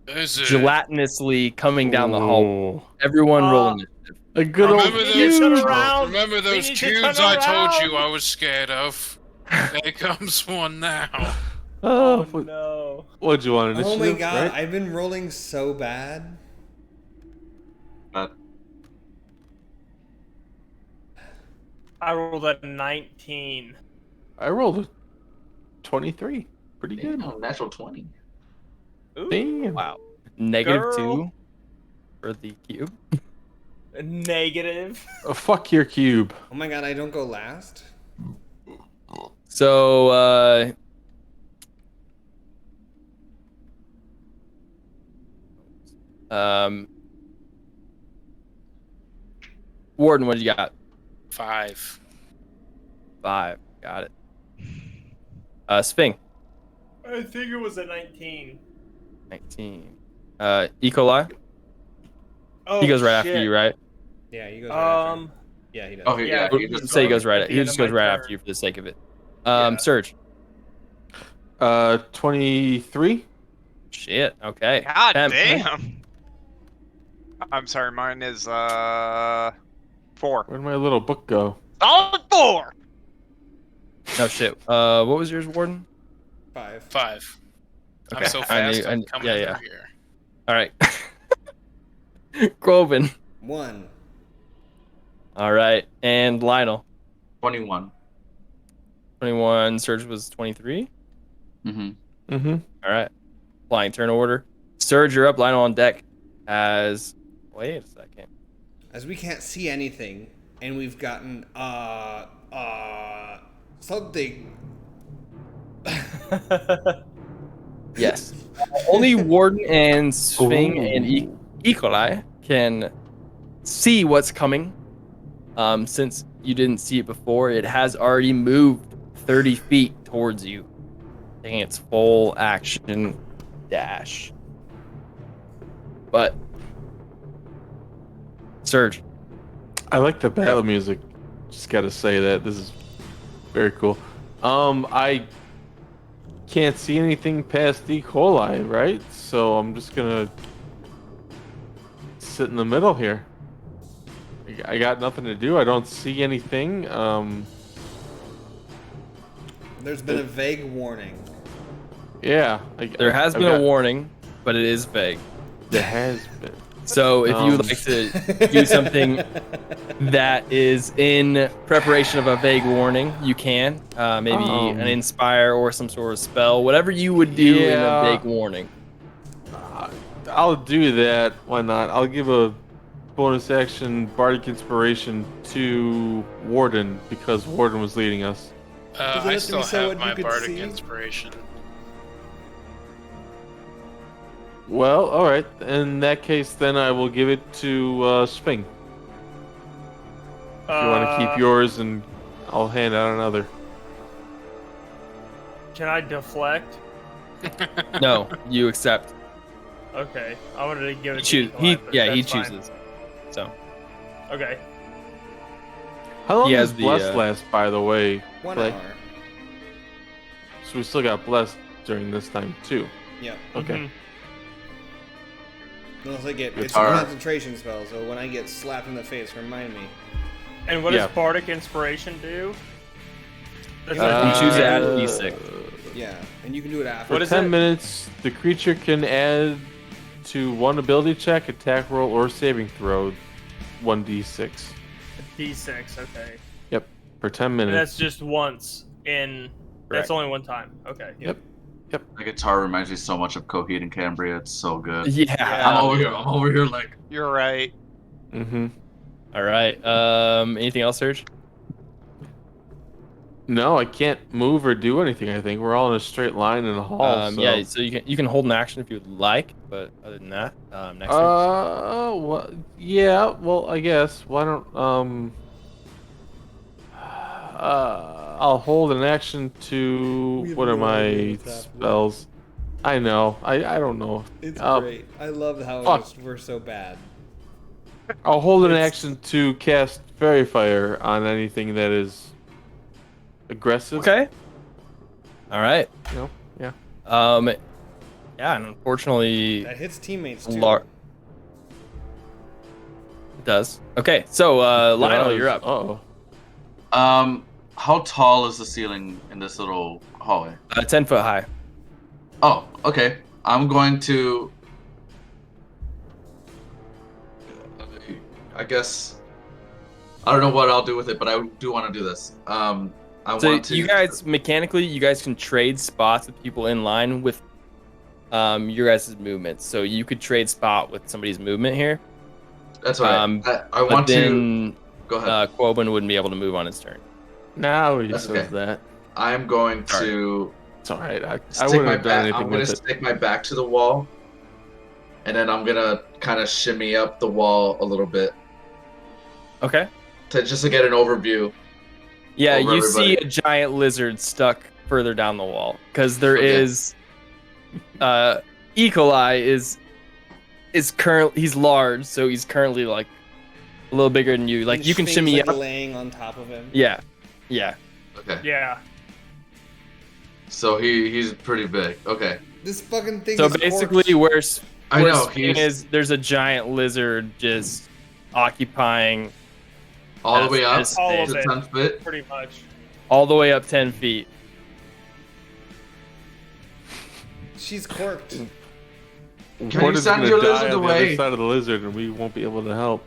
Speaker 1: gelatinously coming down the hall. Everyone roll initiative.
Speaker 3: A good old
Speaker 7: Remember
Speaker 4: need to turn
Speaker 7: those,
Speaker 4: around.
Speaker 7: remember
Speaker 4: We
Speaker 7: those
Speaker 4: need to turn
Speaker 7: cubes I told you
Speaker 4: around.
Speaker 7: I was scared of? There comes one now.
Speaker 3: Oh,
Speaker 4: No.
Speaker 3: what'd you want?
Speaker 2: Oh
Speaker 3: Initiative,
Speaker 2: my god,
Speaker 3: right?
Speaker 2: I've been rolling so bad.
Speaker 5: But
Speaker 4: I rolled a 19.
Speaker 3: I rolled a 23. Pretty good.
Speaker 5: damn, natural 20.
Speaker 4: Ooh.
Speaker 3: Damn.
Speaker 1: Wow. Negative
Speaker 4: Girl.
Speaker 1: 2 for the cube.
Speaker 4: Negative.
Speaker 3: Oh, fuck your cube.
Speaker 2: Oh my god, I don't go last?
Speaker 1: So, Warden, what do you got?
Speaker 7: 5.
Speaker 1: 5. Got it. Sping,
Speaker 4: I think it was a 19.
Speaker 1: 19. E. coli?
Speaker 4: Oh,
Speaker 1: He goes right
Speaker 4: shit.
Speaker 1: after you, right?
Speaker 2: Yeah, he goes right after.
Speaker 4: Um,
Speaker 2: Yeah, he does.
Speaker 5: Oh,
Speaker 4: Yeah,
Speaker 5: yeah.
Speaker 4: he
Speaker 5: You just
Speaker 1: Say he
Speaker 5: go.
Speaker 1: goes right.
Speaker 4: At the
Speaker 1: He
Speaker 4: end
Speaker 1: just
Speaker 4: of
Speaker 1: goes
Speaker 4: my
Speaker 1: right
Speaker 4: turn.
Speaker 1: after you for the sake of it.
Speaker 4: Yeah.
Speaker 1: Surge.
Speaker 3: 23.
Speaker 1: Shit. Okay.
Speaker 6: God
Speaker 1: Temp.
Speaker 6: damn. I'm sorry, mine is 4.
Speaker 3: Where'd my little book go?
Speaker 6: Solid 4.
Speaker 1: No shit. What was yours, Warden?
Speaker 2: 5.
Speaker 7: 5.
Speaker 1: Okay.
Speaker 7: I'm so fast. I'm
Speaker 1: yeah,
Speaker 7: coming
Speaker 1: yeah.
Speaker 7: through here.
Speaker 1: All right. Groven.
Speaker 2: 1.
Speaker 1: All right. And Lionel.
Speaker 5: 21.
Speaker 1: 21. Surge was 23.
Speaker 5: Mm-hmm.
Speaker 3: Mm-hmm.
Speaker 1: All right. Flying turn order. Surge, you're up. Lionel on deck. Wait a second.
Speaker 2: As we can't see anything, and we've gotten, something.
Speaker 1: Yes. Only Warden and Sphinx and E. coli can see what's coming. Since you didn't see it before, it has already moved 30 feet towards you, taking its full action dash. But Surge.
Speaker 3: I like the battle music. Just gotta say that. This is very cool. I can't see anything past E. coli, right? So I'm just gonna sit in the middle here. I got nothing to do. I don't see anything.
Speaker 2: There's been a vague warning.
Speaker 3: Yeah.
Speaker 1: There has been a warning, but it is vague.
Speaker 3: There has been.
Speaker 1: So if you would like to do something that is in preparation of a vague warning, you can. Maybe an inspire or some sort of spell, whatever you would do in a vague warning.
Speaker 3: I'll do that. Why not? I'll give a bonus action bardic inspiration to Warden because Warden was leading us.
Speaker 2: Does it have to
Speaker 7: I
Speaker 2: be
Speaker 7: still
Speaker 2: someone
Speaker 7: have
Speaker 2: you
Speaker 7: my
Speaker 2: could
Speaker 7: bardic
Speaker 2: see?
Speaker 7: inspiration.
Speaker 3: Well, all right. In that case, then I will give it to Sping. If you want to keep yours, and I'll hand out another.
Speaker 4: Can I deflect?
Speaker 1: No, you accept.
Speaker 4: Okay, I wanted to give it
Speaker 1: He
Speaker 4: to Nikolai, but
Speaker 1: he
Speaker 4: that's fine.
Speaker 1: chooses. So
Speaker 4: Okay.
Speaker 3: How long
Speaker 1: He has
Speaker 3: does
Speaker 1: the,
Speaker 3: Bless last, by the way?
Speaker 2: 1
Speaker 3: Clay?
Speaker 2: hour.
Speaker 3: So we still got Blessed during this time, too.
Speaker 2: Yep.
Speaker 3: Okay.
Speaker 4: Mhm.
Speaker 2: Unless I get it's a
Speaker 5: Guitar.
Speaker 2: concentration spell, so when I get slapped in the face, remind me.
Speaker 4: And what
Speaker 3: Yeah.
Speaker 4: does Bardic Inspiration do? That's
Speaker 2: You
Speaker 1: you
Speaker 4: a-
Speaker 1: choose to add a
Speaker 3: Uh,
Speaker 1: d6.
Speaker 2: Yeah, and you can do it after.
Speaker 3: For
Speaker 4: What is
Speaker 3: 10
Speaker 4: it?
Speaker 3: minutes, the creature can add to one ability check, attack roll, or saving throw 1d6.
Speaker 4: D6. Okay.
Speaker 3: Yep. For 10
Speaker 4: And
Speaker 3: minutes.
Speaker 4: that's just once in. That's
Speaker 1: Correct.
Speaker 4: only one time. Okay.
Speaker 3: Yep.
Speaker 5: The guitar reminds me so much of Coheed and Cambria. It's so good.
Speaker 1: Yeah.
Speaker 6: Yeah.
Speaker 5: I'm over here like
Speaker 6: You're right.
Speaker 3: Mm-hmm.
Speaker 1: All right. Anything else, Serge?
Speaker 3: No, I can't move or do anything. I think we're all in a straight line in the hall. So.
Speaker 1: Yeah. So you can hold an action if you would like, but other than that, next turn.
Speaker 3: Well, yeah. Well, I guess. Why don't I'll hold an action to what are my spells? I know. I don't know.
Speaker 2: It's
Speaker 3: Uh,
Speaker 2: great. I love how
Speaker 3: fuck.
Speaker 2: we're so bad.
Speaker 3: I'll hold an
Speaker 2: It's-
Speaker 3: action to cast Fairy Fire on anything that is aggressive.
Speaker 1: Okay. All right.
Speaker 3: You know? Yeah.
Speaker 1: Yeah, and unfortunately,
Speaker 2: That hits teammates too.
Speaker 1: it does. Okay, so Lionel, you're up.
Speaker 3: Oh.
Speaker 5: how tall is the ceiling in this little hallway?
Speaker 1: 10 foot high.
Speaker 5: Oh, okay. I'm going to. I guess. I don't know what I'll do with it, but I do want to do this. I
Speaker 1: So
Speaker 5: want to.
Speaker 1: you guys mechanically, you guys can trade spots with people in line with your guys' movements. So you could trade spot with somebody's movement here.
Speaker 5: That's right. I
Speaker 1: But
Speaker 5: want to.
Speaker 1: then
Speaker 5: Go ahead.
Speaker 1: Quoben wouldn't be able to move on his turn.
Speaker 3: Now he
Speaker 5: That's
Speaker 3: says
Speaker 5: okay.
Speaker 3: that.
Speaker 5: I'm going
Speaker 1: Sorry.
Speaker 5: to.
Speaker 3: It's all right. I
Speaker 5: Stick
Speaker 3: wouldn't
Speaker 5: my
Speaker 3: have done
Speaker 5: back.
Speaker 3: anything
Speaker 5: I'm gonna
Speaker 3: with it.
Speaker 5: stick my back to the wall, and then I'm gonna kind of shimmy up the wall a little bit
Speaker 1: Okay.
Speaker 5: just to get an overview.
Speaker 1: Yeah,
Speaker 5: Over
Speaker 1: you see
Speaker 5: everybody.
Speaker 1: a giant lizard stuck further down the wall because there
Speaker 5: Okay.
Speaker 1: is E. coli is currently he's large, so he's currently like a little bigger than you. Like
Speaker 2: And
Speaker 1: you can
Speaker 2: Schwing's,
Speaker 1: shimmy
Speaker 2: like,
Speaker 1: up.
Speaker 2: laying on top of him.
Speaker 1: Yeah. Yeah.
Speaker 5: Okay.
Speaker 4: Yeah.
Speaker 5: So he's pretty big. Okay.
Speaker 2: This fucking thing
Speaker 1: So
Speaker 2: is
Speaker 1: basically,
Speaker 2: corpse.
Speaker 5: I
Speaker 1: where
Speaker 5: know,
Speaker 1: Sping
Speaker 5: he's-
Speaker 1: is, there's a giant lizard just occupying
Speaker 5: All the way up
Speaker 1: That's
Speaker 4: All
Speaker 5: to
Speaker 4: of it.
Speaker 5: 10 feet.
Speaker 4: Pretty much.
Speaker 1: all the way up 10 feet.
Speaker 2: She's corked.
Speaker 5: Can you
Speaker 3: Gordon's
Speaker 5: send
Speaker 3: gonna
Speaker 5: your
Speaker 3: die
Speaker 5: lizard
Speaker 3: on the other
Speaker 5: away?
Speaker 3: side of the lizard, and we won't be able to help.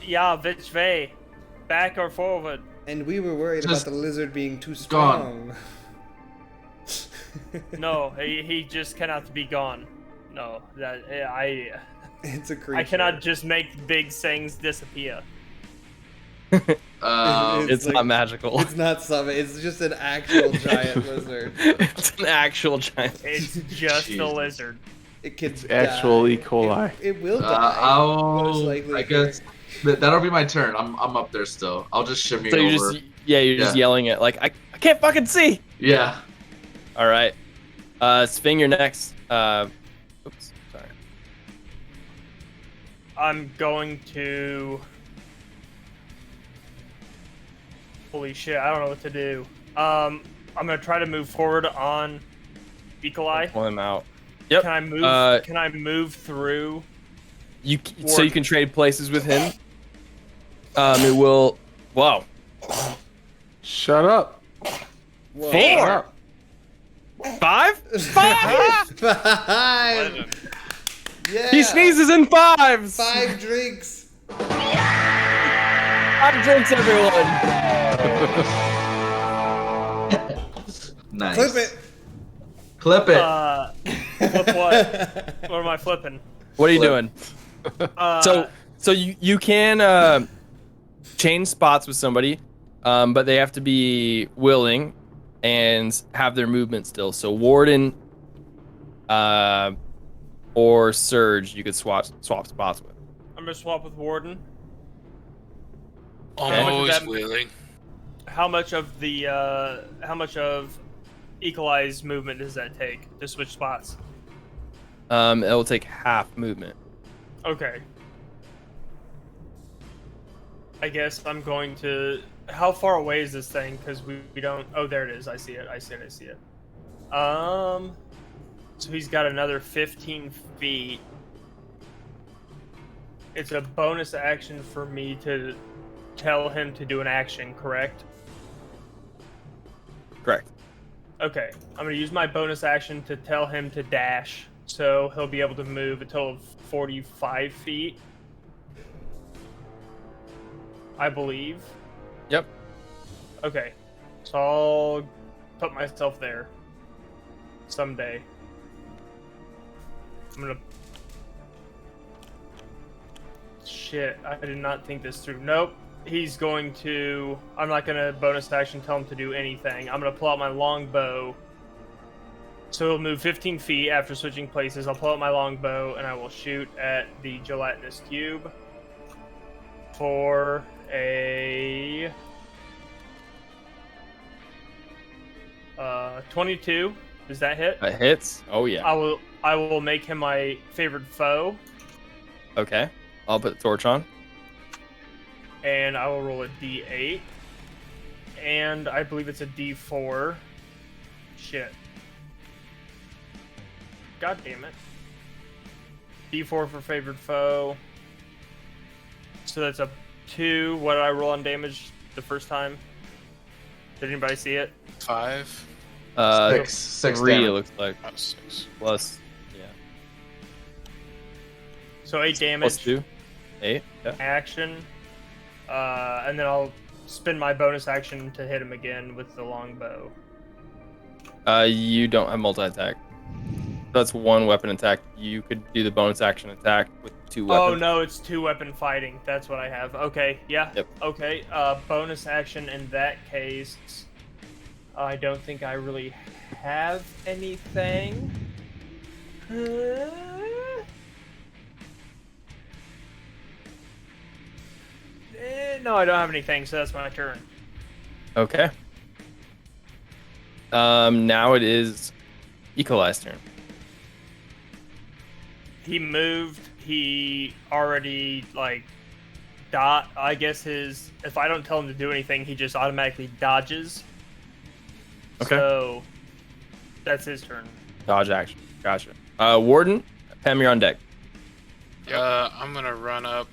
Speaker 4: Yeah, which way? Back or forward?
Speaker 2: And we were worried
Speaker 5: Just
Speaker 2: about the lizard being too
Speaker 5: gone.
Speaker 2: strong.
Speaker 4: No, he just cannot be gone. No, that
Speaker 2: It's a creature.
Speaker 4: I cannot just make big things disappear.
Speaker 1: It's
Speaker 2: like-
Speaker 1: not magical.
Speaker 2: It's not summit. It's just an actual giant lizard.
Speaker 1: It's an actual giant.
Speaker 4: It's just a
Speaker 5: Jesus.
Speaker 4: lizard.
Speaker 2: It could
Speaker 3: It's actual
Speaker 2: die.
Speaker 3: E. coli.
Speaker 2: It will die. most likely.
Speaker 5: I guess that'll be my turn. I'm up there still. I'll just shimmy
Speaker 1: So
Speaker 5: over.
Speaker 1: you're just you're yelling at like I can't fucking see.
Speaker 5: Yeah.
Speaker 1: All right, Sping, you're next. Oops, sorry.
Speaker 4: I'm going to. Holy shit! I don't know what to do. I'm gonna try to move forward on Ecolai.
Speaker 1: Pull him out. Yep.
Speaker 4: Can I move? Can I move through?
Speaker 1: So you can trade places with him. It will. Wow.
Speaker 3: Shut up.
Speaker 2: Whoa.
Speaker 3: Shut up.
Speaker 1: 5? 5.
Speaker 2: Five.
Speaker 6: Legend.
Speaker 2: Yeah.
Speaker 1: He sneezes in 5s.
Speaker 2: 5 drinks.
Speaker 1: 5 drinks, everyone.
Speaker 5: Nice.
Speaker 2: Clip it.
Speaker 5: Clip it.
Speaker 4: Flip what? What am I flipping?
Speaker 1: What are you
Speaker 5: Flip.
Speaker 1: doing?
Speaker 4: Uh,
Speaker 1: So you can change spots with somebody, but they have to be willing and have their movement still. So Warden or Surge, you could swap spots with.
Speaker 4: I'm gonna swap with Warden.
Speaker 7: Almost
Speaker 4: that-
Speaker 7: willing.
Speaker 4: How much of Equalize movement does that take to switch spots?
Speaker 1: It will take half movement.
Speaker 4: Okay. I guess I'm going to. How far away is this thing? Because we don't. Oh, there it is. I see it. I see it. So he's got another 15 feet. It's a bonus action for me to tell him to do an action, correct?
Speaker 1: Correct.
Speaker 4: Okay. I'm going to use my bonus action to tell him to dash. So he'll be able to move a total of 45 feet. I believe.
Speaker 1: Yep.
Speaker 4: Okay. So I'll put myself there. someday. I'm gonna. Shit, I did not think this through. Nope. He's going to. I'm not gonna bonus action tell him to do anything. I'm gonna pull out my longbow. So he'll move 15 feet after switching places. I'll pull out my longbow and I will shoot at the gelatinous cube for a 22. Does that hit?
Speaker 1: That hits. Oh yeah.
Speaker 4: I will make him my favorite foe,
Speaker 1: Okay. I'll put the torch on.
Speaker 4: and I will roll a d8, and I believe it's a d4. Shit. God damn it. D4 for favorite foe. So that's a 2. What did I roll on damage the first time? Did anybody see it?
Speaker 7: 5.
Speaker 5: Six
Speaker 1: 3 it
Speaker 5: damage.
Speaker 1: looks like.
Speaker 7: Oh, 6.
Speaker 1: Plus, yeah.
Speaker 4: So 8
Speaker 1: Plus
Speaker 4: damage.
Speaker 1: 2. 8. Yeah.
Speaker 4: Action. And then I'll spend my bonus action to hit him again with the longbow.
Speaker 1: You don't have multi-attack. That's one weapon attack. You could do the bonus action attack with 2 weapons.
Speaker 4: Oh no, it's 2-weapon fighting. That's what I have. Okay, yeah.
Speaker 1: Yep.
Speaker 4: Okay, bonus action in that case. I don't think I really have anything. No, I don't have anything, so that's my turn.
Speaker 1: Okay. Now it is Equalize turn.
Speaker 4: He moved. He already I guess if I don't tell him to do anything, he just automatically dodges.
Speaker 1: Okay.
Speaker 4: So that's his turn.
Speaker 1: Dodge action. Gotcha. Warden, Pam, you're on deck.
Speaker 7: I'm gonna run up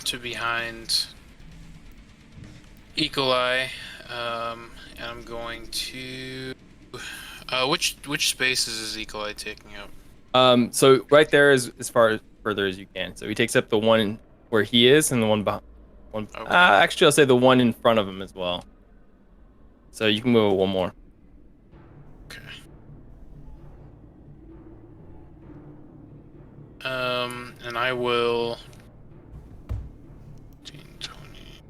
Speaker 7: to behind Equali, and I'm going to. Which spaces is Equali taking up?
Speaker 1: So right there is as far further as you can. So he takes up the one where he is and the one behind.
Speaker 7: Okay.
Speaker 1: Actually, I'll say the one in front of him as well. So you can move it one more.
Speaker 7: Okay. And I will. 15, 20.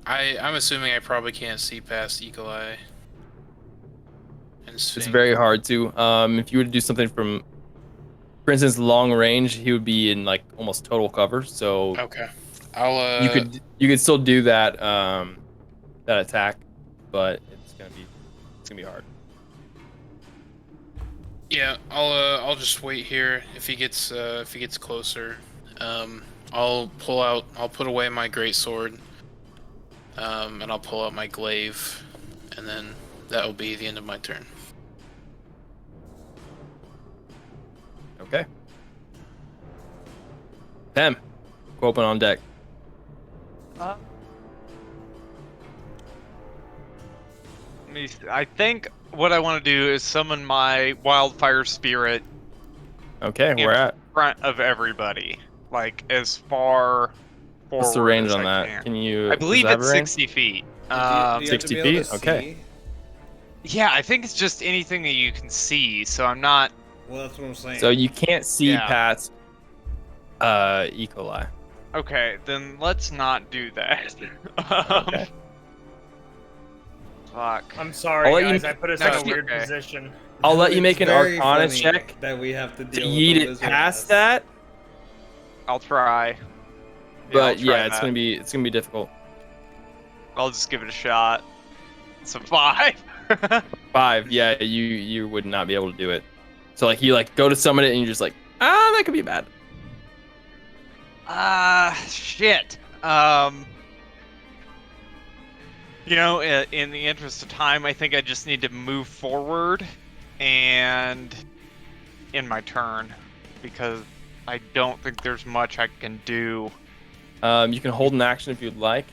Speaker 7: I'm assuming I probably can't see past Eagle Eye. And
Speaker 1: It's
Speaker 7: Sphinx.
Speaker 1: very hard to. If you were to do something from, for instance, long range, he would be in like almost total cover. So
Speaker 7: Okay. I'll.
Speaker 1: you could still do that that attack, but it's gonna be hard.
Speaker 7: Yeah, I'll just wait here. If he gets closer, I'll put away my greatsword, and I'll pull out my glaive, and then that will be the end of my turn.
Speaker 1: Okay. Pam, open on deck.
Speaker 6: I think what I want to do is summon my wildfire spirit
Speaker 1: Okay,
Speaker 6: in
Speaker 1: we're at.
Speaker 6: front of everybody, like as far forward.
Speaker 1: What's the range
Speaker 6: as
Speaker 1: on
Speaker 6: I
Speaker 1: that? Can you?
Speaker 6: I believe
Speaker 1: does that
Speaker 6: it's
Speaker 1: have a range?
Speaker 6: 60 feet.
Speaker 2: Do you have to
Speaker 1: 60
Speaker 2: be able to
Speaker 1: feet? Okay.
Speaker 2: see?
Speaker 6: Yeah, I think it's just anything that you can see. So I'm not.
Speaker 2: Well, that's what I'm saying.
Speaker 1: So you can't see
Speaker 6: Yeah.
Speaker 1: past E. coli.
Speaker 6: Okay, then let's not do that.
Speaker 1: Okay.
Speaker 6: Fuck.
Speaker 4: I'm sorry,
Speaker 1: I'll let you-
Speaker 4: guys. I put us
Speaker 6: No,
Speaker 4: in a
Speaker 6: it's
Speaker 4: weird
Speaker 6: okay.
Speaker 4: position.
Speaker 1: I'll let you
Speaker 2: It's
Speaker 1: make an
Speaker 2: very
Speaker 1: Arcana
Speaker 2: funny
Speaker 1: check
Speaker 2: that we have to
Speaker 1: to
Speaker 2: deal
Speaker 1: yeet
Speaker 2: with
Speaker 1: it
Speaker 2: those
Speaker 1: past
Speaker 2: ass.
Speaker 1: that,
Speaker 6: I'll try.
Speaker 1: but
Speaker 6: I'll try
Speaker 1: it's
Speaker 6: that.
Speaker 1: gonna be difficult.
Speaker 6: I'll just give it a shot. It's a 5.
Speaker 1: 5, yeah, you would not be able to do it. So like you go to summon it and you're just like, that could be bad.
Speaker 6: Shit. In the interest of time, I think I just need to move forward and in my turn because I don't think there's much I can do.
Speaker 1: You can hold an action if you'd like.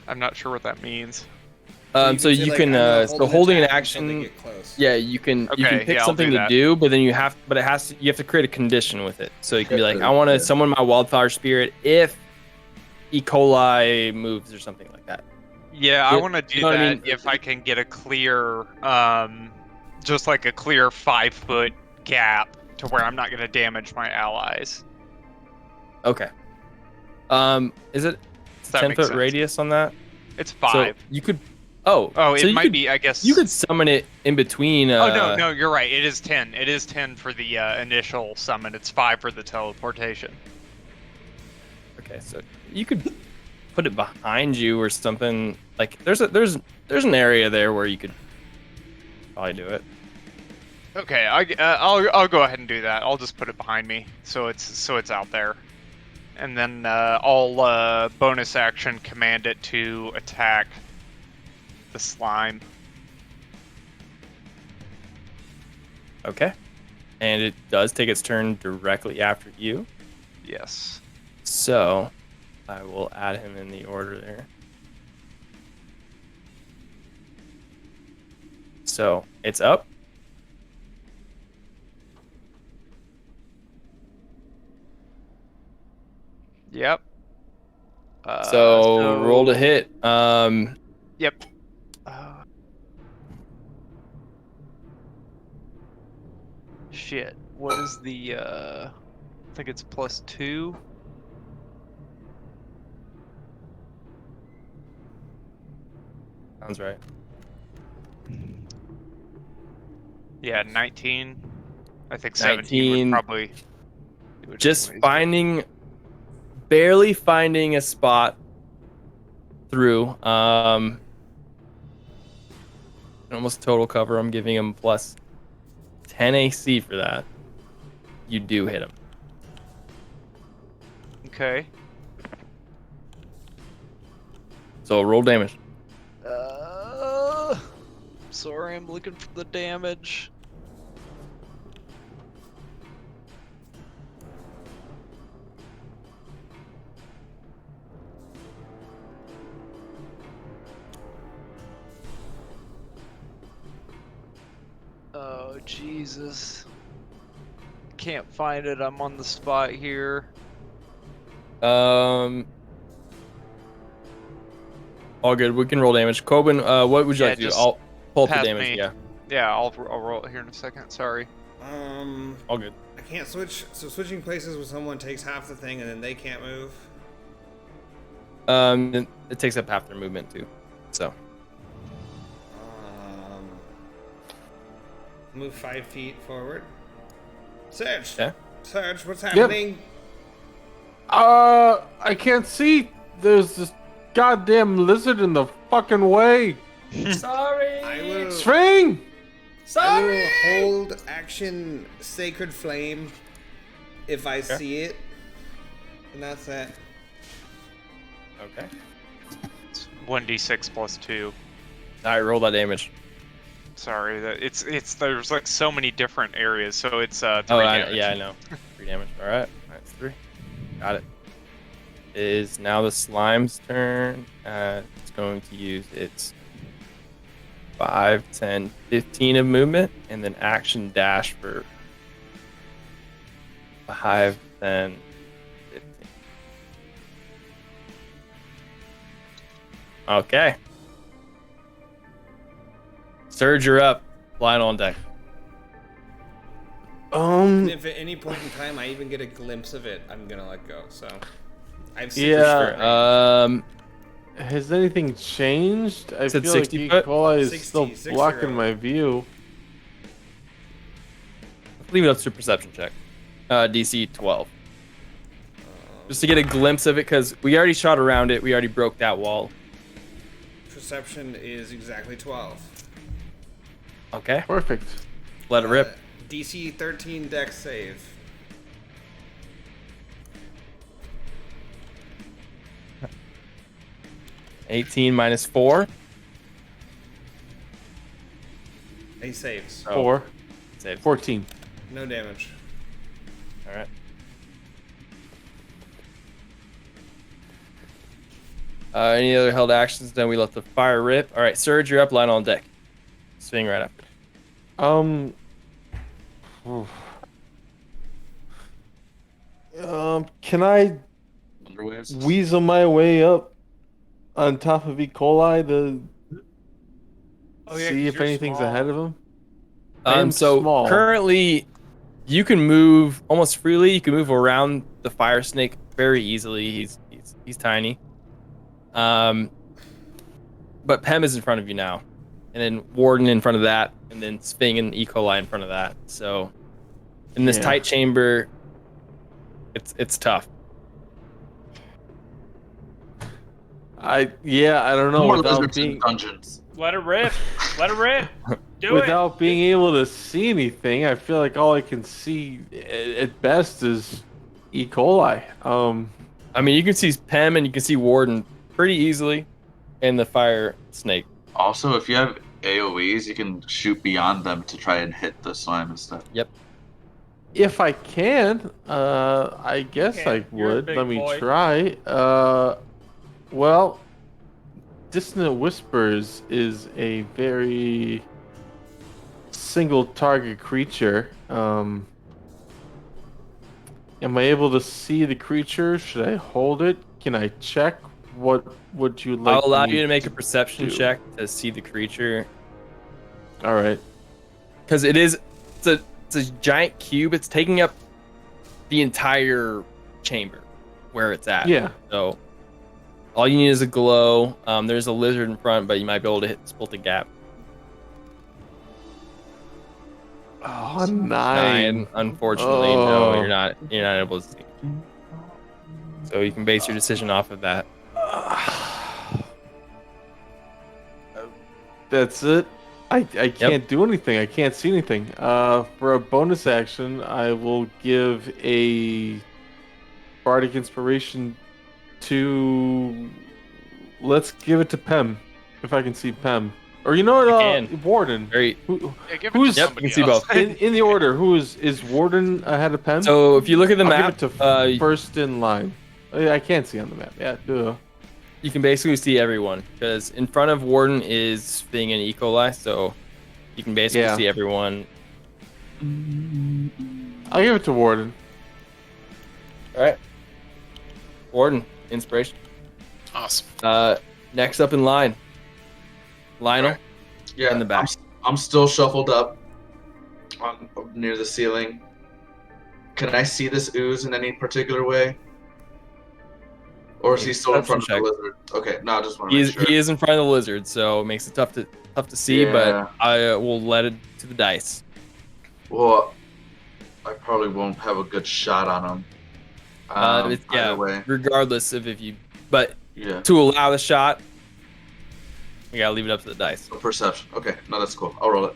Speaker 6: I'm not sure what that means.
Speaker 1: So
Speaker 2: say,
Speaker 1: you
Speaker 2: like,
Speaker 1: can
Speaker 2: I'm gonna
Speaker 1: so
Speaker 2: hold
Speaker 1: holding an
Speaker 2: attack until they
Speaker 1: action.
Speaker 2: get close.
Speaker 1: Yeah, you can
Speaker 6: Okay,
Speaker 1: pick
Speaker 6: yeah, I'll
Speaker 1: something
Speaker 6: do
Speaker 1: to
Speaker 6: that.
Speaker 1: do, but then you have to create a condition with it. So you can be like, I want to summon my wildfire spirit if E. coli moves or something like that.
Speaker 6: Yeah, I
Speaker 1: Yeah,
Speaker 6: want to do
Speaker 1: you know what
Speaker 6: that
Speaker 1: I mean?
Speaker 6: if I can get a clear, just like a clear 5-foot gap to where I'm not going to damage my allies.
Speaker 1: Okay. Is it
Speaker 6: Does
Speaker 1: a
Speaker 6: that make
Speaker 1: 10-foot
Speaker 6: sense?
Speaker 1: radius on that?
Speaker 6: It's
Speaker 1: So
Speaker 6: 5.
Speaker 1: you could. Oh,
Speaker 6: Oh,
Speaker 1: so
Speaker 6: it
Speaker 1: you
Speaker 6: might
Speaker 1: could
Speaker 6: be, I guess.
Speaker 1: you could summon it in between.
Speaker 6: Oh, no, you're right. It is 10. It is 10 for the initial summon. It's 5 for the teleportation.
Speaker 1: Okay, so you could put it behind you or something. Like there's an area there where you could probably do it.
Speaker 6: Okay, I'll go ahead and do that. I'll just put it behind me, so it's out there, and then I'll bonus action command it to attack the slime.
Speaker 1: Okay. And it does take its turn directly after you.
Speaker 6: Yes.
Speaker 1: So I will add him in the order there. So it's up.
Speaker 6: Yep.
Speaker 1: So roll to hit.
Speaker 6: Yep. Shit. What is the? I think it's +2.
Speaker 1: Sounds right.
Speaker 6: Yeah, 19. I think 17
Speaker 1: 19.
Speaker 6: would probably. Do it
Speaker 1: Just
Speaker 6: anyways.
Speaker 1: barely finding a spot through. Almost total cover. I'm giving him plus 10 AC for that. You do hit him.
Speaker 6: Okay.
Speaker 1: So roll damage.
Speaker 6: Sorry, I'm looking for the damage. Oh, Jesus. Can't find it. I'm on the spot here.
Speaker 1: All good. We can roll damage. Coben, what would you
Speaker 6: Yeah,
Speaker 1: like to do?
Speaker 6: just
Speaker 1: I'll pull up the
Speaker 6: pass
Speaker 1: damage.
Speaker 6: me.
Speaker 1: Yeah.
Speaker 6: Yeah, I'll roll it here in a second. Sorry.
Speaker 1: All good.
Speaker 2: I can't switch. So switching places with someone takes half the thing, and then they can't move.
Speaker 1: It takes up half their movement too. So
Speaker 2: Move 5 feet forward. Serge.
Speaker 1: yeah.
Speaker 2: Serge, what's happening?
Speaker 3: I can't see. There's this goddamn lizard in the fucking way.
Speaker 1: Sorry.
Speaker 2: I will.
Speaker 3: String!
Speaker 2: I will hold action Sacred Flame if I see it, and that's it.
Speaker 1: Okay.
Speaker 6: It's 1d6 +2.
Speaker 1: All right. Roll that damage.
Speaker 6: Sorry, that it's there's like so many different areas, so it's 3
Speaker 1: Oh,
Speaker 6: damage.
Speaker 1: yeah, I know. 3 damage. All right. That's 3. Got it. It is now the slime's turn. It's going to use its 5, 10, 15 of movement, and then action dash for 5, 10, 15. Okay. Surge, you're up. Flying on deck.
Speaker 2: And if at any point in time I even get a glimpse of it, I'm gonna let go. So I've seen
Speaker 3: Yeah. Has anything changed? I
Speaker 1: Said
Speaker 3: feel
Speaker 1: 60
Speaker 3: like
Speaker 1: foot?
Speaker 3: Equali is
Speaker 2: 60,
Speaker 3: still
Speaker 2: 60.
Speaker 3: blocking my view.
Speaker 1: Leave it up to a perception check. DC 12. Just to get a glimpse of it, because we already shot around it. We already broke that wall.
Speaker 2: Perception is exactly 12.
Speaker 1: Okay.
Speaker 3: Perfect.
Speaker 1: Let it rip.
Speaker 2: DC 13 Dex save.
Speaker 1: Uh, 18 minus 4.
Speaker 2: He saves.
Speaker 1: Oh,
Speaker 3: 4.
Speaker 1: Save.
Speaker 3: 14.
Speaker 2: No damage.
Speaker 1: All right. Any other held actions? Then we let the fire rip. All right, Surge, you're up. Line on deck. Swing right after.
Speaker 3: Oof. Can I
Speaker 5: Underways.
Speaker 3: weasel my way up on top of E. coli to
Speaker 4: Oh, yeah,
Speaker 3: see
Speaker 4: 'cause
Speaker 3: if
Speaker 4: you're
Speaker 3: anything's
Speaker 4: small.
Speaker 3: ahead of him? I am
Speaker 1: So
Speaker 3: small.
Speaker 1: currently, you can move almost freely. You can move around the fire snake very easily. He's tiny. But Pem is in front of you now, and then Warden in front of that, and then Sphinx and E. coli in front of that. So in this
Speaker 3: Yeah.
Speaker 1: tight chamber, it's tough.
Speaker 3: I don't know.
Speaker 5: More
Speaker 3: Without
Speaker 5: lizards in
Speaker 3: being
Speaker 5: dungeons.
Speaker 4: Let it rip. Let it rip. Do
Speaker 3: without being able to see anything, I feel like all I can see at best is E. coli.
Speaker 1: I mean, you can see Pem and you can see Warden pretty easily, and the fire snake.
Speaker 5: Also, if you have AoEs, you can shoot beyond them to try and hit the slime instead.
Speaker 1: Yep.
Speaker 3: If I can, I guess
Speaker 4: can.
Speaker 3: I
Speaker 4: You're a
Speaker 3: would.
Speaker 4: big
Speaker 3: Let me
Speaker 4: boy.
Speaker 3: try. Well, Dissonant Whispers is a very single target creature. Am I able to see the creature? Should I hold it? Can I check? What would you like?
Speaker 1: I'll allow
Speaker 3: me
Speaker 1: you to make a perception
Speaker 3: do?
Speaker 1: check to see the creature,
Speaker 3: All right.
Speaker 1: because it's a giant cube. It's taking up the entire chamber where it's at.
Speaker 3: Yeah.
Speaker 1: So all you need is a glow. There's a lizard in front, but you might be able to split the gap.
Speaker 3: Oh, 9.
Speaker 1: Unfortunately, no,
Speaker 3: Oh.
Speaker 1: you're not able to see. So you can base your decision off of that.
Speaker 3: That's it. I can't do anything. I can't see anything. For a bonus action, I will give a bardic inspiration to. Let's give it to Pem, if I can see Pem. Or you know what?
Speaker 1: You can.
Speaker 3: Warden.
Speaker 1: Very.
Speaker 6: Yeah, give it
Speaker 3: Who's-
Speaker 6: to
Speaker 1: Yep,
Speaker 6: somebody
Speaker 1: you can see
Speaker 6: else.
Speaker 1: both.
Speaker 3: In the order, who is Warden ahead of Pem?
Speaker 1: So if you look at the
Speaker 3: I'll
Speaker 1: map,
Speaker 3: give it to first in line. I can't see on the map. Yeah, duh.
Speaker 1: you can basically see everyone, because in front of Warden is being an E. coli, so you can basically
Speaker 3: Yeah.
Speaker 1: see everyone.
Speaker 3: I'll give it to Warden.
Speaker 1: All right, Warden, inspiration.
Speaker 7: Awesome.
Speaker 1: Next up in line, Lionel.
Speaker 5: Yeah,
Speaker 1: In the back.
Speaker 5: I'm still shuffled up near the ceiling. Can I see this ooze in any particular way? Or is he still in front of the
Speaker 1: Perception
Speaker 5: lizard? Okay, no, I just want to make sure.
Speaker 1: He is in front of the lizard, so it makes it tough to see.
Speaker 5: Yeah.
Speaker 1: But I will let it to the dice.
Speaker 5: Well, I probably won't have a good shot on him. Either way.
Speaker 1: Regardless of if you, but
Speaker 5: Yeah.
Speaker 1: to allow the shot, we gotta leave it up to the dice.
Speaker 5: So perception. Okay, no, that's cool. I'll roll it.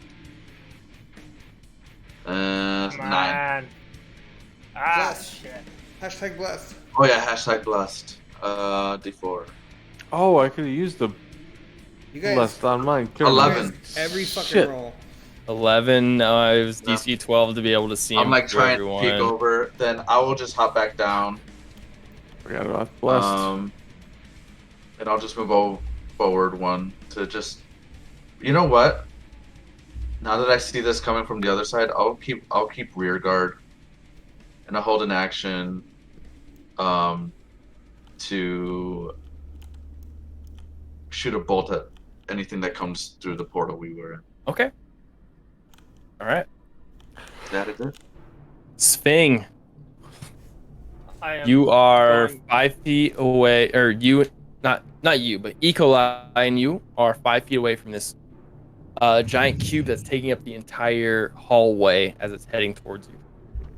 Speaker 4: Come
Speaker 5: 9.
Speaker 4: on. Ah,
Speaker 2: Bless.
Speaker 4: shit.
Speaker 2: Hashtag blessed.
Speaker 5: Oh yeah, hashtag blessed. D4.
Speaker 3: Oh, I could have used the
Speaker 2: You guys,
Speaker 3: left on mine. Could've-
Speaker 5: 11.
Speaker 2: every fucking
Speaker 3: Shit.
Speaker 2: roll.
Speaker 1: 11. It was
Speaker 5: No.
Speaker 1: DC 12 to be able to see him.
Speaker 5: I'm like
Speaker 1: through
Speaker 5: trying to
Speaker 1: everyone.
Speaker 5: peek over. Then I will just hop back down.
Speaker 3: Forgot about blessed.
Speaker 5: And I'll just move forward one to just. You know what? Now that I see this coming from the other side, I'll keep rear guard, and I'll hold an action, to shoot a bolt at anything that comes through the portal we were in.
Speaker 1: Okay. All right.
Speaker 5: That is it.
Speaker 1: Sphinx,
Speaker 4: I am
Speaker 1: you are
Speaker 4: going-
Speaker 1: 5 feet away, or you, not you, but E. coli and you are 5 feet away from this giant cube that's taking up the entire hallway as it's heading towards you.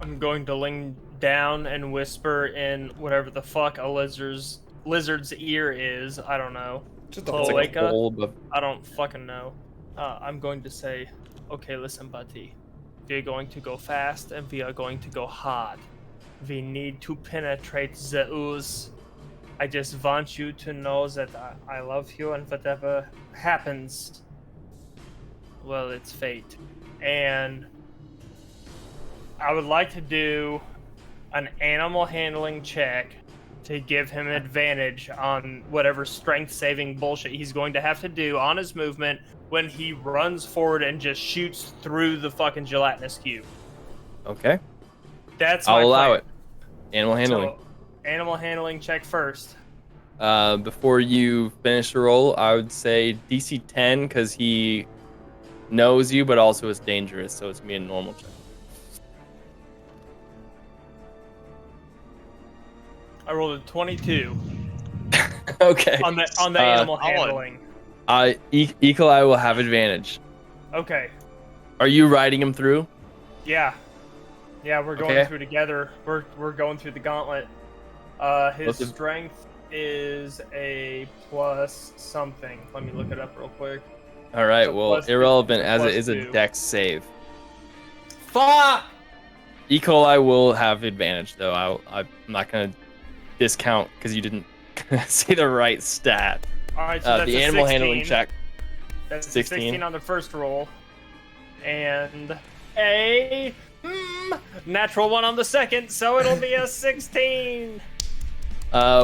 Speaker 4: I'm going to lean down and whisper in whatever the fuck a lizard's ear is. I don't know.
Speaker 2: Just a
Speaker 4: Oh,
Speaker 1: It's
Speaker 2: hole.
Speaker 1: like a
Speaker 4: Cloaca?
Speaker 1: hole above.
Speaker 4: I don't fucking know. I'm going to say, okay, listen, buddy. We are going to go fast and we are going to go hard. We need to penetrate the ooze. I just want you to know that I love you, and whatever happens, well, it's fate. And I would like to do an animal handling check to give him advantage on whatever strength saving bullshit he's going to have to do on his movement when he runs forward and just shoots through the fucking gelatinous cube.
Speaker 1: Okay.
Speaker 4: That's my
Speaker 1: I'll allow
Speaker 4: plan.
Speaker 1: it. Animal handling.
Speaker 4: So, animal handling check first.
Speaker 1: Before you finish the roll, I would say DC 10 because he knows you, but also is dangerous, so it's gonna be a normal check.
Speaker 4: I rolled a 22
Speaker 1: Okay.
Speaker 4: on the animal handling.
Speaker 1: Eagle-Eye will have advantage.
Speaker 4: Okay.
Speaker 1: Are you riding him through?
Speaker 4: Yeah. Yeah, we're going
Speaker 1: Okay.
Speaker 4: through together. We're going through the gauntlet. His
Speaker 1: What's it-
Speaker 4: strength is a plus something. Let me look it up real quick.
Speaker 1: All right.
Speaker 4: It's a
Speaker 1: Well,
Speaker 4: plus
Speaker 1: irrelevant
Speaker 4: two-
Speaker 1: as it
Speaker 4: plus
Speaker 1: is a
Speaker 4: two.
Speaker 1: dex save.
Speaker 4: Fuck!
Speaker 1: Eagle-Eye will have advantage, though. I'm not gonna discount because you didn't say the right stat.
Speaker 4: All right, so that's
Speaker 1: The
Speaker 4: a
Speaker 1: animal
Speaker 4: 16.
Speaker 1: handling check.
Speaker 4: That's a
Speaker 1: 16.
Speaker 4: 16 on the first roll, and a natural 1 on the second, so it'll be a 16.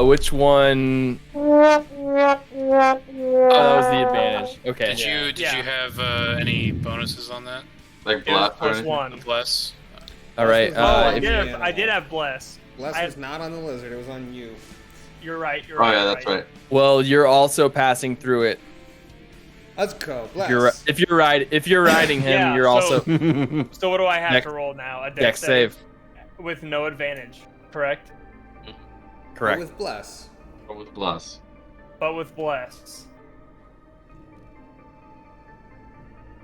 Speaker 1: Which one? Oh, that was the advantage. Okay.
Speaker 7: Did you have any bonuses on that?
Speaker 5: Like
Speaker 4: It was
Speaker 5: blast or
Speaker 4: plus
Speaker 5: anything?
Speaker 4: 1.
Speaker 7: Bless.
Speaker 1: All right.
Speaker 2: Oh,
Speaker 4: I
Speaker 1: if-
Speaker 4: did have bless.
Speaker 2: Bless
Speaker 4: I-
Speaker 2: was not on the lizard, it was on you.
Speaker 4: You're right. You're
Speaker 5: Oh
Speaker 4: right.
Speaker 5: yeah,
Speaker 4: you're
Speaker 5: that's right.
Speaker 1: well, you're also passing through it.
Speaker 2: Let's go, bless.
Speaker 1: If you're riding him,
Speaker 4: Yeah,
Speaker 1: you're
Speaker 4: so-
Speaker 1: also
Speaker 4: So what do I have
Speaker 1: Dex-
Speaker 4: to roll now? A
Speaker 1: dex save.
Speaker 4: with no advantage, correct?
Speaker 1: Correct.
Speaker 2: With bless.
Speaker 5: Or with bless.
Speaker 4: But with bless.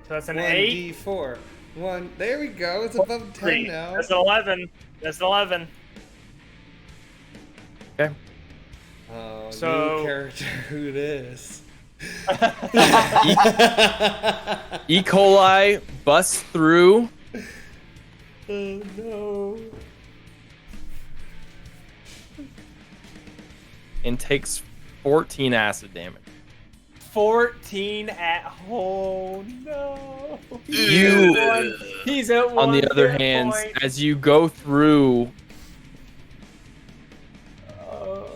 Speaker 4: So that's an 8.
Speaker 2: 1d4. There we go, it's above 10
Speaker 4: 3.
Speaker 2: now.
Speaker 4: That's an 11. That's an 11.
Speaker 1: Okay.
Speaker 2: Oh,
Speaker 4: So-
Speaker 2: new character, who this?
Speaker 1: E. coli busts through.
Speaker 2: Oh no.
Speaker 1: And takes 14 acid damage.
Speaker 4: 14 at home. No.
Speaker 1: You-
Speaker 4: He's at 1
Speaker 1: On the other
Speaker 4: hit
Speaker 1: hand,
Speaker 4: point.
Speaker 1: as you go through,
Speaker 4: Oh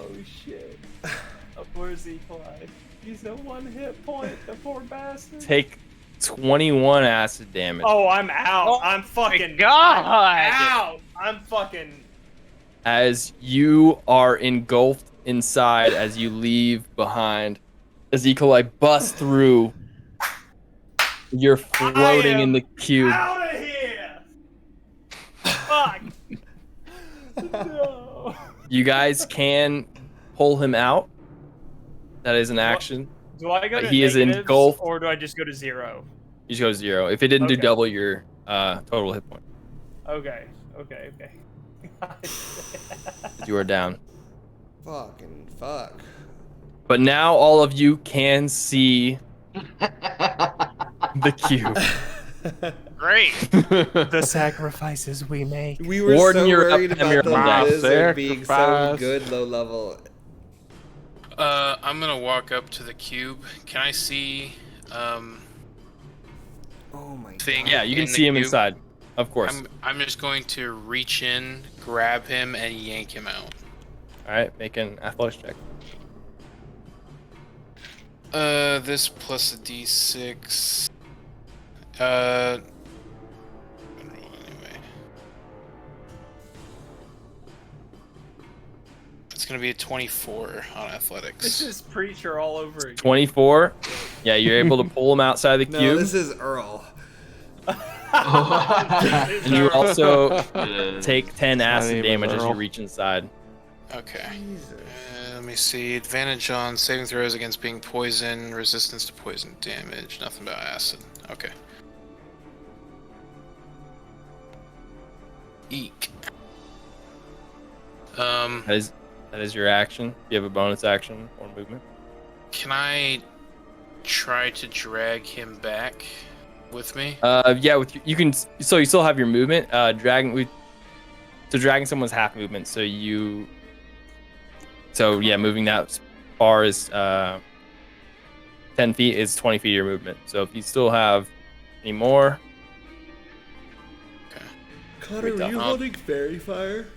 Speaker 4: shit. Where's Clyde? He's at 1 hit point. The poor bastard.
Speaker 1: take 21 acid damage.
Speaker 4: Oh, I'm out.
Speaker 6: Oh
Speaker 4: I'm fucking
Speaker 6: God.
Speaker 4: I'm out. I'm fucking.
Speaker 1: As you are engulfed inside as you leave behind. As E. coli busts through, you're floating in the cube.
Speaker 4: Out of here. Fuck. No.
Speaker 1: You guys can pull him out. That is an action.
Speaker 4: Do I go to
Speaker 1: He is
Speaker 4: negatives,
Speaker 1: engulfed.
Speaker 4: or do I just go to 0?
Speaker 1: You just go 0. If it didn't do
Speaker 4: Okay.
Speaker 1: double your total hit point,
Speaker 4: Okay.
Speaker 1: you are down.
Speaker 2: Fucking fuck.
Speaker 1: But now all of you can see the cube.
Speaker 6: Great.
Speaker 4: The sacrifices we make.
Speaker 2: We were
Speaker 1: Warden,
Speaker 2: so
Speaker 1: you're up,
Speaker 2: worried
Speaker 1: Em, you're
Speaker 2: about the
Speaker 1: up.
Speaker 2: lizard being so
Speaker 3: Sacrifice.
Speaker 2: good low level.
Speaker 7: I'm gonna walk up to the cube. Can I see
Speaker 2: Oh my
Speaker 7: thing?
Speaker 1: Yeah, you can
Speaker 7: in the
Speaker 1: see him
Speaker 7: cube?
Speaker 1: inside. Of course.
Speaker 7: I'm just going to reach in, grab him, and yank him out.
Speaker 1: All right, make an athletics check.
Speaker 7: This plus a d6. Anyway. It's gonna be a 24 on athletics.
Speaker 4: This is preacher all over again.
Speaker 1: 24. Yeah, you're able to pull him outside the
Speaker 2: No,
Speaker 1: cube.
Speaker 2: this is Earl.
Speaker 1: And you also
Speaker 5: Yeah.
Speaker 1: take 10
Speaker 3: My
Speaker 1: acid
Speaker 3: name is
Speaker 1: damage as you
Speaker 3: Earl.
Speaker 1: reach inside.
Speaker 7: Okay.
Speaker 2: Jesus.
Speaker 7: Let me see. Advantage on saving throws against being poisoned, resistance to poison damage, nothing about acid. Okay. Eek.
Speaker 1: That is your action. Do you have a bonus action or movement?
Speaker 7: Can I try to drag him back with me?
Speaker 1: Yeah, you can. So you still have your movement. Dragging someone's half movement. So yeah, moving that as far as 10 feet is 20 feet of your movement. So if you still have any more,
Speaker 2: Connor,
Speaker 1: were you
Speaker 2: holding fairy fire?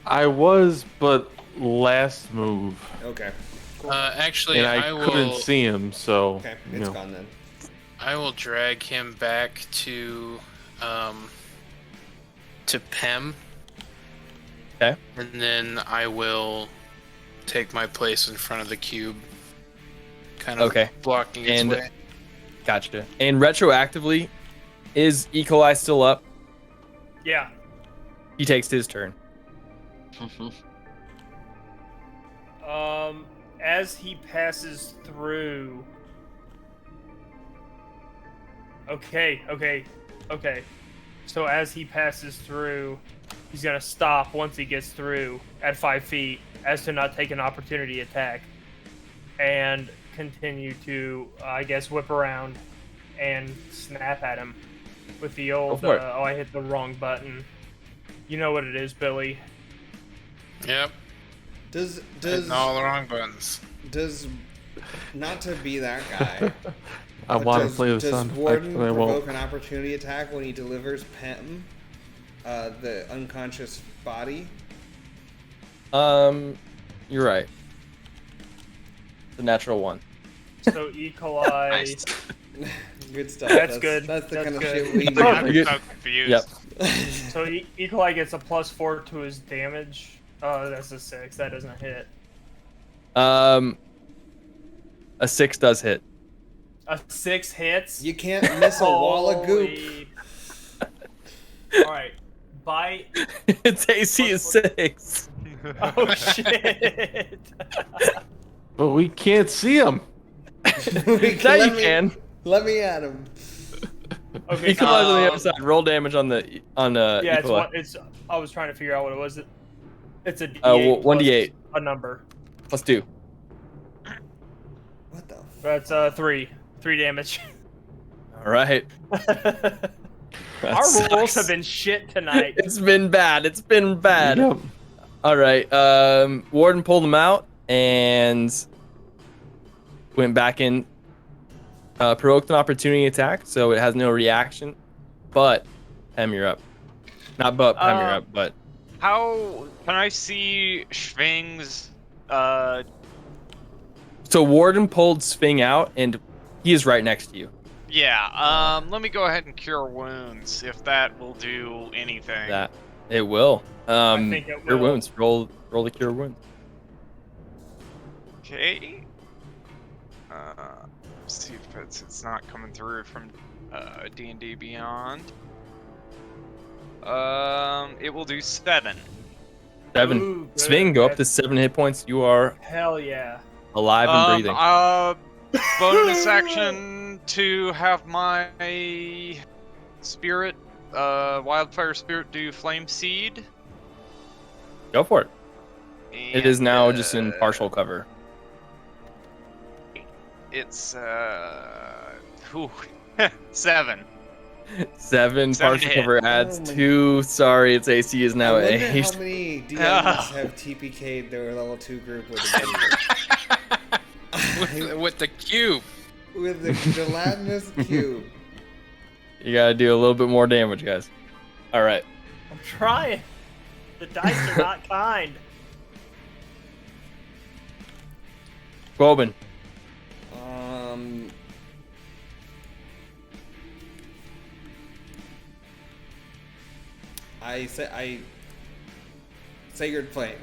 Speaker 3: I was, but last move,
Speaker 2: Okay.
Speaker 7: Actually,
Speaker 3: and I
Speaker 7: will.
Speaker 3: couldn't see him, so
Speaker 2: Okay,
Speaker 3: you
Speaker 2: it's
Speaker 3: know.
Speaker 2: gone then.
Speaker 7: I will drag him back to Pem.
Speaker 1: Okay.
Speaker 7: And then I will take my place in front of the cube, kind of
Speaker 1: Okay.
Speaker 7: blocking its
Speaker 1: And-
Speaker 7: way.
Speaker 1: Gotcha. And retroactively, is E. coli still up?
Speaker 4: Yeah.
Speaker 1: He takes his turn.
Speaker 4: As he passes through. Okay. So as he passes through, he's gonna stop once he gets through at 5 feet, as to not take an opportunity attack, and continue to, I guess, whip around and snap at him with the old.
Speaker 1: Go for it.
Speaker 4: Oh, I hit the wrong button. You know what it is, Billy.
Speaker 7: Yep,
Speaker 2: Does
Speaker 7: hitting all the wrong buttons.
Speaker 2: not to be that guy.
Speaker 3: I
Speaker 2: but
Speaker 3: want to
Speaker 2: does-
Speaker 3: play the
Speaker 2: Does
Speaker 3: sound effect,
Speaker 2: Warden
Speaker 3: but I
Speaker 2: provoke
Speaker 3: won't.
Speaker 2: an opportunity attack when he delivers Pem, the unconscious body?
Speaker 1: You're right. The natural one.
Speaker 4: So E. coli.
Speaker 5: Nice.
Speaker 2: Good stuff.
Speaker 4: That's good.
Speaker 2: That's the
Speaker 4: That's
Speaker 2: kind of
Speaker 4: good.
Speaker 2: shit we
Speaker 1: Oh,
Speaker 6: I'm
Speaker 1: pretty good.
Speaker 6: so confused.
Speaker 1: Yep.
Speaker 4: So E. coli gets a +4 to his damage. Oh, that's a 6. That doesn't hit.
Speaker 1: A 6 does hit.
Speaker 4: A 6 hits.
Speaker 2: You can't miss a wall of goop.
Speaker 4: Holy- All right, bite.
Speaker 1: Its AC is 6.
Speaker 4: Oh shit!
Speaker 3: But we can't see him.
Speaker 1: Now you can.
Speaker 2: Let me at him.
Speaker 4: Okay,
Speaker 1: E. coli's on the other side. Roll damage on the
Speaker 4: yeah,
Speaker 1: E.
Speaker 4: it's
Speaker 1: coli.
Speaker 4: one. It's. I was trying to figure out what it was. It's a D8
Speaker 1: well, 1d8
Speaker 4: plus a number.
Speaker 1: plus 2.
Speaker 2: What the?
Speaker 4: That's 3 damage.
Speaker 1: All right.
Speaker 4: Our
Speaker 1: That
Speaker 4: rolls
Speaker 1: sucks.
Speaker 4: have been shit tonight.
Speaker 1: It's been bad. It's been bad.
Speaker 3: Yep.
Speaker 1: All right. Warden pulled him out and went back in. Provoked an opportunity attack, so it has no reaction. But Pem, you're up. Not but Pem, you're up. But
Speaker 6: How can I see Schwing's?
Speaker 1: so Warden pulled Sving out, and he is right next to you.
Speaker 6: Yeah. Let me go ahead and cure wounds if that will do anything.
Speaker 1: That it will.
Speaker 4: I think it
Speaker 1: Cure
Speaker 4: will.
Speaker 1: wounds. Roll the cure wounds.
Speaker 6: Okay. See if it's not coming through from D&D Beyond. It will do 7.
Speaker 1: 7.
Speaker 4: Ooh, good.
Speaker 1: Sving, go up to 7 hit points. You are
Speaker 4: Hell yeah!
Speaker 1: alive and breathing.
Speaker 6: Bonus action to have my spirit, wildfire spirit, do flame seed.
Speaker 1: Go for it. It is now just in
Speaker 6: And,
Speaker 1: partial cover.
Speaker 6: It's 7.
Speaker 1: 7 partial
Speaker 6: hit.
Speaker 1: cover adds
Speaker 2: Oh my-
Speaker 1: 2. Sorry, its AC is now
Speaker 2: I wonder
Speaker 1: 8.
Speaker 2: how many DMs have TPK'd their level 2 group with a
Speaker 7: with the cube.
Speaker 2: with the gelatinous cube.
Speaker 1: You gotta do a little bit more damage, guys. All right.
Speaker 4: I'm trying. The dice are not kind.
Speaker 1: Gobin.
Speaker 2: I Sacred Flame.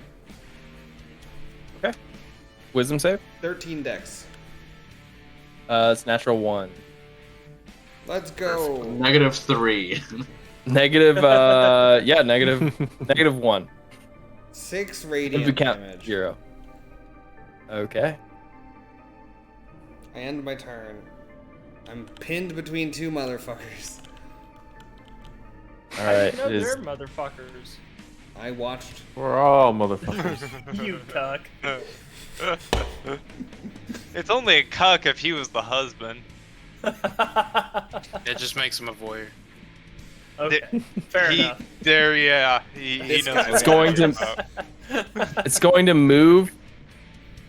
Speaker 1: Okay. Wisdom save.
Speaker 2: 13 dex.
Speaker 1: It's natural 1.
Speaker 2: Let's go.
Speaker 5: -3.
Speaker 1: Negative. Yeah, negative 1.
Speaker 2: 6
Speaker 1: If
Speaker 2: radiant
Speaker 1: we count
Speaker 2: damage.
Speaker 1: 0. Okay.
Speaker 2: I end my turn. I'm pinned between two motherfuckers.
Speaker 1: All right.
Speaker 4: No,
Speaker 1: It is
Speaker 4: they're motherfuckers.
Speaker 2: I watched.
Speaker 3: We're all motherfuckers.
Speaker 4: You cuck.
Speaker 6: It's only a cuck if he was the husband.
Speaker 7: It just makes him a voyeur.
Speaker 4: Okay, fair
Speaker 6: He-
Speaker 4: enough.
Speaker 6: There, yeah. He
Speaker 2: This
Speaker 6: knows
Speaker 2: guy-
Speaker 6: what
Speaker 1: It's
Speaker 6: I'm
Speaker 1: going
Speaker 6: talking
Speaker 1: to-
Speaker 6: about.
Speaker 1: It's going to move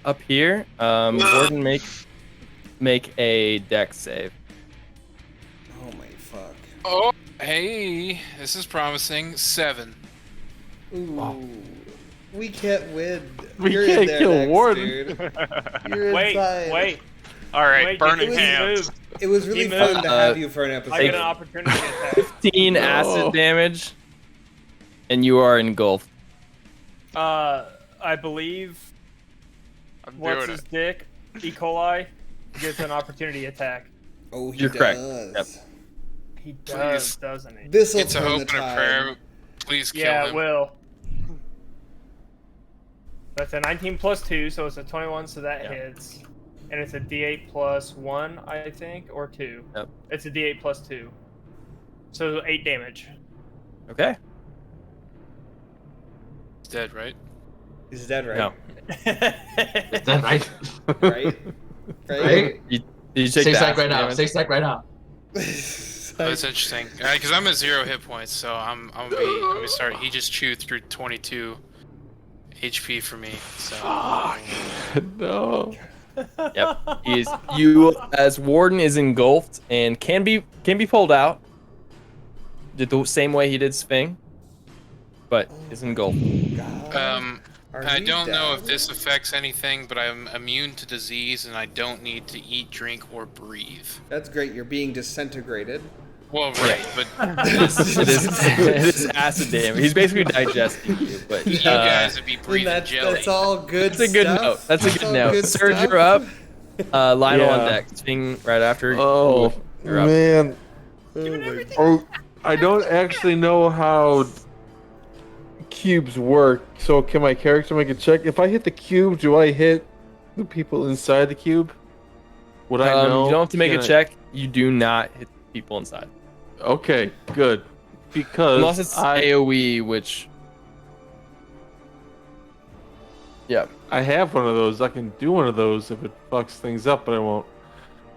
Speaker 1: up here. Gordon, make a dex save.
Speaker 2: Oh my fuck.
Speaker 7: Oh, hey, this is promising. 7.
Speaker 2: Ooh. We can't win.
Speaker 3: We
Speaker 2: You're
Speaker 3: can't
Speaker 2: in there
Speaker 3: kill
Speaker 2: next,
Speaker 3: Warden.
Speaker 2: Dude. You're
Speaker 4: Wait,
Speaker 2: inside.
Speaker 4: wait.
Speaker 6: All right,
Speaker 4: Wait,
Speaker 6: burning
Speaker 2: it was
Speaker 6: hands.
Speaker 4: moved.
Speaker 2: It was really
Speaker 4: He
Speaker 2: fun
Speaker 4: moved.
Speaker 2: to have you for an
Speaker 4: I
Speaker 2: episode.
Speaker 4: get an opportunity attack.
Speaker 1: 15 acid damage, and you are engulfed.
Speaker 4: I believe
Speaker 6: I'm
Speaker 4: What's
Speaker 6: doing
Speaker 4: his
Speaker 6: it.
Speaker 4: dick? E. coli gets an opportunity attack.
Speaker 2: Oh, he
Speaker 1: You're correct.
Speaker 2: does.
Speaker 4: He does, doesn't he?
Speaker 2: This'll
Speaker 7: It's a
Speaker 2: turn the
Speaker 7: hope and a
Speaker 2: tide.
Speaker 7: prayer. Please kill
Speaker 4: Yeah,
Speaker 7: him.
Speaker 4: it will. That's a 19 plus 2, so it's a 21, so that
Speaker 1: Yeah.
Speaker 4: hits. And it's a D8 plus 1, I think, or 2.
Speaker 1: Yep.
Speaker 4: It's a D8 plus 2. So 8 damage.
Speaker 1: Okay.
Speaker 7: He's dead, right?
Speaker 2: He's dead, right?
Speaker 1: No.
Speaker 5: Is that right?
Speaker 2: Right?
Speaker 5: Right?
Speaker 1: Did you take
Speaker 5: Stay
Speaker 1: the
Speaker 5: stack
Speaker 1: acid
Speaker 5: right now.
Speaker 1: damage?
Speaker 5: Stay stack right now.
Speaker 7: Oh, that's interesting. Because I'm at 0 hit points, so I'm gonna start. He just chewed through 22 HP for me. So
Speaker 3: No.
Speaker 1: Yep. You as Warden is engulfed and can be pulled out. Did the same way he did Sphing, but is engulfed.
Speaker 7: I don't know if this affects anything, but I'm immune to disease and I don't need to eat, drink, or breathe.
Speaker 2: That's great. You're being disintegrated.
Speaker 7: Well, right, but
Speaker 1: it is acid damage. He's basically digesting you, but
Speaker 7: you guys would be breathing jelly.
Speaker 2: That's all good
Speaker 1: that's a good
Speaker 2: stuff.
Speaker 1: note. That's a good
Speaker 2: all
Speaker 1: note. Surge,
Speaker 2: stuff.
Speaker 1: you're up. Lionel on
Speaker 3: Yeah.
Speaker 1: deck. Swing right after.
Speaker 3: Oh,
Speaker 1: You're up.
Speaker 3: man.
Speaker 2: Oh my
Speaker 3: Oh, I don't actually know how cubes work, so can my character make a check? If I hit the cube, do I hit the people inside the cube? Would I know?
Speaker 1: You don't have to make
Speaker 3: Can
Speaker 1: a
Speaker 3: I-
Speaker 1: check. You do not hit people inside.
Speaker 3: Okay, good. Because
Speaker 1: Unless it's AoE, which... Yeah.
Speaker 3: I have one of those. I can do one of those if it fucks things up, but I won't.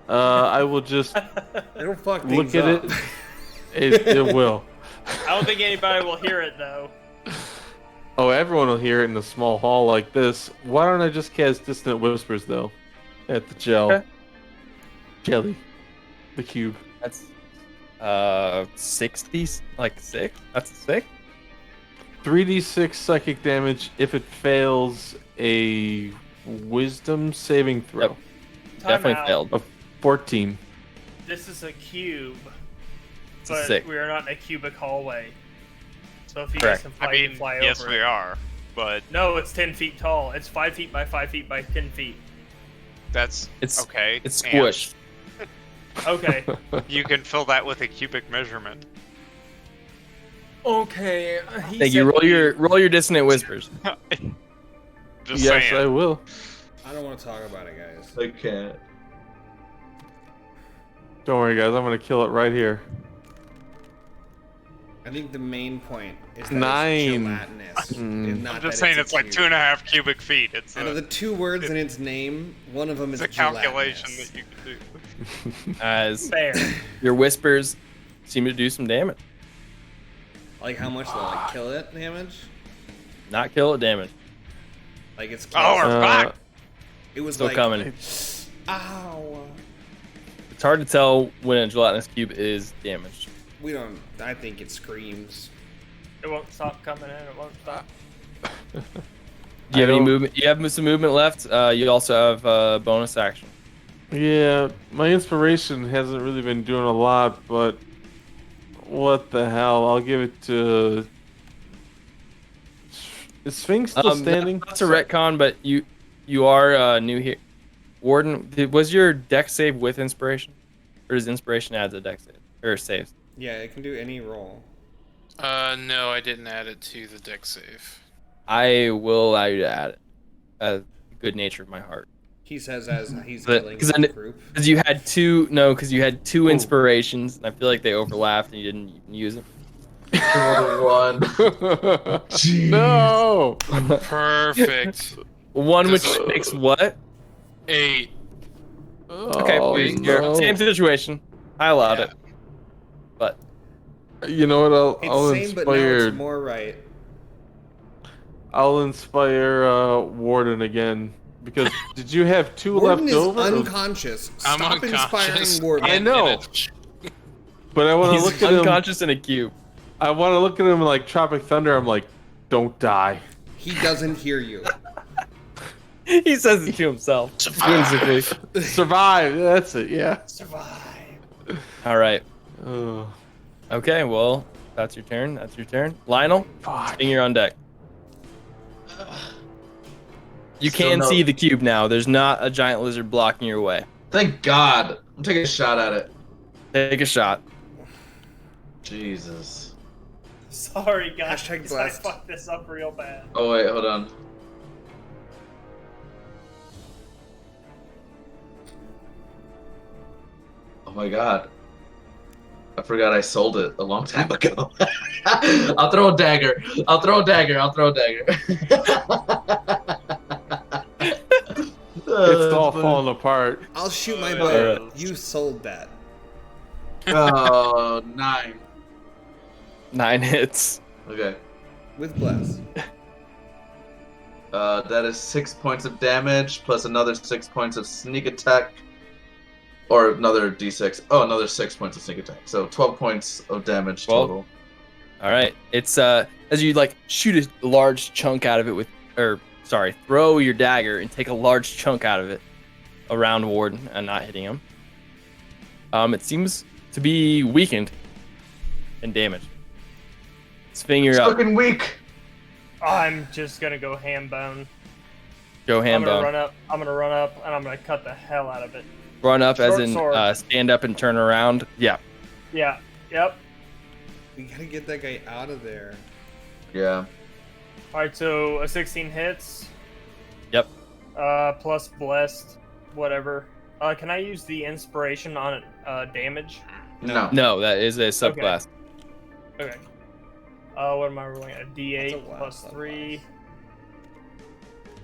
Speaker 3: I will just
Speaker 2: It'll fuck
Speaker 3: look
Speaker 2: things
Speaker 3: at
Speaker 2: up.
Speaker 3: it will.
Speaker 4: I don't think anybody will hear it, though.
Speaker 3: Oh, everyone will hear it in a small hall like this. Why don't I just cast Distant Whispers, though? At the gel.
Speaker 1: Okay.
Speaker 3: Jelly. The cube.
Speaker 1: That's 60, like 6? That's 6?
Speaker 3: 3d6 psychic damage if it fails a wisdom saving throw.
Speaker 1: Yep. Definitely
Speaker 4: Time out.
Speaker 1: failed.
Speaker 3: A 14.
Speaker 4: This is a cube,
Speaker 1: It's a
Speaker 4: but
Speaker 1: 6.
Speaker 4: we are not in a cubic hallway. So if you
Speaker 1: Correct.
Speaker 4: guys can fly,
Speaker 6: I
Speaker 4: you
Speaker 6: mean,
Speaker 4: can fly
Speaker 6: yes,
Speaker 4: over
Speaker 6: we
Speaker 4: it.
Speaker 6: are, but
Speaker 4: No, it's 10 feet tall. It's 5 feet by 5 feet by 10 feet.
Speaker 6: that's
Speaker 1: It's
Speaker 6: okay.
Speaker 1: It's
Speaker 6: and
Speaker 1: squished.
Speaker 4: Okay.
Speaker 6: You can fill that with a cubic measurement.
Speaker 4: Okay.
Speaker 1: Thank you. Roll your dissonant whispers.
Speaker 6: Just
Speaker 3: Yes, I
Speaker 6: saying.
Speaker 3: will.
Speaker 2: I don't want to talk about it, guys.
Speaker 5: I can't.
Speaker 3: Don't worry, guys. I'm going to kill it right here.
Speaker 2: I think the main point is that
Speaker 3: 9.
Speaker 2: it's gelatinous. and not
Speaker 6: I'm just
Speaker 2: that
Speaker 6: saying
Speaker 2: a
Speaker 6: it's like
Speaker 2: cube.
Speaker 6: 2.5 cubic feet. It's
Speaker 2: Out of the two words in its name, one of them is
Speaker 6: a calculation
Speaker 2: gelatinous.
Speaker 6: that you can do.
Speaker 1: As
Speaker 4: Fair.
Speaker 1: your whispers seem to do some damage.
Speaker 2: Like how much though? Like kill it damage?
Speaker 1: Not kill it damage.
Speaker 2: Like it's
Speaker 6: Oh, we're
Speaker 3: Uh,
Speaker 6: back.
Speaker 2: it was
Speaker 1: Still
Speaker 2: like
Speaker 1: coming.
Speaker 2: Ow.
Speaker 1: It's hard to tell when a gelatinous cube is damaged.
Speaker 2: We don't. I think it screams.
Speaker 4: It won't stop coming in. It won't stop.
Speaker 1: Do you have any
Speaker 3: don't-
Speaker 1: movement? You have some movement left. You also have bonus action.
Speaker 3: Yeah, my inspiration hasn't really been doing a lot, but what the hell? I'll give it to. Is Sphinx still standing?
Speaker 1: Not to retcon, but you are new here. Warden, was your deck save with inspiration, or does inspiration add to deck save or saves?
Speaker 2: Yeah, it can do any roll.
Speaker 7: No, I didn't add it to the deck save.
Speaker 1: I will allow you to add it. Good nature of my heart.
Speaker 2: He says as he's
Speaker 1: But-
Speaker 2: killing
Speaker 1: 'cause
Speaker 2: the
Speaker 1: I-
Speaker 2: group.
Speaker 1: Because you had two inspirations, and I feel like they overlapped, and you didn't even use them.
Speaker 5: One.
Speaker 3: No.
Speaker 7: Perfect.
Speaker 1: One which makes what?
Speaker 7: 8.
Speaker 1: Okay,
Speaker 3: Oh,
Speaker 1: here,
Speaker 3: no.
Speaker 1: same situation. I allowed it, but
Speaker 3: You know what?
Speaker 2: It's
Speaker 3: I'll
Speaker 2: same, but now
Speaker 3: inspire.
Speaker 2: it's more right.
Speaker 3: I'll inspire Warden again because did you have 2
Speaker 2: Warden
Speaker 3: left
Speaker 2: is
Speaker 3: over?
Speaker 2: unconscious.
Speaker 7: I'm
Speaker 2: Stop
Speaker 7: unconscious.
Speaker 2: inspiring Warden.
Speaker 3: I know. But I want to
Speaker 1: he's
Speaker 3: look at him.
Speaker 1: unconscious in a cube.
Speaker 3: I want to look at him like Tropic Thunder. I'm like, don't die.
Speaker 2: He doesn't hear you.
Speaker 1: He says it to himself. Whimsically.
Speaker 3: Survive. That's it. Yeah.
Speaker 2: Survive.
Speaker 1: All right.
Speaker 3: Oh,
Speaker 1: Okay. Well, that's your turn. You're on deck. You
Speaker 5: Still
Speaker 1: can
Speaker 5: no-
Speaker 1: see the cube now. There's not a giant lizard blocking your way.
Speaker 5: Thank God. I'm taking a shot at it.
Speaker 1: Take a shot.
Speaker 5: Jesus.
Speaker 4: Sorry, guys.
Speaker 2: Hashtag
Speaker 4: I
Speaker 2: blessed.
Speaker 4: fucked this up real bad.
Speaker 5: Oh wait, hold on. Oh my God. I forgot I sold it a long time ago. I'll throw a dagger. I'll throw a dagger.
Speaker 3: It's all falling apart.
Speaker 2: I'll shoot my
Speaker 4: Oh,
Speaker 2: bow.
Speaker 1: yeah.
Speaker 2: You sold that.
Speaker 5: Oh, 9.
Speaker 1: 9 hits.
Speaker 5: Okay.
Speaker 2: With bless.
Speaker 5: That is 6 points of damage plus another 6 points of sneak attack. Or another d6. Oh, another 6 points of sneak attack. So 12 points of damage
Speaker 1: 12.
Speaker 5: total.
Speaker 1: All right. It's as you like shoot a large chunk out of it throw your dagger and take a large chunk out of it around Warden and not hitting him. It seems to be weakened and damaged. Sping, you're
Speaker 5: It's
Speaker 1: up.
Speaker 5: fucking weak.
Speaker 4: I'm just gonna go ham bone.
Speaker 1: Go ham
Speaker 4: I'm gonna
Speaker 1: bone.
Speaker 4: run up. I'm gonna run up and I'm gonna cut the hell out of it.
Speaker 1: Run up as
Speaker 4: Short
Speaker 1: in
Speaker 4: sword.
Speaker 1: stand up and turn around. Yeah.
Speaker 4: Yeah. Yep.
Speaker 2: We gotta get that guy out of there.
Speaker 5: Yeah.
Speaker 4: All right. So a 16 hits.
Speaker 1: Yep.
Speaker 4: Plus blessed, whatever. Can I use the inspiration on damage?
Speaker 5: No.
Speaker 1: No, that is a subclass.
Speaker 4: Okay. What am I rolling? A
Speaker 2: That's
Speaker 4: D8
Speaker 2: a wild
Speaker 4: plus 3.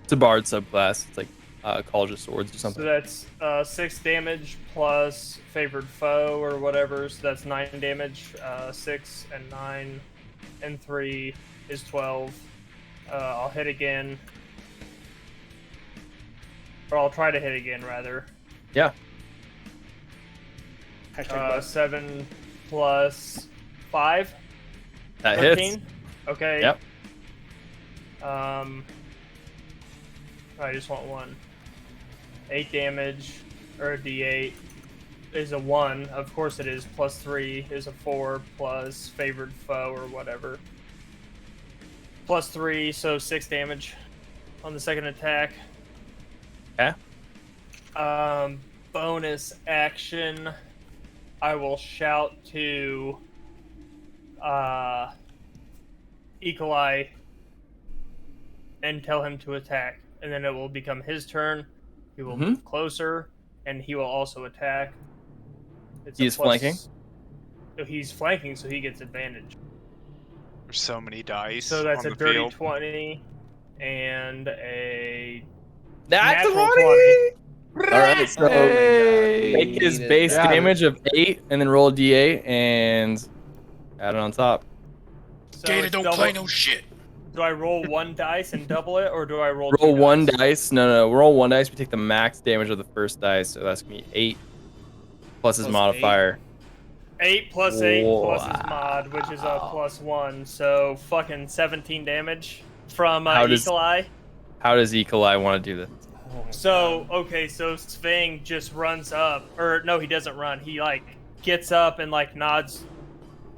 Speaker 1: It's a bard subclass. It's like College of Swords or
Speaker 4: So
Speaker 1: something.
Speaker 4: that's 6 damage plus favored foe or whatever. So that's 9 damage. 6 and 9 and 3 is 12. I'll hit again. Or I'll try to hit again, rather.
Speaker 1: Yeah.
Speaker 2: Hashtag bless.
Speaker 4: 7 plus 5.
Speaker 1: That
Speaker 4: 13.
Speaker 1: hits.
Speaker 4: Okay.
Speaker 1: Yep.
Speaker 4: I just want 1. 8 damage, or a D8 is a 1. Of course it is. Plus 3 is a 4 plus favored foe or whatever. Plus 3, so 6 damage on the second attack.
Speaker 1: Okay.
Speaker 4: Bonus action. I will shout to Eagle Eye and tell him to attack. And then it will become his turn. He will move closer, and he will also attack. It's a
Speaker 1: He's
Speaker 4: plus-
Speaker 1: flanking?
Speaker 4: So he's flanking, so he gets advantage.
Speaker 6: There's so many dice.
Speaker 4: So that's
Speaker 6: on
Speaker 4: a
Speaker 6: the
Speaker 4: dirty
Speaker 6: field.
Speaker 4: 20 and a
Speaker 1: That's
Speaker 4: natural
Speaker 1: 20.
Speaker 4: 20.
Speaker 1: All right, so
Speaker 3: Hey.
Speaker 1: take his
Speaker 2: Needed
Speaker 1: base
Speaker 3: that.
Speaker 1: damage of 8 and then roll a d8 and add it on top.
Speaker 4: So
Speaker 7: Data
Speaker 4: it's
Speaker 7: don't
Speaker 4: double-
Speaker 7: play no shit.
Speaker 4: Do I roll 1 dice and double it, or do I roll
Speaker 1: Roll
Speaker 4: 2
Speaker 1: 1
Speaker 4: dice?
Speaker 1: dice. No. Roll 1 dice. We take the max damage of the first dice, so that's going to be 8 plus his
Speaker 2: Plus
Speaker 1: modifier.
Speaker 4: 8 plus 8 plus his
Speaker 1: Wow.
Speaker 4: mod, which is a plus 1. So fucking 17 damage from
Speaker 1: How does-
Speaker 4: Eagle Eye.
Speaker 1: How does Eagle Eye want to do this?
Speaker 4: So, okay, so Sving just runs up. Or, no, he doesn't run. He, like, gets up and, like, nods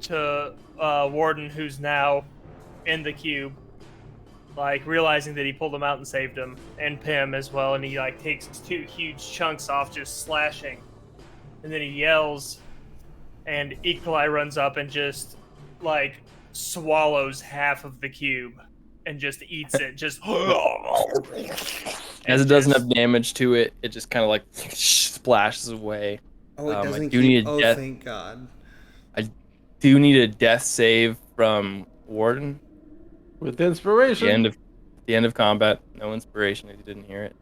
Speaker 4: to Warden, who's now in the cube. Like, realizing that he pulled him out and saved him. And Pim as well. And he, like, takes 2 huge chunks off, just slashing. And then he yells. And Eagle Eye runs up and just, like, swallows half of the cube. And just eats it. Just...
Speaker 1: As it does enough damage to it, it just kind of like splashes away.
Speaker 2: Oh, it
Speaker 1: I
Speaker 2: doesn't
Speaker 1: do
Speaker 2: keep...
Speaker 1: need a
Speaker 2: Oh,
Speaker 1: death.
Speaker 2: thank God.
Speaker 1: Do you need a death save from Warden?
Speaker 3: With inspiration.
Speaker 1: The end of combat. No inspiration if you didn't hear it.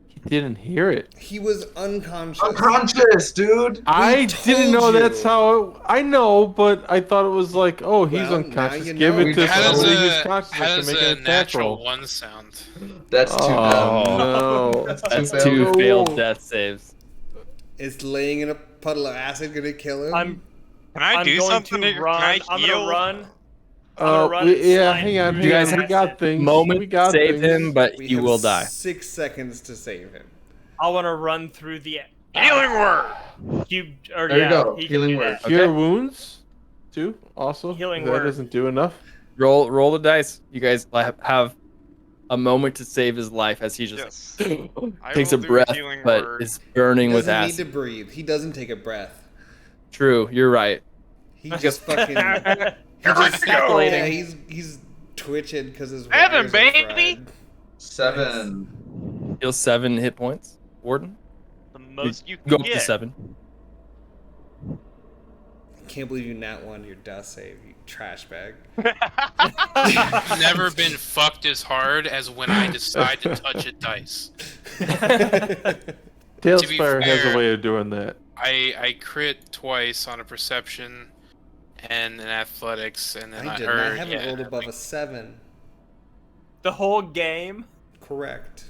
Speaker 3: He didn't hear it.
Speaker 2: He was unconscious.
Speaker 5: Unconscious, dude.
Speaker 3: I
Speaker 2: told
Speaker 3: didn't know
Speaker 2: you.
Speaker 3: that's how. I know, but I thought it was like, oh, he's
Speaker 2: Well, now
Speaker 3: unconscious.
Speaker 2: you
Speaker 3: Give
Speaker 2: know.
Speaker 3: it to
Speaker 7: How does
Speaker 3: somebody who's
Speaker 7: a,
Speaker 3: conscious
Speaker 7: how
Speaker 3: that
Speaker 7: does
Speaker 3: can make
Speaker 7: a
Speaker 3: an attack
Speaker 7: natural
Speaker 3: roll.
Speaker 7: 1 sound?
Speaker 5: That's too
Speaker 3: Oh
Speaker 5: bad.
Speaker 3: no!
Speaker 1: That's
Speaker 5: failed.
Speaker 1: 2
Speaker 3: No.
Speaker 1: failed death saves.
Speaker 2: Is laying in a puddle of acid gonna kill him?
Speaker 6: Can I
Speaker 4: I'm
Speaker 6: do
Speaker 4: going
Speaker 6: something?
Speaker 4: to run.
Speaker 6: Can I
Speaker 4: I'm
Speaker 6: heal?
Speaker 4: gonna run. I'm gonna run and
Speaker 3: Yeah,
Speaker 4: slide
Speaker 3: hang on,
Speaker 4: through
Speaker 3: hang
Speaker 1: You
Speaker 3: on.
Speaker 1: guys
Speaker 3: We
Speaker 1: have
Speaker 3: got things.
Speaker 1: Moment
Speaker 3: we got
Speaker 1: save
Speaker 3: things.
Speaker 1: him, but
Speaker 2: We
Speaker 1: you
Speaker 2: have
Speaker 1: will die.
Speaker 2: 6 seconds to save him.
Speaker 4: I want to run through the
Speaker 6: Healing word.
Speaker 4: cube. Or
Speaker 5: There you
Speaker 4: yeah,
Speaker 5: go.
Speaker 4: he can
Speaker 5: Healing
Speaker 4: do
Speaker 5: word.
Speaker 4: that.
Speaker 3: Cure
Speaker 1: Okay.
Speaker 3: wounds, too. Also,
Speaker 4: Healing
Speaker 3: that
Speaker 4: word.
Speaker 3: doesn't do enough.
Speaker 1: Roll the dice. You guys have a moment to save his life as he just
Speaker 6: Yes. I
Speaker 1: takes a
Speaker 6: will do a
Speaker 1: breath,
Speaker 6: healing
Speaker 1: but
Speaker 6: word.
Speaker 1: is burning
Speaker 2: He
Speaker 1: with
Speaker 2: doesn't need
Speaker 1: acid.
Speaker 2: to breathe. He doesn't take a breath.
Speaker 1: True, you're right.
Speaker 2: He just fucking.
Speaker 6: Here
Speaker 2: He
Speaker 6: we
Speaker 2: just,
Speaker 6: go.
Speaker 2: yeah, he's twitching because his
Speaker 6: Evan,
Speaker 2: wires are
Speaker 6: baby!
Speaker 2: fried.
Speaker 5: 7.
Speaker 1: Heal 7 hit points, Warden.
Speaker 4: The most you
Speaker 1: Go
Speaker 4: can
Speaker 1: up to
Speaker 4: get.
Speaker 1: 7.
Speaker 2: I can't believe you nat one your death save, you trash bag.
Speaker 7: Never been fucked as hard as when I decide to touch a dice.
Speaker 3: TaleSpire has
Speaker 7: fair-
Speaker 3: a way of doing that.
Speaker 7: I crit twice on a perception and an athletics, and then
Speaker 2: I
Speaker 7: I
Speaker 2: didn't. I
Speaker 7: heard.
Speaker 2: haven't
Speaker 7: Yeah,
Speaker 2: rolled above a 7.
Speaker 4: The whole game.
Speaker 2: Correct.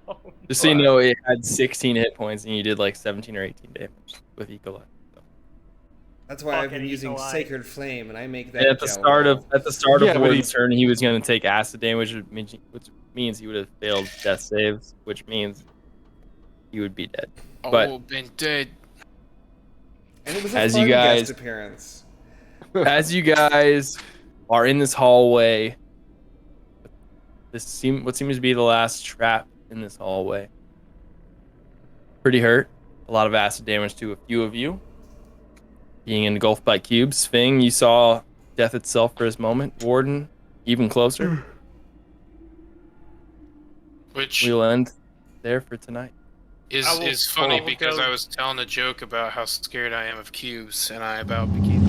Speaker 4: Oh,
Speaker 1: Just so you know, it had 16 hit points and you did like 17 or 18 damage with Ecolite.
Speaker 2: That's why I've
Speaker 4: Fucking
Speaker 2: been using
Speaker 4: Ecolite.
Speaker 2: Sacred Flame, and I make that.
Speaker 1: And at the
Speaker 2: gel
Speaker 1: start
Speaker 2: now.
Speaker 1: of
Speaker 3: Yeah, but
Speaker 1: Warden's turn, he was going to take acid damage, which means he would have failed death saves, which means he would be dead. but-
Speaker 7: oh, been dead.
Speaker 2: And it was a
Speaker 1: as
Speaker 2: fun
Speaker 1: you guys-
Speaker 2: guest appearance.
Speaker 1: As you guys are in this hallway, what seems to be the last trap in this hallway. Pretty hurt. A lot of acid damage to a few of you. Being engulfed by cubes. Fing, you saw death itself for his moment. Warden, even closer.
Speaker 7: Which
Speaker 1: We'll end there for tonight.
Speaker 7: is
Speaker 4: I will
Speaker 7: funny
Speaker 4: follow
Speaker 7: because
Speaker 4: go-
Speaker 7: I was telling a joke about how scared I am of cubes, and I about became.